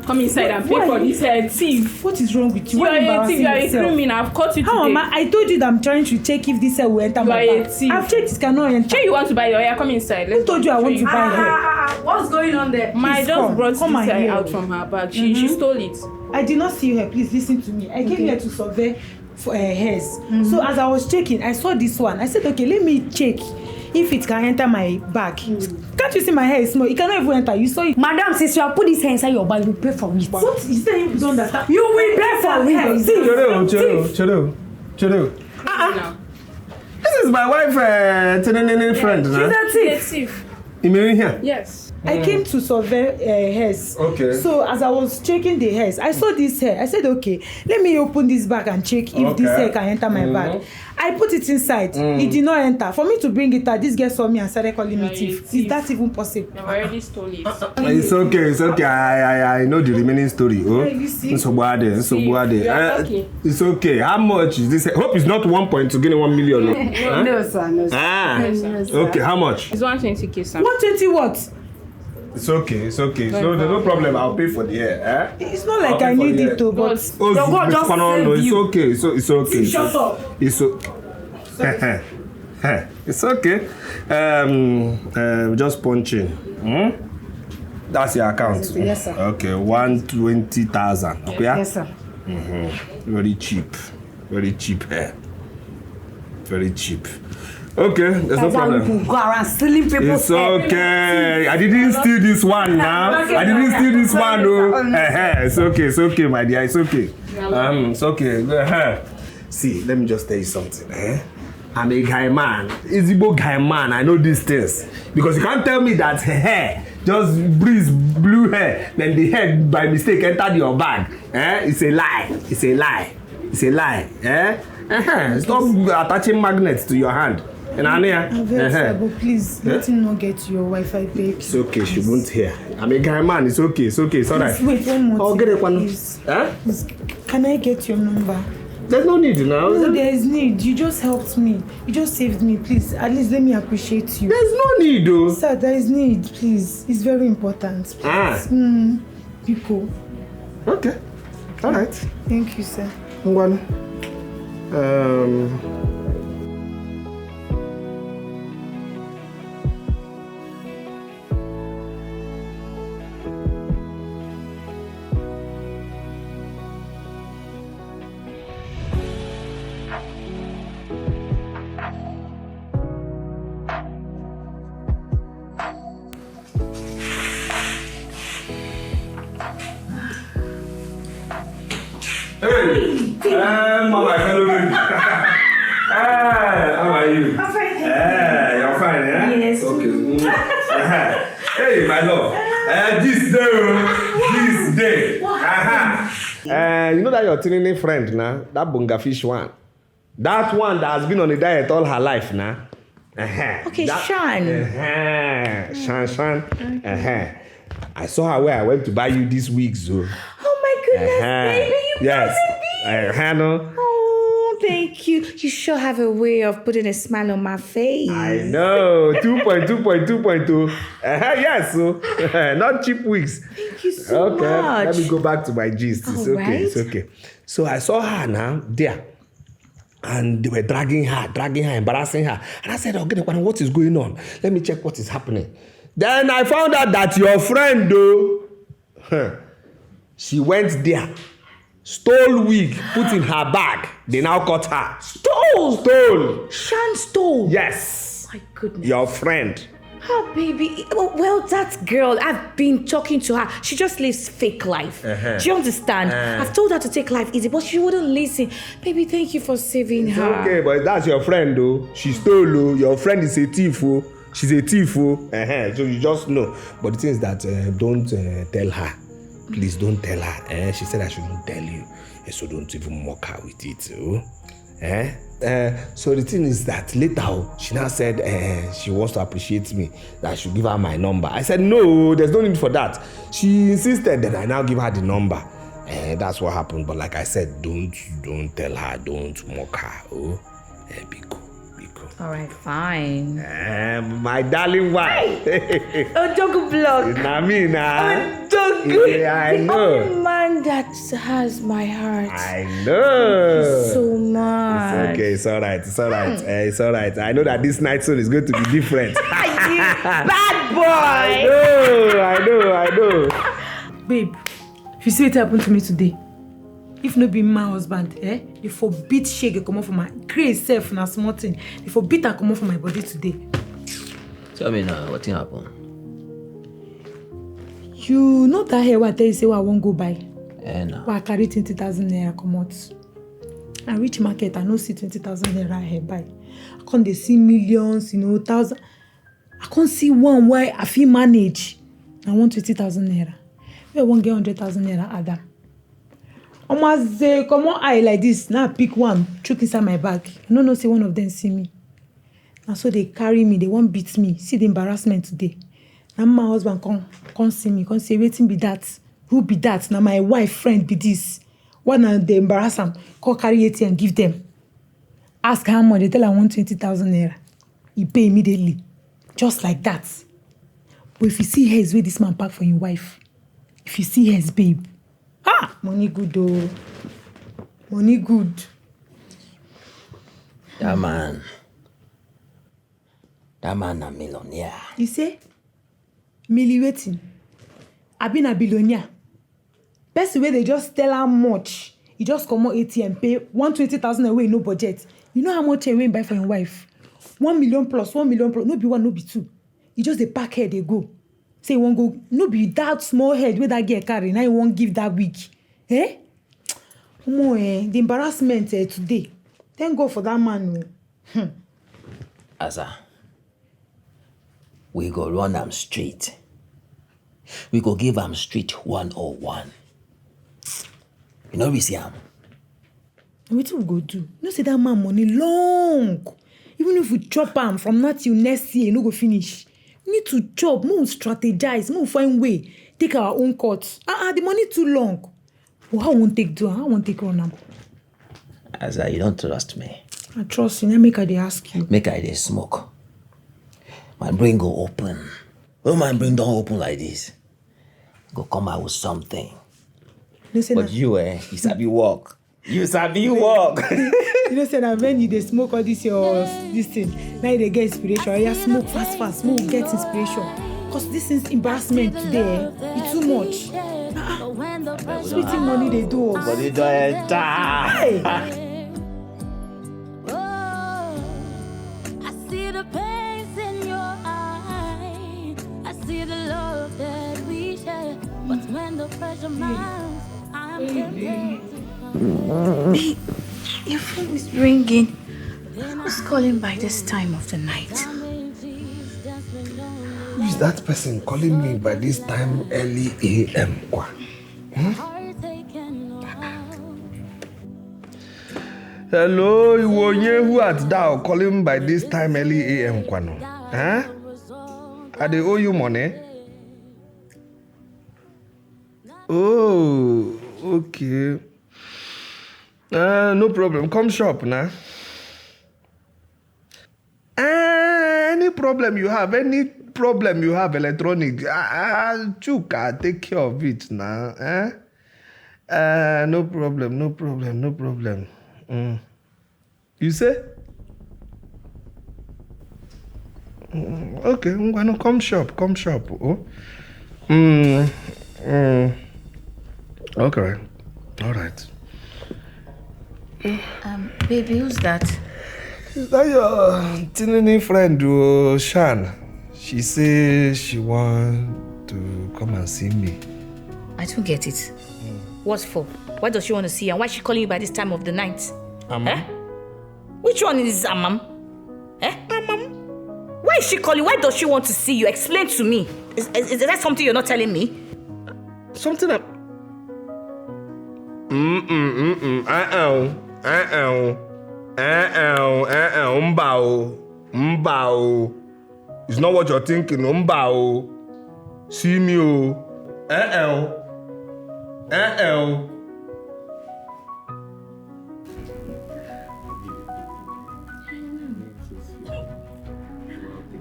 Come inside and pay for this thief. What is wrong with you? You are a thief. You are a criminal. I've caught you today. How am I? I told you that I'm trying to check if this hair will enter my bag. You are a thief. I've checked it cannot enter. Sure you want to buy your hair? Come inside. Who told you I want to buy hair? What's going on there? My just brought this hair out from her bag. She stole it. I did not see her. Please listen to me. I came here to survey for hairs. So as I was checking, I saw this one. I said, okay, let me check if it can enter my bag. Can't you see my hair is small? It cannot even enter. You saw it. Madam, since you have put this hair inside your bag, you pay for it. What is that? You don't understand. You will pay for it. Chill. This is my wife, friend. She's a thief. You mean here? Yes. I came to survey hairs. Okay. So as I was checking the hairs, I saw this hair. I said, okay, let me open this bag and check if this hair can enter my bag. I put it inside. It did not enter. For me to bring it out, this girl saw me and started calling me thief. Is that even possible? I've already stole it. It's okay. I know the remaining story. Oh, it's okay. How much is this? Hope it's not 1 point to gain 1 million. Huh? No, sir. No, sir. Okay, how much? It's 120k, sir. 120 what? It's okay. So there's no problem. I'll pay for the hair. It's not like I need it to, but it's okay. It's okay. Shut up. It's okay. It's okay. Just punching. That's your account. Yes, sir. Okay, 120,000. Okay. Yes, sir. Very cheap hair. Very cheap. Okay, there's no problem. Go around stealing people's It's okay. I didn't steal this one now. I didn't steal this one though. It's okay, my dear. It's okay. It's okay. See, let me just tell you something. I'm a guy man. Ezigbo guy man. I know these things. Because you can't tell me that hair, just breeze blue hair, then the hair by mistake entered your bag. It's a lie. Stop attaching magnets to your hand. I'm very sorry, but please let him not get your Wi-Fi babe. It's okay, she won't hear. I'm a guy man, it's okay, it's alright. Wait, one more get it, please. Can I get your number? There's no need now. No, there is need. You just helped me. You just saved me, please. At least let me appreciate you. There's no need though. Sir, there is need, please. It's very important. Please. Pico. Okay. Alright. Thank you, sir. One. Mama, hello. How are you? I'm fine. You're fine, yeah? Yes. Okay. Hey, my love. This day. You know that your tiny friend now, that bunga fish one. That one that has been on a diet all her life now. Okay, Shan. Shan. I saw her where I went to buy you these wigs. Oh my goodness, baby, you yes. Oh, thank you. You sure have a way of putting a smile on my face. I know. 2.2.2.2. Yes, so not cheap wigs. Thank you so much. Let me go back to my gist. It's okay. Right. It's okay. So I saw her now there. And they were dragging her, embarrassing her. And I said, okay, what is going on? Let me check what is happening. Then I found out that your friend, though, she went there, stole wig, put in her bag. They now caught her. Stole? Shan stole? Yes. My goodness. Your friend. Oh, baby. Well, that girl, I've been talking to her. She just lives fake life. Do you understand? I've told her to take life easy, but she wouldn't listen. Baby, thank you for saving her. Okay, but that's your friend, though. She stole, though. Your friend is a thief, oh. She's a thief, oh. So you just know. But the thing is that don't tell her. Please don't tell her. She said I shouldn't tell you. So don't even mock her with it, oh. So the thing is that later she now said she wants to appreciate me, that I should give her my number. I said no, there's no need for that. She insisted that I now give her the number. That's what happened. But like I said, don't tell her, don't mock her. Oh, be cool. All right, fine. My darling wife. Odogu block. Odogu. Yeah, I know. The man that has my heart. I know. Thank you so much. It's okay. It's all right. It's all right. I know that this night soon is going to be different. Bad boy. I know. Babe, if you see what happened to me today, If no be my husband, they forbid shege come off for my grace self na small thing. They forbid her come off for my body today. Tell me now, what thing happen? You know that hair what I tell you say I won't go buy. No. Well, I carry 20,000 naira come out. I reach market, I no see 20,000 naira here buy. I can't they see millions, thousand. I can't see one where I feel manage. I want 20,000 naira. I won't get 100,000 naira Adam. Almost say, come on, eye like this. Now I pick one, choke inside my bag. No, say one of them see me. And so they carry me, they won't beat me. See the embarrassment today. Now my husband come see me, come say, waiting be that. Who be that? Now my wife friend be this. One and they embarrass them, call carry it and give them. Ask how much, they tell I want 20,000 naira. He pay immediately. Just like that. But if you see hairs where this man pack for your wife, if you see hairs, babe, money good though. Money good. That man a millionaire. You say? Millie waiting. I been a billionaire. Best way they just tell how much. You just come out ATM, pay 120,000 away, no budget. You know how much I win buy for your wife? 1 million plus, 1 million plus. No be one, no be two. You just the pack head they go. Say you won't go. No be that small head where that get carry. Now you won't give that week. The embarrassment today. Thank God for that man. Asa, we go run am straight. We go give am straight 101. You know we see am. What we go do? You say that man money long. Even if we chop am from now till next year, no go finish. We need to chop, more strategize, more find way, take our own cuts. The money too long. Well, how won't take do? How won't take run am? Asa, you don't trust me. I trust you. Now make I dey ask you. Make I dey smoke. My brain go open. When my brain don't open like this, go come out with something. But you sabi walk. You sabi walk. You know, say that when you dey smoke all this thing, now you dey get inspiration. You smoke fast, smoke get inspiration. Cause this is embarrassment today. It's too much. Sweeting money they do us. But they don't enter. I see the pains in your eyes. I see the love that we share. But when the pressure mounts, I'm tempted. Babe, your phone is ringing. Who's calling by this time of the night? Who is that person calling me by this time early a.m.? Hello, Ezuruonye, who art thou calling by this time early a.m. Kwano? I they owe you money? Oh, okay. No problem. Come shop now. Any problem you have electronic, Chuka, take care of it now. No problem. You say? Okay, I'm gonna come shop. Oh. Okay. All right. Baby, who's that? Is that your tiny friend, Shan? She says she wants to come and see me. I don't get it. What for? Why does she want to see you? And why is she calling you by this time of the night? Amam? Which one is Amam? Amam? Why is she calling? Why does she want to see you? Explain to me. Is that something you're not telling me? Something that... Mbao. It's not what you're thinking. Mbao. See me,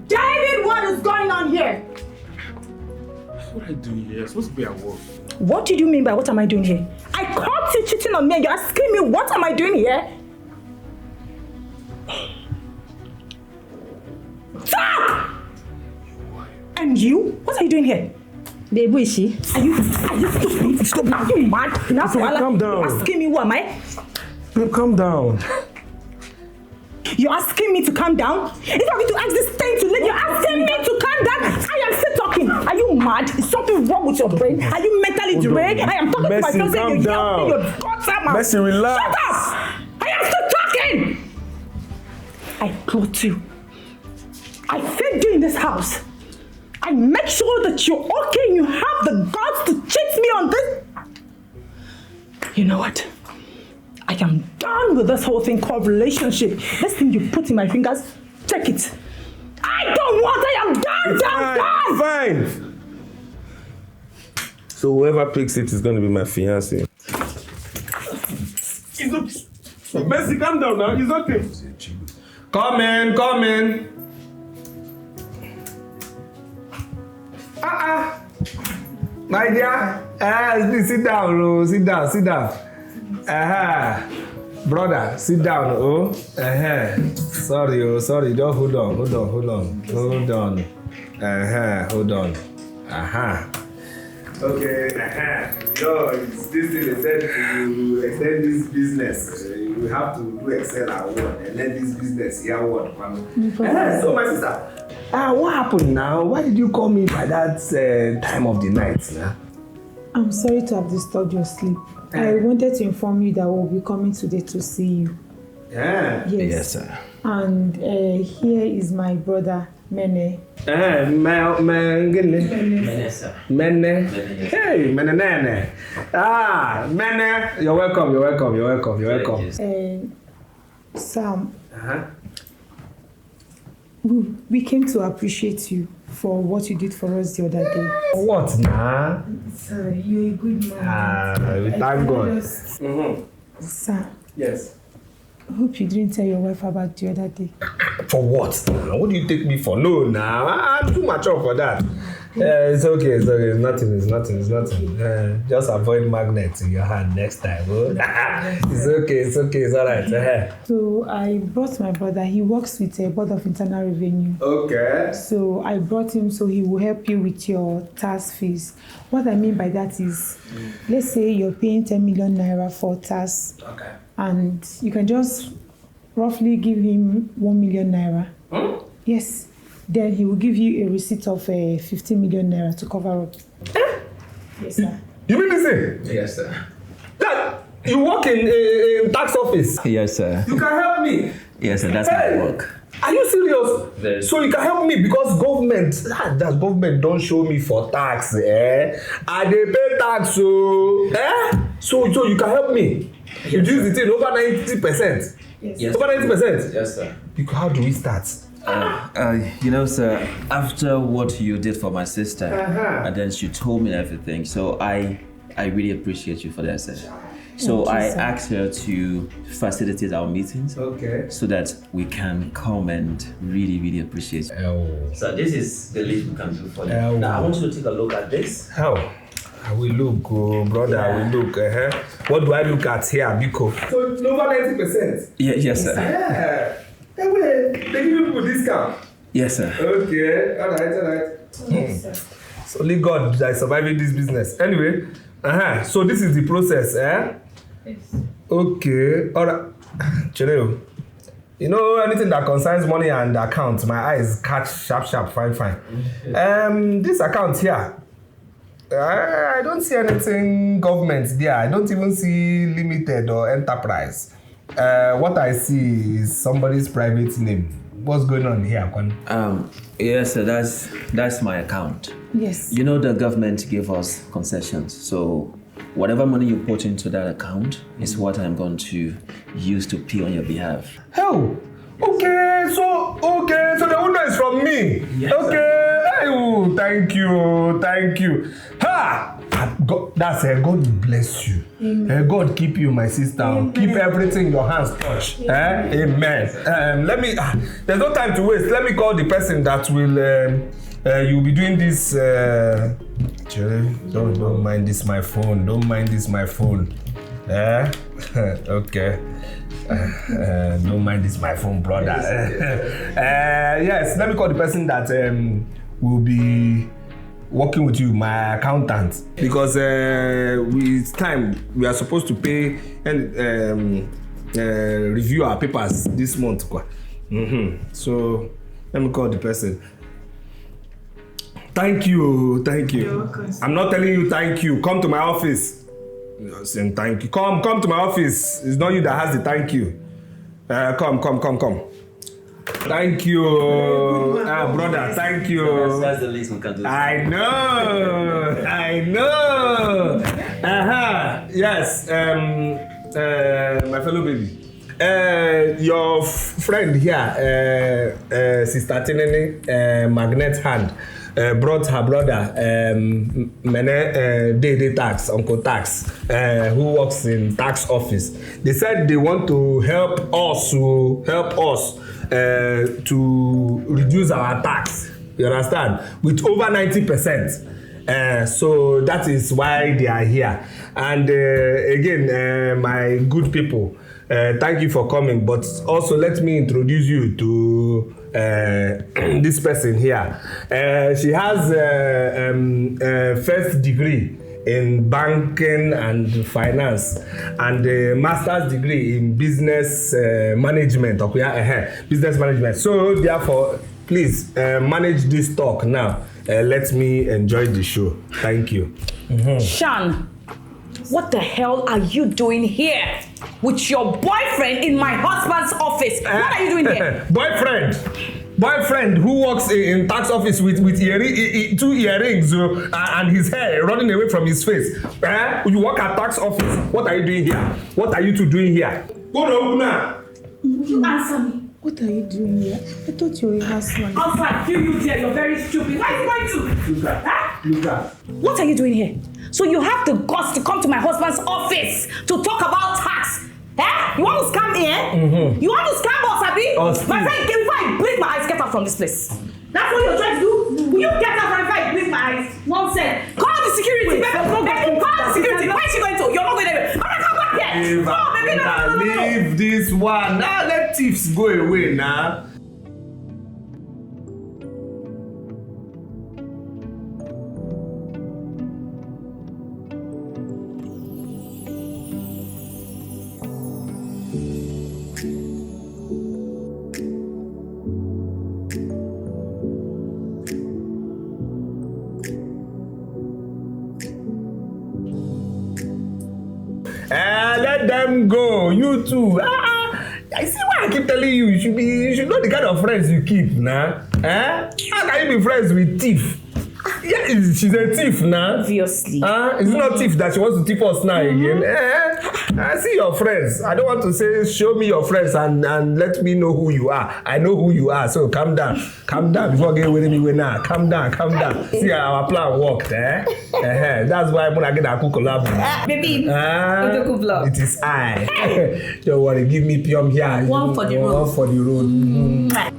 David, what is going on here? What are you doing here? You're supposed to be at work. What did you mean by what am I doing here? I caught you cheating on me and you're asking me what am I doing here? Stop! And you? What are you doing here? Babe, who is she? Are you stupid? Stop now. Are you mad? Calm down. You're asking me who am I? Babe, calm down. You're asking me to calm down? If I'm going to ask this thing to leave, you're asking me to calm down? I am still talking. Are you mad? Is something wrong with your brain? Are you mentally deranged? I am talking to my fiancé and you're yelling your guts out. Mercy, relax. Shut up! I am still talking! I clothe you. I feed you in this house. I make sure that you're okay and you have the guts to cheat me on this. You know what? I am done with this whole thing called relationship. This thing you put in my fingers, take it. I don't want, I am done, Fine. So whoever picks it is going to be my fiancé. Mercy, calm down now. It's okay. Come in. My dear, sit down, sit down. Brother, sit down, Sorry, just hold on. Hold on. Okay, No, it's this thing they said to extend this business. We have to do Excel award and let this business here award. So my sister, what happened now? Why did you call me by that time of the night? I'm sorry to have disturbed your sleep. I wanted to inform you that we'll be coming today to see you. Yeah. Yes, sir. And here is my brother, Mene. Mene, sir. Mene. Hey, Mene. Mene. You're welcome. Sam. We came to appreciate you for what you did for us the other day. What now? Sir, you're a good man. We thank God. Sir. Yes. I hope you didn't tell your wife about the other day. For what? What do you take me for? No, I'm too mature for that. It's okay. It's nothing. Just avoid magnets in your hand next time. It's okay. It's all right. So I brought my brother. He works with a board of internal revenue. Okay. So I brought him so he will help you with your tax fees. What I mean by that is, let's say you're paying 10 million naira for tax. Okay. And you can just roughly give him 1 million naira. Yes. Then he will give you a receipt of 50 million naira to cover up. Yes, sir. You mean this thing? Yes, sir. That you work in tax office? Yes, sir. You can help me? Yes, sir. That's my work. Are you serious? Very. So you can help me because government don't show me for tax, I dey pay tax, so you can help me. Yes, you do the thing over 90%. Yes. Over 90%. Yes, sir. How do we start? Sir, after what you did for my sister, and then she told me everything, so I really appreciate you for that, sir. So I asked her to facilitate our meetings, so that we can come and really appreciate you. So this is the least we can do for you. Now I want you to take a look at this. How? I will look, brother. Yeah. I will look. What do I look at here, Biko? So over 90%. Yes, sir. Yeah. They give people discount. Yes, sir. Okay. All right. Yes, it's only God that is surviving this business. Anyway, so this is the process, Yes. Okay. All right. Cheleo, you know anything that concerns money and accounts, my eyes catch sharp, fine. This account here, I don't see anything government there. I don't even see limited or enterprise. What I see is somebody's private name. What's going on here, Kwani? Yes, sir, that's my account. Yes. You know the government gave us concessions, so whatever money you put into that account is what I'm going to use to pay on your behalf. Oh, okay, so the owner is from me. Yes, okay. Sir. Oh, thank you. Ha! God, that's God bless you. God keep you, my sister. Amen. Keep everything in your hands touch. Amen. There's no time to waste. Let me call the person that will you'll be doing this. Don't mind this my phone. Okay. Don't mind this my phone, brother. Yes, let me call the person that will be working with you, my accountant, because it's time we are supposed to pay and review our papers this month. So let me call the person. Thank you. I'm not telling you thank you. Come to my office. You're saying thank you. Come to my office. It's not you that has the thank you. Come. Thank you, brother. Thank you. That's the least we can do. I know. Yes. My fellow baby. Your friend here, Sister Tinene, Magnet Hand, brought her brother, Day Tax, Uncle Tax, who works in tax office. They said they want to help us to reduce our tax. You understand? With over 90%. So that is why they are here. And again, my good people, thank you for coming. But also let me introduce you to this person here. She has a first degree in banking and finance and a master's degree in business management. Business management. So therefore, please manage this talk now. Let me enjoy the show. Thank you. Sean, what the hell are you doing here with your boyfriend in my husband's office? What are you doing here? Boyfriend who works in tax office with 2 earrings and his hair running away from his face. You work at tax office. What are you doing here? What are you two doing here? Go to now. You answer me. What are you doing here? I thought you were a husband. Outside, you there, you're very stupid. Where are you going to? Look at. What are you doing here? So you have the guts to come to my husband's office to talk about tax? You want to scam here? You want to scam us, Abi? My friend, before I blink my eyes, get out from this place. That's what you're trying to do? Will you get out before I blink my eyes? Nonsense. Call the security. Call the security. Where is she going to? You're not going anywhere. I'm going to come back here. No, baby, no. Leave this one. Now let thieves go away now. Let them go. You too. I see why I keep telling you. You should know the kind of friends you keep, nah. How can you be friends with thief? Yeah, she's a thief now. Obviously. It's not thief that she wants to thief us now again. I see your friends. I don't want to say show me your friends and let me know who you are. I know who you are, so calm down before getting with me now. Calm down. See our plan worked, That's why I'm gonna get a cool collab. Baby, it is I. Don't worry, give me Pium here. One for the road. One for the road.